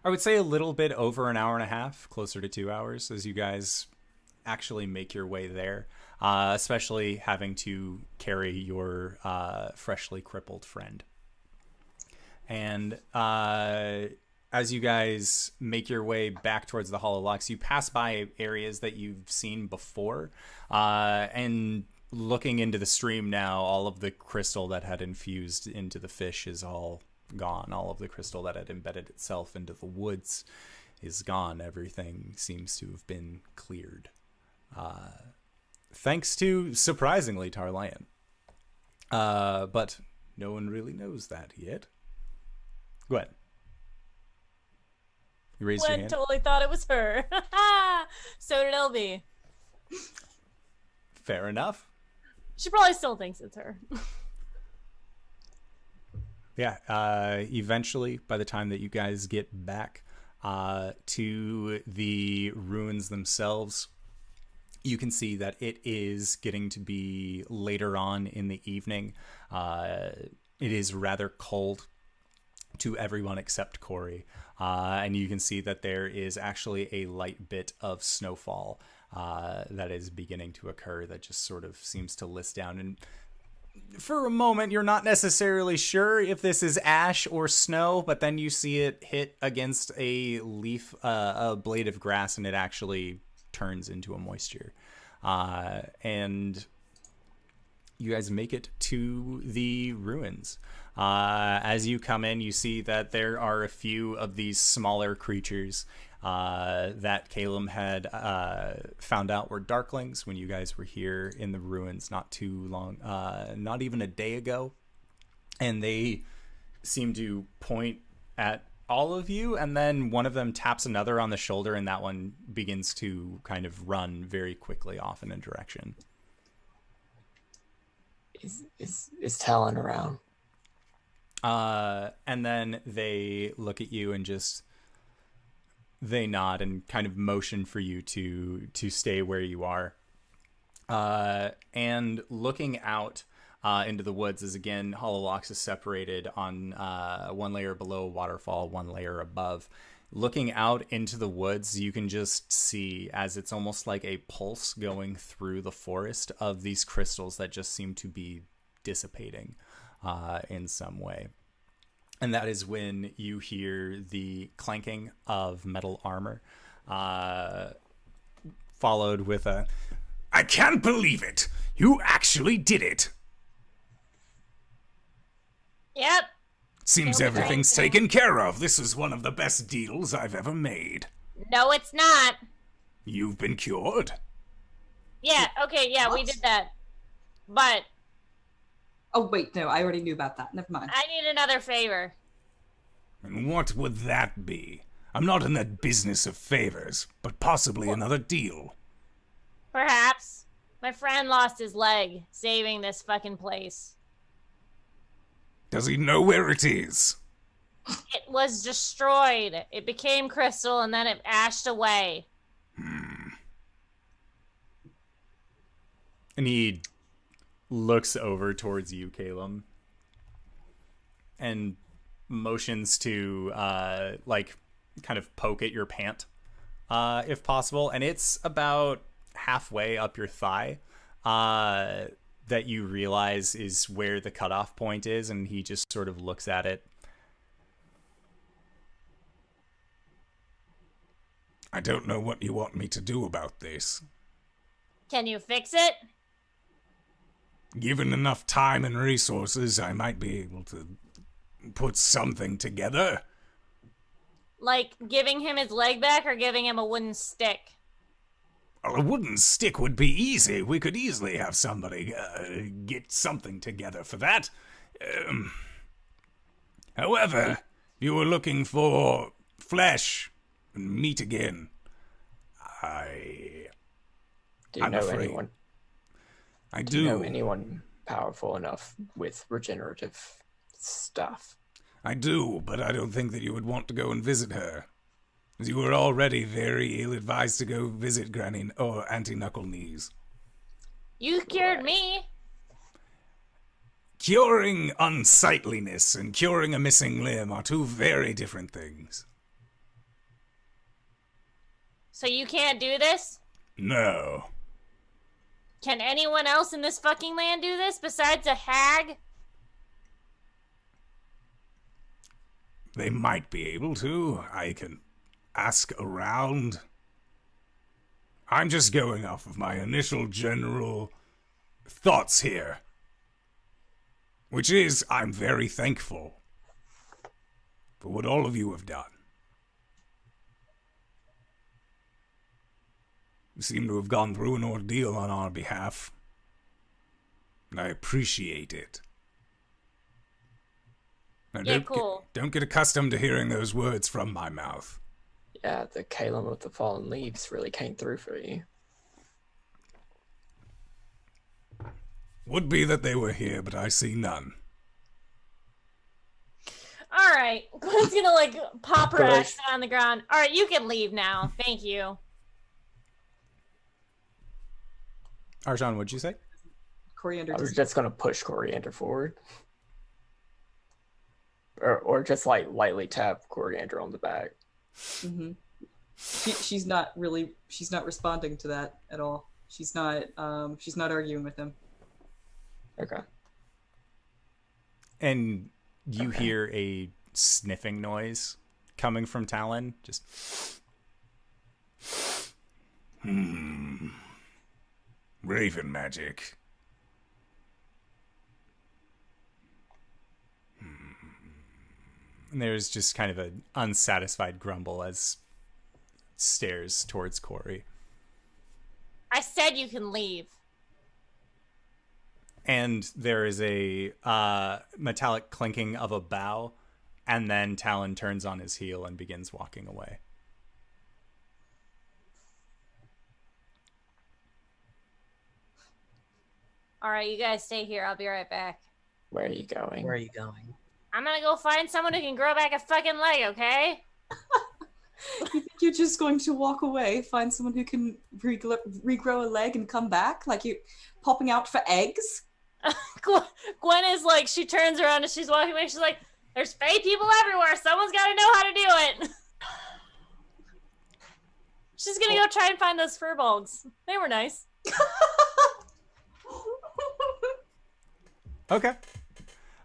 I would say a little bit over an hour and a half, closer to 2 hours, as you guys actually make your way there, especially having to carry your freshly crippled friend. And as you guys make your way back towards the Hololocks, you pass by areas that you've seen before, and looking into the stream now, all of the crystal that had infused into the fish is all gone. All of the crystal that had embedded itself into the woods is gone. Everything seems to have been cleared, thanks to, surprisingly, Tarlian. But no one really knows that yet. Gwen. You raised your Gwen hand? totally thought it was her. So did LB. Fair enough. She probably still thinks it's her. Yeah, eventually, by the time that you guys get back to the ruins themselves, you can see that it is getting to be later on in the evening. It is rather cold to everyone except Cori. And you can see that there is actually a light bit of snowfall that is beginning to occur that just sort of seems to list down. And for a moment, you're not necessarily sure if this is ash or snow, but then you see it hit against a leaf, a blade of grass, and it actually turns into a moisture. And you guys make it to the ruins. As you come in, you see that there are a few of these smaller creatures that Caelum had found out were darklings when you guys were here in the ruins not too long, not even a day ago. And they seem to point at all of you, and then one of them taps another on the shoulder, and that one begins to kind of run very quickly off in a direction. Is Talon around? And then they look at you and just, they nod and kind of motion for you to stay where you are. And looking out into the woods is, again, Hololocks is separated on one layer below a waterfall, one layer above. Looking out into the woods, you can just see, as it's almost like a pulse going through the forest, of these crystals that just seem to be dissipating in some way. And that is when you hear the clanking of metal armor, followed with a, I can't believe it! You actually did it! Yep. Seems Nope. everything's taken care of. This is one of the best deals I've ever made. No, it's not. You've been cured. Yeah, okay, yeah, we What? did that. But Oh wait, no, I already knew about that. Never mind. I need another favor. And what would that be? I'm not in the business of favors, but possibly another deal. Perhaps. My friend lost his leg saving this fucking place. Does he know where it is? It was destroyed. It became crystal and then it ashed away. and he looks over towards you, Caelum, and motions to like kind of poke at your pant, if possible, and it's about halfway up your thigh that you realize is where the cutoff point is, and he just sort of looks at it. I don't know what you want me to do about this. Can you fix it? Given enough time and resources, I might be able to put something together. Like giving him his leg back or giving him a wooden stick? Well, a wooden stick would be easy. We could easily have somebody get something together for that. However, if you were looking for flesh and meat again, Do you I'm know afraid- anyone? I Do you do. know anyone powerful enough with regenerative stuff? I do, but I don't think that you would want to go and visit her. As you were already very ill-advised to go visit Granny or Auntie Knuckle Knees. You cured me. Curing unsightliness and curing a missing limb are two very different things. So you can't do this? No. Can anyone else in this fucking land do this besides a hag? They might be able to. I can ask around. I'm just going off of my initial general thoughts here. Which is, I'm very thankful for what all of you have done. You seem to have gone through an ordeal on our behalf, and I appreciate it. Now, Yeah, cool. Don't get accustomed to hearing those words from my mouth. Yeah, the Caelum of the Fallen Leaves really came through for you. Would be that they were here, but I see none. All right. Gwen's gonna like pop her Gosh. ass on the ground. All right, you can leave now. Thank you. Arjhan, what'd you say? Coriander I was just just gonna push Coriander forward. Or just like lightly tap Coriander on the back. she's not responding to that at all. She's not arguing with him. Okay. And you hear a sniffing noise coming from Talon. Just Raven magic. and there's just kind of an unsatisfied grumble as stares towards Cori. I said you can leave. And there is a metallic clinking of a bow, and then Talon turns on his heel and begins walking away. All right, you guys stay here. I'll be right back. Where are you going? Where are you going? I'm gonna go find someone who can grow back a fucking leg, okay? You think you're just going to walk away, find someone who can regrow a leg and come back? Like you popping out for eggs? Gwen is like, she turns around and she's walking away. She's like, there's fae people everywhere. Someone's got to know how to do it. She's gonna go try and find those furbolgs. They were nice. Okay.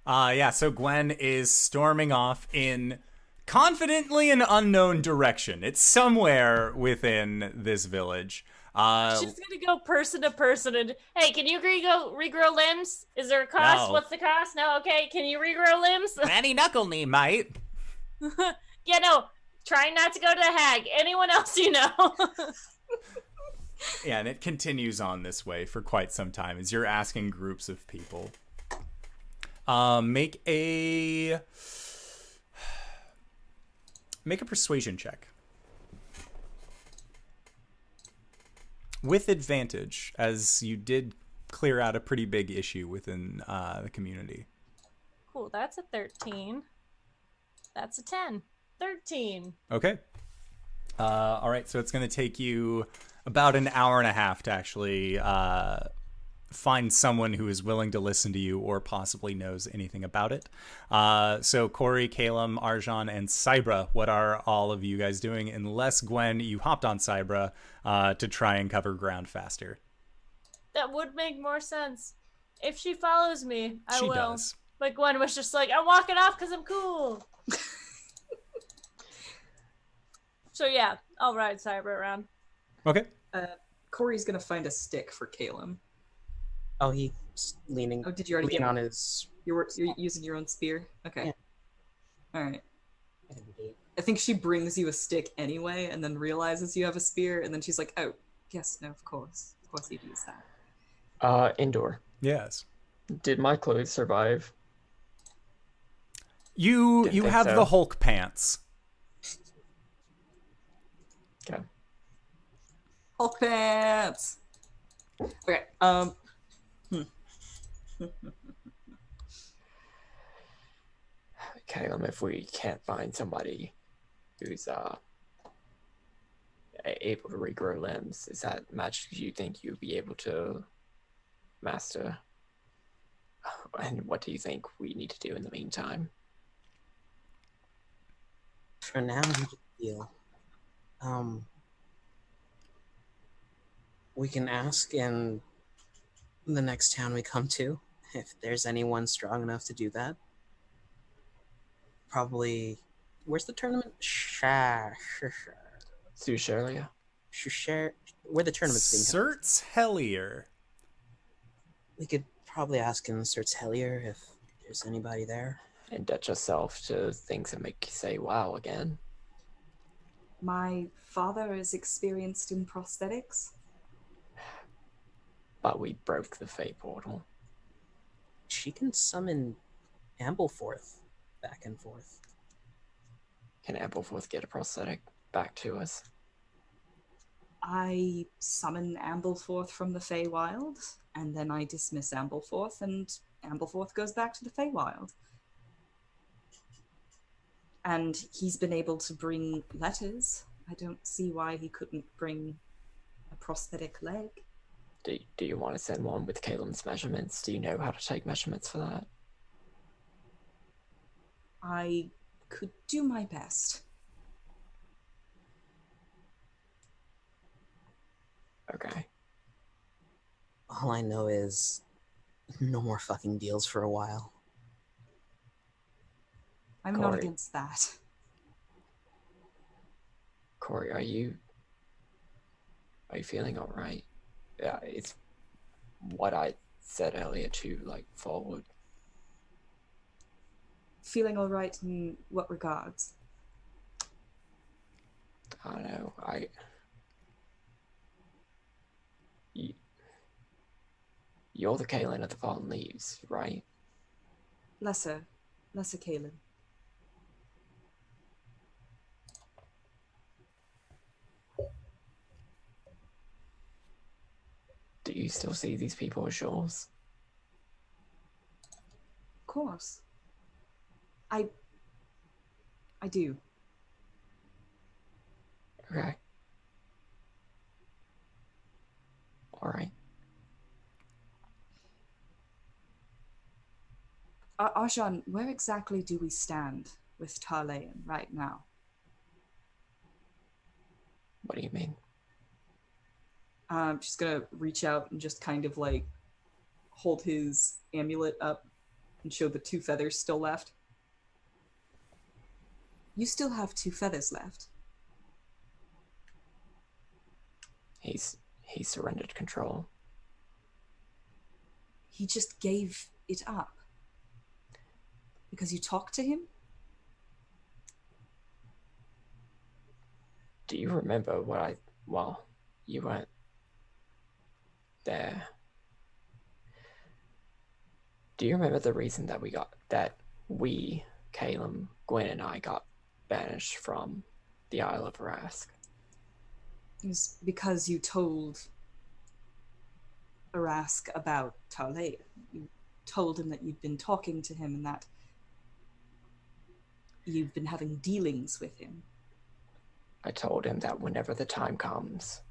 Yeah, so Gwen is storming off in confidently an unknown direction. It's somewhere within this village. She's gonna go person to person and, hey, can you regrow limbs? Is there a cost? No. What's the cost? No, okay. Can you regrow limbs? Manny Knuckle Knee, mate. Yeah, no. Trying not to go to the hag. Anyone else you know? Yeah, and it continues on this way for quite some time as you're asking groups of people. Make a persuasion check. With advantage, as you did clear out a pretty big issue within the community. Cool, that's a 13. That's a 10. 13. Okay. All right, so it's going to take you about an hour and a half to actually find someone who is willing to listen to you or possibly knows anything about it. So Cori, Caelum, Arjhan, and Cybra, what are all of you guys doing? Unless, Gwen, you hopped on Cybra to try and cover ground faster. That would make more sense. If she follows me, I will. She does. But Gwen was just like, I'm walking off because I'm cool. So yeah, I'll ride Cyber around. Okay. Corey's gonna find a stick for Caelum. Oh, he's leaning. Oh, did you already leaning get on his? You're using your own spear? Okay. Yeah. All right. I think she brings you a stick anyway, and then realizes you have a spear, and then she's like, "Oh, yes, no, of course you'd use that." Indoor. Yes. Did my clothes survive? You Didn't think have so. the Hulk pants. Okay. Hulk pants. Okay. Caelum, if we can't find somebody who's able to regrow limbs, is that magic you think you'd be able to master? And what do you think we need to do in the meantime? For now, we can deal. We can ask in the next town we come to if there's anyone strong enough to do that. Probably. Where's the tournament? Where the tournament's being held. Certs Hellier. We could probably ask in Certs Hellier if there's anybody there. And detach yourself to things that make you say wow again. My father is experienced in prosthetics. But we broke the Fate portal. She can summon Ampleforth back and forth. Can Ampleforth get a prosthetic back to us? I summon Ampleforth from the Feywild, and then I dismiss Ampleforth, and Ampleforth goes back to the Feywild. And he's been able to bring letters. I don't see why he couldn't bring a prosthetic leg. Do you want to send one with Caelum's measurements? Do you know how to take measurements for that? I could do my best. Okay. All I know is no more fucking deals for a while. I'm not Cori. against that. Cori, are you feeling all right? Yeah, it's what I said earlier too, like forward. Feeling all right in what regards? I don't know. You're the Caelum of the Fallen Leaves, right? Lesser Caelum. Do you still see these people as yours? Of course. I do. Okay. All right. Arjhan, where exactly do we stand with Tarlean right now? What do you mean? She's gonna reach out and just kind of like hold his amulet up and show the 2 feathers still left. You still have 2 feathers left. He surrendered control. He just gave it up. Because you talked to him? Do you remember well, you weren't there. Do you remember the reason that we, Caelum, Gwen, and I got banished from the Isle of Rask? It was because you told Rask about Tarley. You told him that you'd been talking to him and that you've been having dealings with him. I told him that whenever the time comes,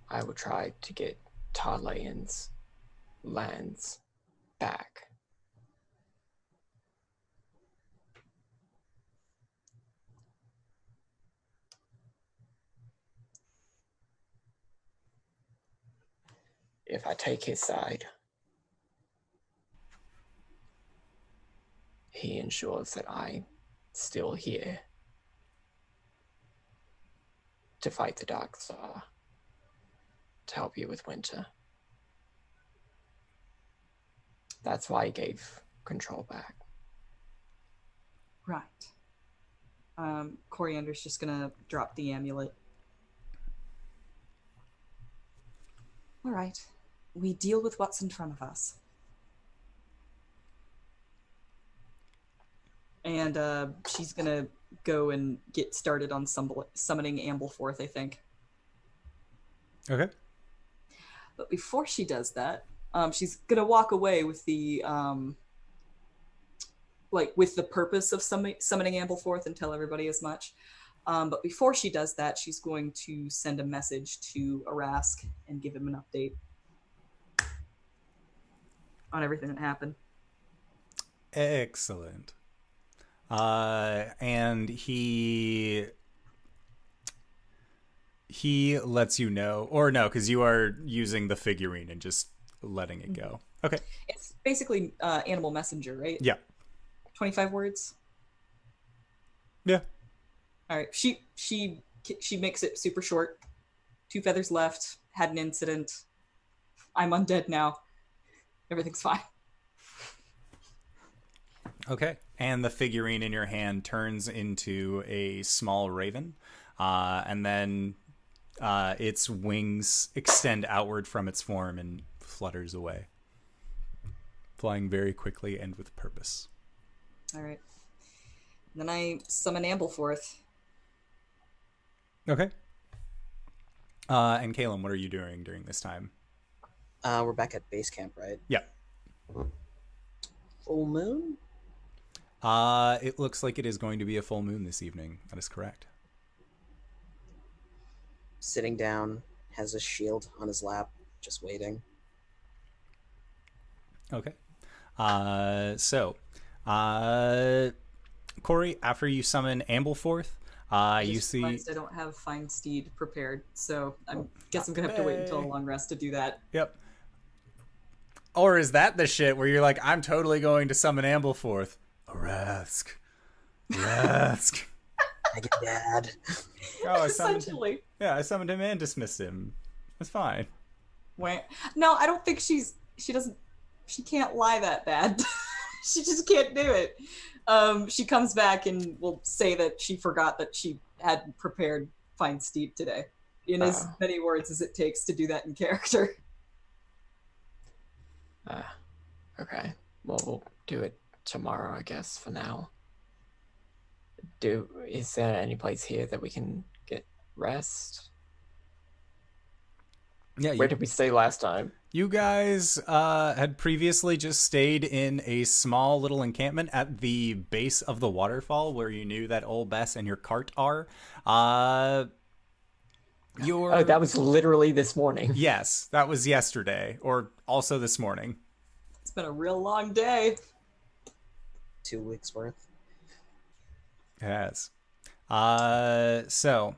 I will try to get Tarlean's lands back. If I take his side, he ensures that I'm still here to fight the Dark Star, to help you with Winter. That's why he gave control back. Right. Coriander's just gonna drop the amulet. All right. We deal with what's in front of us. And she's gonna go and get started on summoning Ampleforth, I think. Okay. But before she does that, she's gonna walk away with the with the purpose of summoning Ampleforth and tell everybody as much. But before she does that, she's going to send a message to Arask and give him an update on everything that happened. Excellent. And he lets you know, or no, because you are using the figurine and just letting it go. Okay. It's basically animal messenger, right? Yeah. 25 words. Yeah. All right. She makes it super short. 2 feathers left. Had an incident. I'm undead now. Everything's fine. Okay. And the figurine in your hand turns into a small raven, and then its wings extend outward from its form and flutters away, flying very quickly and with purpose. All right. Then I summon Ampleforth. Okay. And Caelum, what are you doing during this time? We're back at base camp, right? Yeah. Full moon? It looks like it is going to be a full moon this evening. That is correct. Sitting down, has a shield on his lap, just waiting. Okay. Cori, after you summon Ampleforth, you see... I don't have Find Steed prepared, so I guess I'm going to have to wait until a long rest to do that. Yep. Or is that the shit where you're like, I'm totally going to summon Ampleforth? Rask. I get dad. Oh, Essentially. I summoned him and dismissed him. It's fine. Wait. No, I don't think she can't lie that bad. She just can't do it. She comes back and will say that she forgot that she had prepared Find Steed today. In as many words as it takes to do that in character. Okay. Well, we'll do it tomorrow, I guess, for now. Is there any place here that we can get rest? Yeah. Where did we stay last time? You guys had previously just stayed in a small little encampment at the base of the waterfall where you knew that old Bess and your cart are. Oh, that was literally this morning. Yes, that was yesterday, or also this morning. It's been a real long day. 2 weeks worth. It has. So...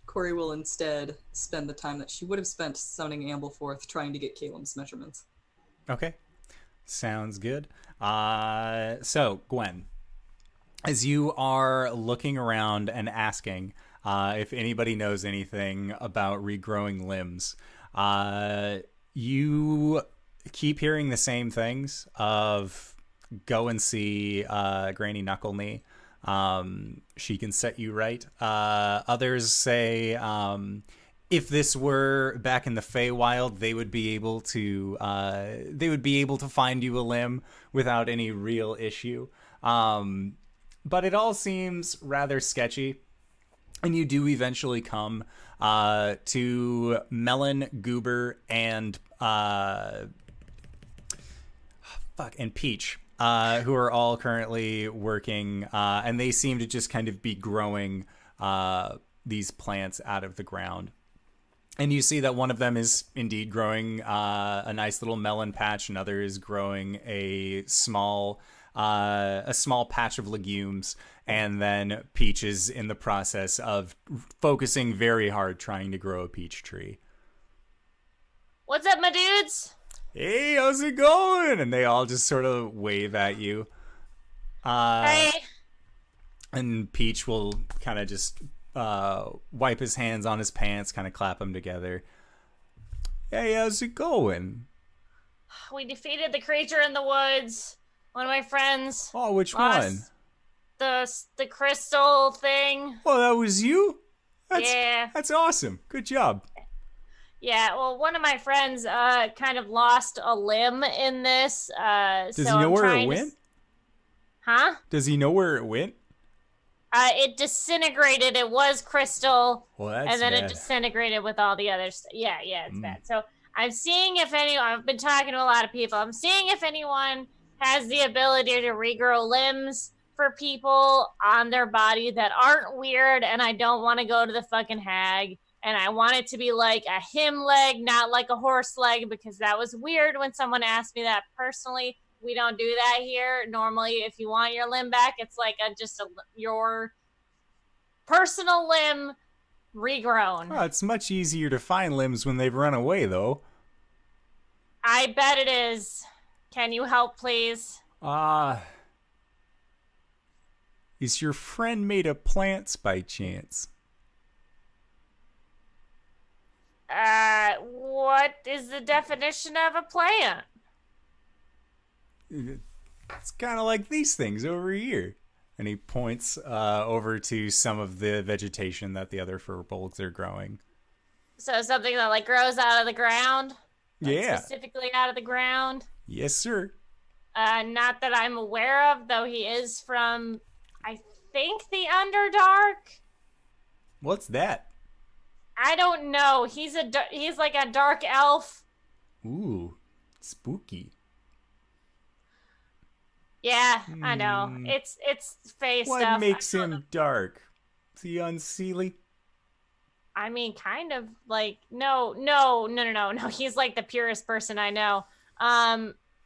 Cori will instead spend the time that she would have spent summoning Ampleforth trying to get Caelum's measurements. Okay. Sounds good. So, Gwen, as you are looking around and asking if anybody knows anything about regrowing limbs, you keep hearing the same things of go and see Granny Knuckle Knee. She can set you right. Others say if this were back in the Feywild, they would be able to find you a limb without any real issue. But it all seems rather sketchy. And you do eventually come to Melon, Goober, and Peach, who are all currently working, and they seem to just kind of be growing these plants out of the ground. And you see that one of them is indeed growing a nice little melon patch. Another is growing a small patch of legumes. And then Peach is in the process of focusing very hard trying to grow a peach tree. What's up, my dudes? Hey, how's it going? And they all just sort of wave at you. Hey. And Peach will kind of just wipe his hands on his pants, kind of clap them together. Hey, how's it going? We defeated the creature in the woods. One of my friends. Oh, which lost one? The crystal thing. Oh, that was you? Yeah. That's awesome. Good job. Yeah, well, one of my friends kind of lost a limb in this. Does he know where it went? Huh? Does he know where it went? It disintegrated. It was crystal. Well, that's and then bad. it disintegrated with all the other stuff. Yeah, it's bad. So I'm seeing if I've been talking to a lot of people. I'm seeing if anyone has the ability to regrow limbs for people on their body that aren't weird, and I don't want to go to the fucking hag. And I want it to be like a him leg, not like a horse leg, because that was weird when someone asked me that personally. We don't do that here. Normally, if you want your limb back, it's like your personal limb regrown. Oh, it's much easier to find limbs when they've run away, though. I bet it is. Can you help, please? Is your friend made of plants by chance? What is the definition of a plant? It's kind of like these things over here. And he points over to some of the vegetation that the other furbolgs are growing. So something that like grows out of the ground? Like Yeah. Specifically out of the ground? Yes, sir. Not that I'm aware of, though he is from, I think, the Underdark? What's that? I don't know. He's like a dark elf. Ooh, spooky. Yeah, I know. It's face What stuff. makes him dark? Is he unseelie? I mean, kind of like no. He's like the purest person I know.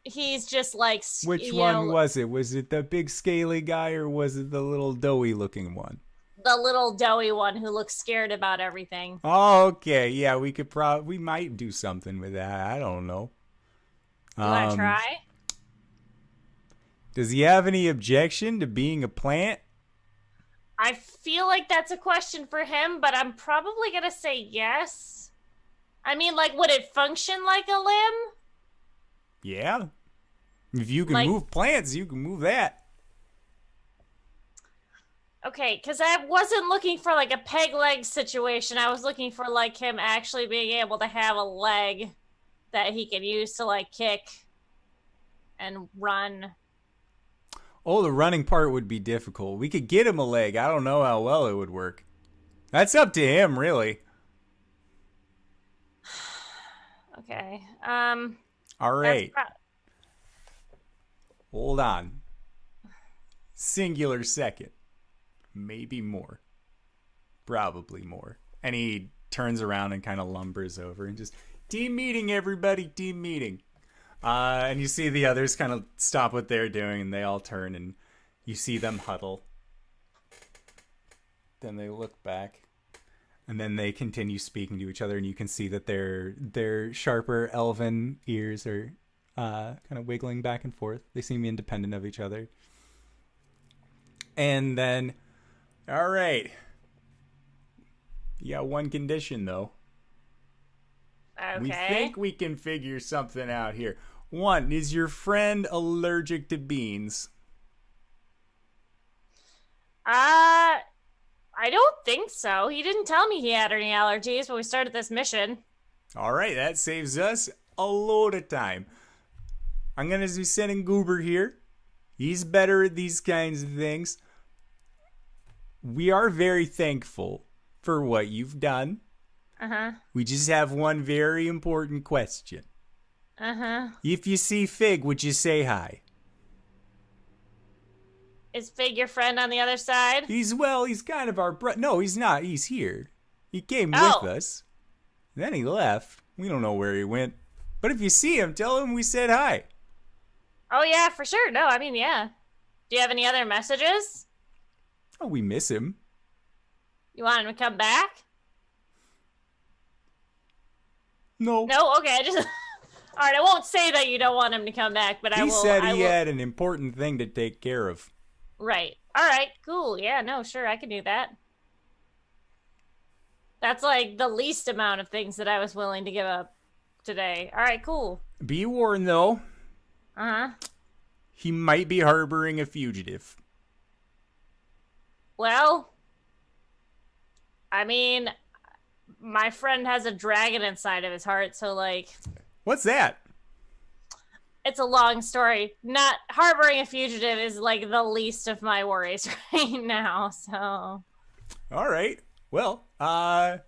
He's just like Which one was it? Was it the big scaly guy or was it the little doughy looking one? The little doughy one who looks scared about everything. Oh, okay. Yeah, we might do something with that. I don't know. You want to try? Does he have any objection to being a plant? I feel like that's a question for him, but I'm probably gonna say yes. I mean, like, would it function like a limb? Yeah. If you can move plants, you can move that. Okay, because I wasn't looking for like a peg leg situation. I was looking for like him actually being able to have a leg that he can use to like kick and run. Oh, the running part would be difficult. We could get him a leg. I don't know how well it would work. That's up to him, really. Okay. All right. Hold on. Singular second. Maybe more. Probably more. And he turns around and kind of lumbers over and just, team meeting, everybody, team meeting. And you see the others kind of stop what they're doing and they all turn and you see them huddle. Then they look back and then they continue speaking to each other and you can see that their sharper elven ears are kind of wiggling back and forth. They seem independent of each other. And then, all right. You got one condition, though. Okay. We think we can figure something out here. One, is your friend allergic to beans? I don't think so. He didn't tell me he had any allergies when we started this mission. All right, that saves us a load of time. I'm going to be sending Goober here. He's better at these kinds of things. We are very thankful for what you've done. Uh-huh. We just have one very important question. Uh-huh. If you see Fig, would you say hi? Is Fig your friend on the other side? He's kind of our brother. No, he's not. He's here. He came Oh. with us. Then he left. We don't know where he went. But if you see him, tell him we said hi. Oh, yeah, for sure. No, I mean, yeah. Do you have any other messages? Oh, we miss him. You want him to come back? No. No? Okay, I just... All right, I won't say that you don't want him to come back, but I will... He said he will... had an important thing to take care of. Right. All right, cool. Yeah, no, sure, I can do that. That's like the least amount of things that I was willing to give up today. All right, cool. Be warned, though. Uh-huh. He might be harboring a fugitive. Well, I mean, my friend has a dragon inside of his heart, so, like... What's that? It's a long story. Not harboring a fugitive is, like, the least of my worries right now, so... All right. Well, all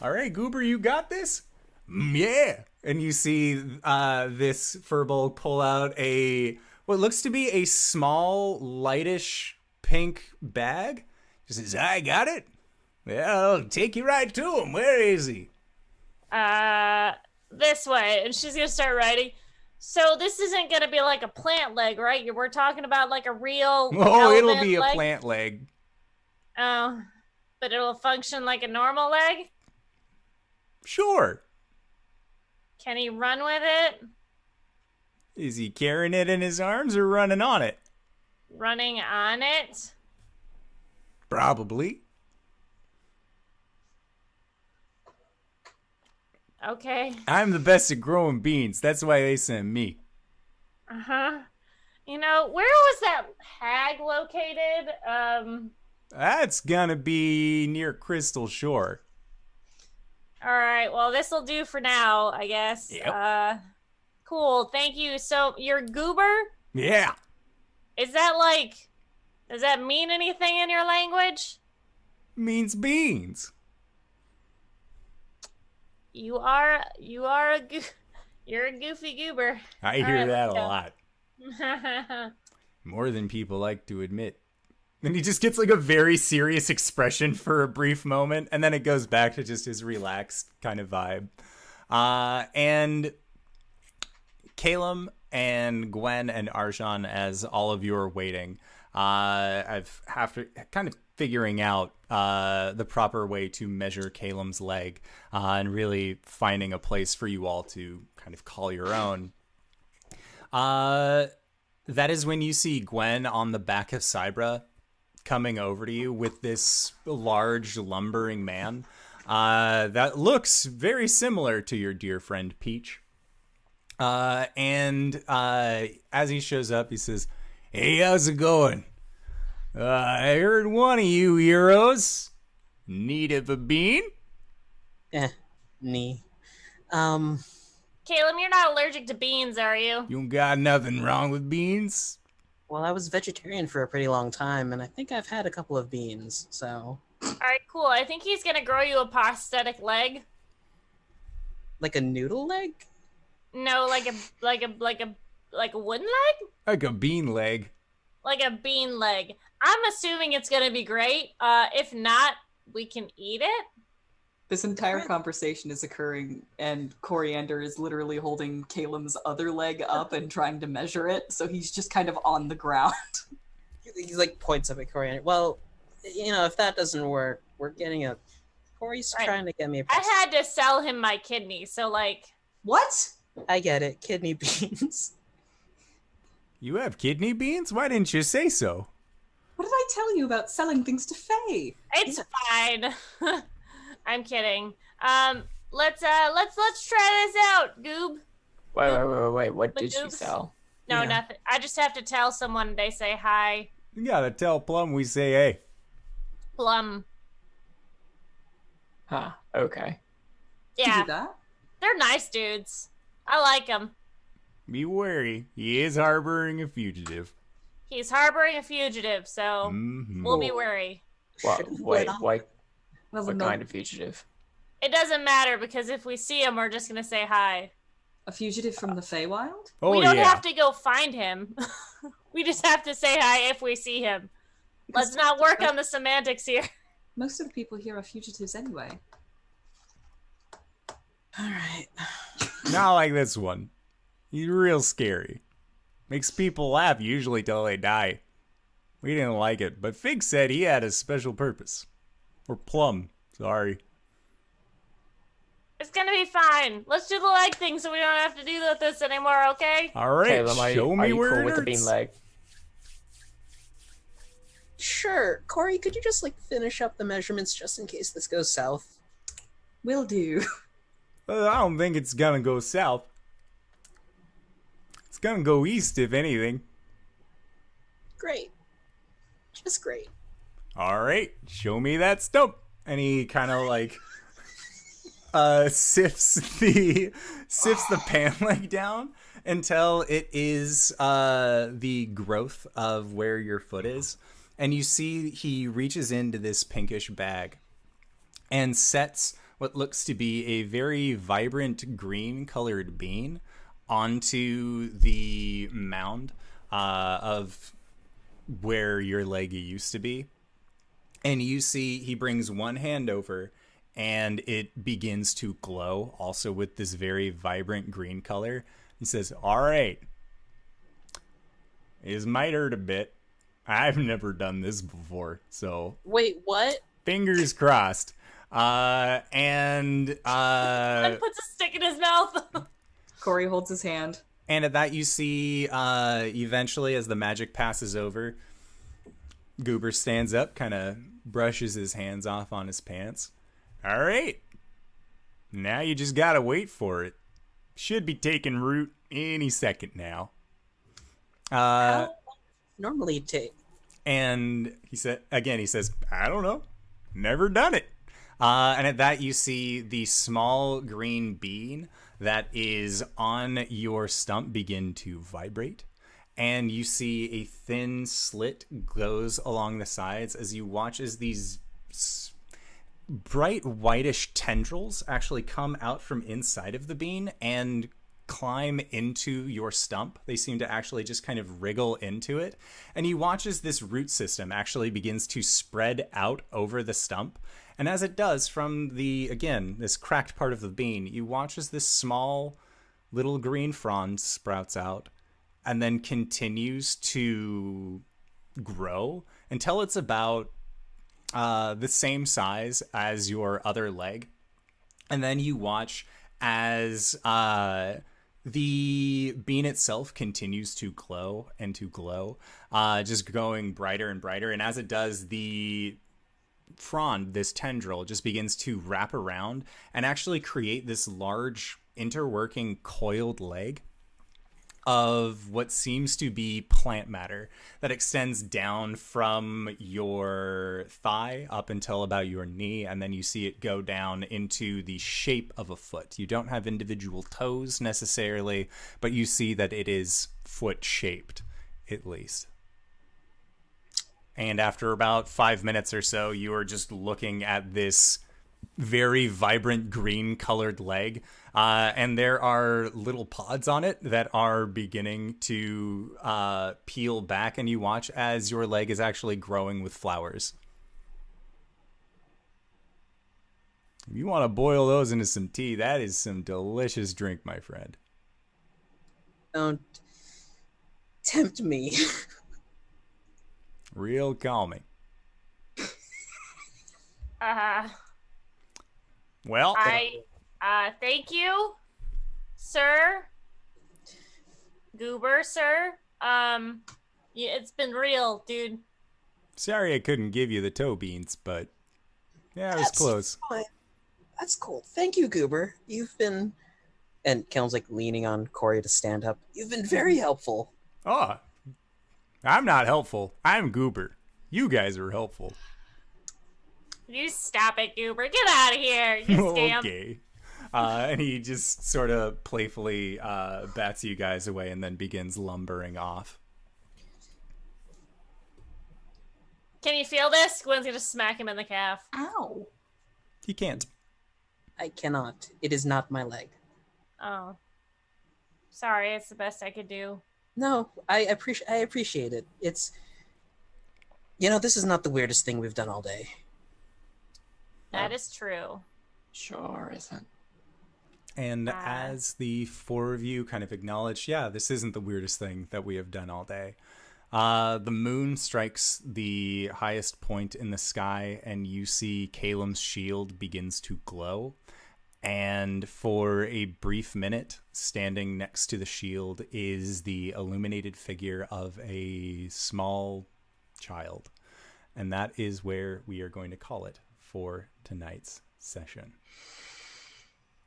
right, Goober, you got this? Yeah. And you see this furball pull out what looks to be a small, lightish pink bag. He says, I got it. Well, I'll take you right to him. Where is he? This way. And she's gonna start writing. So this isn't gonna be like a plant leg, right? We're talking about like a real it'll be leg? a plant leg. Oh. But it'll function like a normal leg? Sure. Can he run with it? Is he carrying it in his arms or running on it? Running on it? Probably. Okay. I'm the best at growing beans. That's why they sent me. Uh-huh. You know, where was that hag located? That's gonna be near Crystal Shore. Alright, well, this'll do for now, I guess. Yep. Cool, thank you. So, you're Goober? Yeah. Is that like... Does that mean anything in your language? Means beans. You're a goofy goober. I hear Alright, that a let's go. lot. More than people like to admit. And he just gets like a very serious expression for a brief moment, and then it goes back to just his relaxed kind of vibe. And Caelum and Gwen and Arjhan, as all of you are waiting, after kind of figuring out the proper way to measure Caelum's leg and really finding a place for you all to kind of call your own. That is when you see Gwen on the back of Cybra coming over to you with this large lumbering man that looks very similar to your dear friend Peach. And as he shows up, he says, "Hey, how's it going? I heard one of you heroes need of a bean." Knee. Caelum, you're not allergic to beans, are you? You got nothing wrong with beans? Well, I was vegetarian for a pretty long time, and I think I've had a couple of beans, so... Alright, cool. I think he's gonna grow you a prosthetic leg. Like a noodle leg? No, like a wooden leg? Like a bean leg. Like a bean leg. I'm assuming it's gonna be great. If not, we can eat it. This entire conversation is occurring, and Coriander is literally holding Caelum's other leg up and trying to measure it, so he's just kind of on the ground. He like points up at Coriander. Well, you know, if that doesn't work, we're getting a... Corey's Right. trying to get me a... I had to sell him my kidney, so like... What? I get it. Kidney beans. You have kidney beans? Why didn't you say so? What did I tell you about selling things to Faye? It's fine. I'm kidding. Let's try this out, Goob. Wait. What did she Magoobs? sell? No, Yeah. nothing. I just have to tell someone. They say hi, You gotta tell Plum we say hey. Plum. Huh. Okay. To Yeah, do that? they're nice dudes. I like them. Be wary. He is harboring a fugitive. He's harboring a fugitive, so Mhm. we'll be wary. Well, Should've wait. let off. What Well, kind of fugitive? It doesn't matter because if we see him, we're just gonna say hi. A fugitive from the Feywild? Oh, we don't yeah. have to go find him. We just have to say hi if we see him. Let's not work on the semantics here. Most of the people here are fugitives anyway. All right. Not like this one. He's real scary. Makes people laugh usually till they die. We didn't like it, but Fig said he had a special purpose. Or Plum, sorry. It's gonna be fine. Let's do the leg thing so we don't have to do this anymore, okay? Alright, Caelum, show are me you where cool it with the hurts. bean leg? Sure. Cori, could you just finish up the measurements just in case this goes south? Will do. I don't think it's gonna go south. It's gonna go east, if anything. Great. Just great. Alright, show me that stump. And he kind of sifts the pan leg down until it is the growth of where your foot is. And you see he reaches into this pinkish bag and sets what looks to be a very vibrant green colored bean onto the mound of where your leg used to be. And you see he brings one hand over and it begins to glow also with this very vibrant green color. He says, all right, this might hurt a bit. I've never done this before, so Wait, what? fingers crossed. And puts a stick in his mouth. Cori holds his hand. And at that you see, eventually as the magic passes over, Goober stands up, kind of brushes his hands off on his pants. All right. Now you just gotta wait for it. Should be taking root any second now. How normally take? And he says, I don't know. Never done it. And at that, you see the small green bean that is on your stump begin to vibrate. And you see a thin slit goes along the sides as you watch as these bright whitish tendrils actually come out from inside of the bean and climb into your stump. They seem to actually just kind of wriggle into it. And you watch as this root system actually begins to spread out over the stump. And as it does from this cracked part of the bean, you watch as this small little green frond sprouts out and then continues to grow until it's about the same size as your other leg. And then you watch as the bean itself continues to glow and to glow, just growing brighter and brighter. And as it does, the frond, this tendril, just begins to wrap around and actually create this large interworking coiled leg of what seems to be plant matter that extends down from your thigh up until about your knee, and then you see it go down into the shape of a foot. You don't have individual toes necessarily, but you see that it is foot shaped, at least. And after about 5 minutes or so, you are just looking at this very vibrant green colored leg, and there are little pods on it that are beginning to peel back, and you watch as your leg is actually growing with flowers. If you want to boil those into some tea, that is some delicious drink, my friend. Don't tempt me. Real calming. Well, Thank you. sir. Goober, sir. Yeah, it's been real, dude. Sorry I couldn't give you the toe beans, but yeah, it was close. Fine. That's cool. Thank you, Goober. You've been... And Caelum's like leaning on Cori to stand up. You've been very helpful. Oh, I'm not helpful. I'm Goober. You guys are helpful. You stop it, Goober. Get out of here, you scamp. Okay. And he just sort of playfully bats you guys away and then begins lumbering off. Can you feel this? Gwen's gonna smack him in the calf. Ow. He can't. I cannot. It is not my leg. Oh. Sorry, it's the best I could do. No, I appreciate it. It's... this is not the weirdest thing we've done all day. That is true. Sure isn't. And as the four of you kind of acknowledge, yeah, this isn't the weirdest thing that we have done all day. The moon strikes the highest point in the sky, and you see Caelum's shield begins to glow. And for a brief minute, standing next to the shield is the illuminated figure of a small child. And that is where we are going to call it for tonight's session.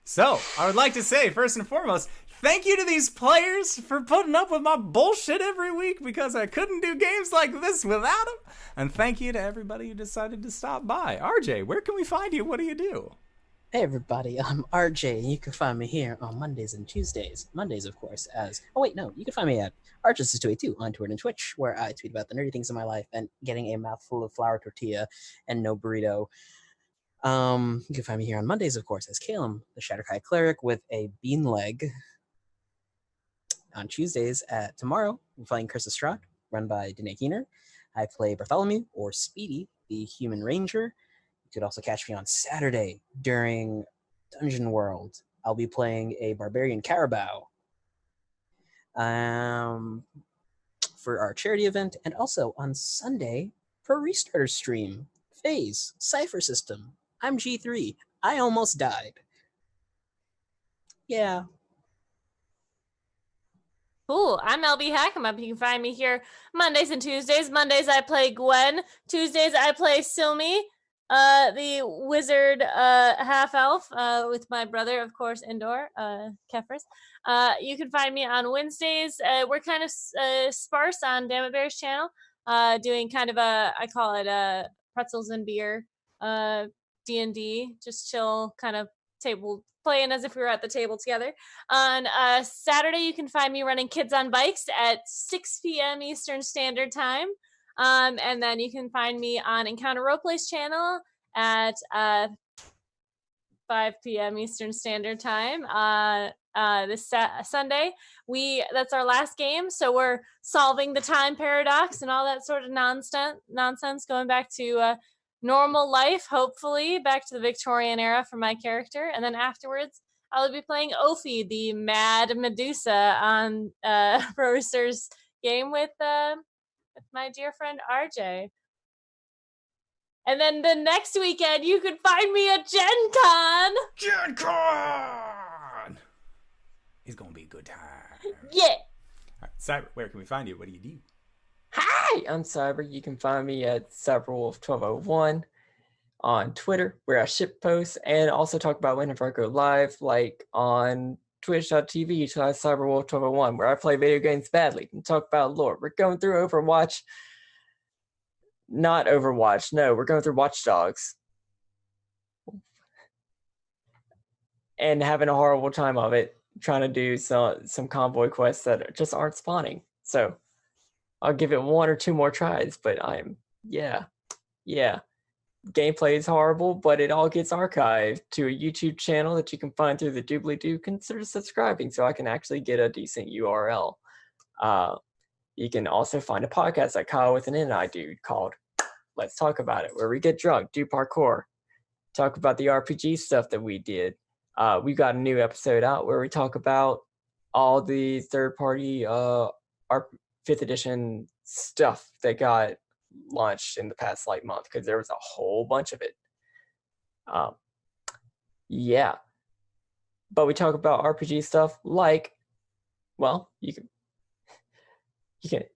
So, I would like to say, first and foremost, thank you to these players for putting up with my bullshit every week, because I couldn't do games like this without them. And thank you to everybody who decided to stop by. RJ, where can we find you? What do you do? Hey everybody, I'm RJ, and you can find me here on Mondays and Tuesdays. Mondays, of course, as... Oh wait, no, you can find me at RJustice282 on Twitter and Twitch, where I tweet about the nerdy things in my life and getting a mouthful of flour tortilla and no burrito. You can find me here on Mondays, of course, as Caelum, the Shatterkai Cleric with a bean leg. On Tuesdays tomorrow, I'm playing Curse of Strahd, run by Danae Keener. I play Bartholomew, or Speedy, the Human Ranger. You could also catch me on Saturday during Dungeon World. I'll be playing a Barbarian Carabao for our charity event, and also on Sunday for Restarter stream. Phase, Cypher System. I'm G3. I almost died. Yeah. Cool. I'm LBHackEmUp. You can find me here Mondays and Tuesdays. Mondays I play Gwen. Tuesdays I play Silmi, the wizard half elf, with my brother, of course, Indor, Kefris. You can find me on Wednesdays. We're kind of sparse on Dammit Bear's channel, doing kind of I call it pretzels and beer, D&D, just chill, kind of table playing as if we were at the table together. On Saturday, you can find me running Kids on Bikes at 6 p.m. Eastern Standard Time. And then you can find me on Encounter Roleplay's channel at 5 p.m. Eastern Standard Time. This Sunday, that's our last game, so we're solving the time paradox and all that sort of nonsense, going back to normal life, hopefully back to the Victorian era for my character. And then afterwards, I'll be playing Ophi, the Mad Medusa, on Roaster's game with my dear friend RJ. And then the next weekend, you can find me at Gen Con! Gen Con! It's gonna be a good time. Yeah! All right, Cyber, where can we find you? What do you do? Hi, I'm Cyber. You can find me at CyberWolf1201 on Twitter, where I ship posts and also talk about whenever I go live, like on twitch.tv/CyberWolf1201, where I play video games badly and talk about lore. We're going through Overwatch. Not Overwatch, no, we're going through Watch Dogs. And having a horrible time of it, trying to do some convoy quests that just aren't spawning. So I'll give it 1 or 2 more tries, but yeah. Gameplay is horrible, but it all gets archived to a YouTube channel that you can find through the doobly-doo. Consider subscribing so I can actually get a decent URL. You can also find a podcast that Kyle with an N I do called Let's Talk About It, where we get drunk, do parkour, talk about the RPG stuff that we did. We've got a new episode out where we talk about all the third-party our 5th edition stuff that got launched in the past month, because there was a whole bunch of it. Yeah. but we talk about RPG stuff like, well,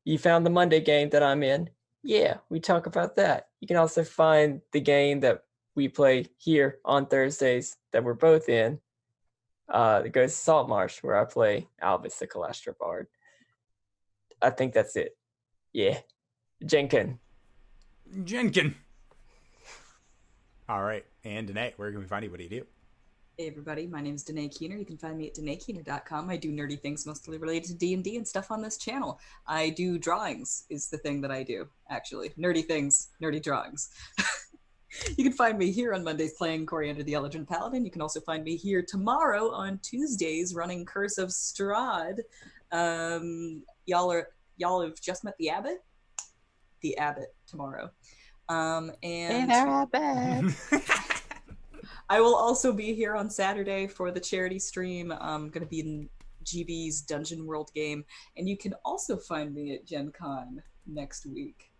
you found the Monday game that I'm in. Yeah, we talk about that. You can also find the game that we play here on Thursdays that we're both in. It goes to Saltmarsh, where I play Albus the Calastra Bard. I think that's it. Yeah. Jenkin. All right. And Danae, where can we find you? What do you do? Hey everybody, my name is Danae Keener. You can find me at DanaeKeener.com. I do nerdy things mostly related to D&D and stuff on this channel. I do drawings is the thing that I do, actually. Nerdy things, nerdy drawings. You can find me here on Mondays playing Coriander the Elegant Paladin. You can also find me here tomorrow on Tuesdays running Curse of Strahd. Y'all have just met the Abbot? The Abbot tomorrow. And Hey there, Abbott. I will also be here on Saturday for the charity stream. I'm going to be in GB's Dungeon World game. And you can also find me at Gen Con next week.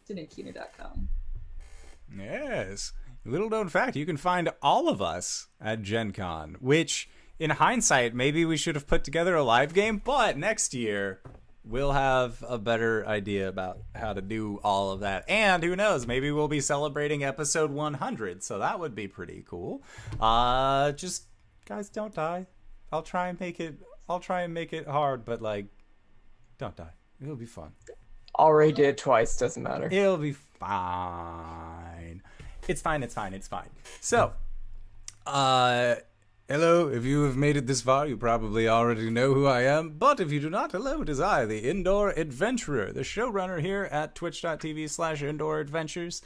DanaeKeener.com. Yes. Little known fact, you can find all of us at Gen Con, which, in hindsight, maybe we should have put together a live game, but next year we'll have a better idea about how to do all of that. And who knows, maybe we'll be celebrating episode 100, so that would be pretty cool. Just, guys, don't die. I'll try and make it hard, but, like, don't die. It'll be fun. Already did it twice, doesn't matter. It'll be fine. It's fine. So, hello, if you have made it this far, you probably already know who I am. But if you do not, hello, it is I, the Indoor Adventurer, the showrunner here at twitch.tv/indooradventures.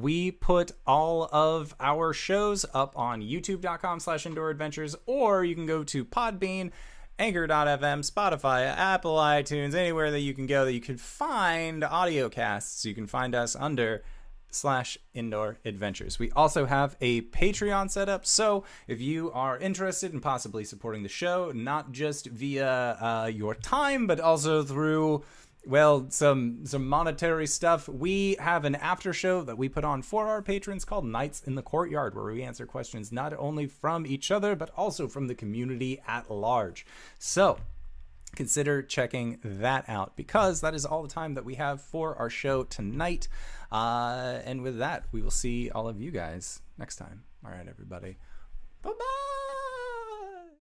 We put all of our shows up on youtube.com/indooradventures, or you can go to Podbean, Anchor.fm, Spotify, Apple iTunes, anywhere that you can go that you can find audio casts. You can find us under /Indoor Adventures. We also have a Patreon set up, so if you are interested in possibly supporting the show, not just via your time, but also through, well, some monetary stuff, we have an after show that we put on for our patrons called Nights in the Courtyard, where we answer questions not only from each other, but also from the community at large. So consider checking that out, because that is all the time that we have for our show tonight. And with that, we will see all of you guys next time. All right, everybody. Bye-bye.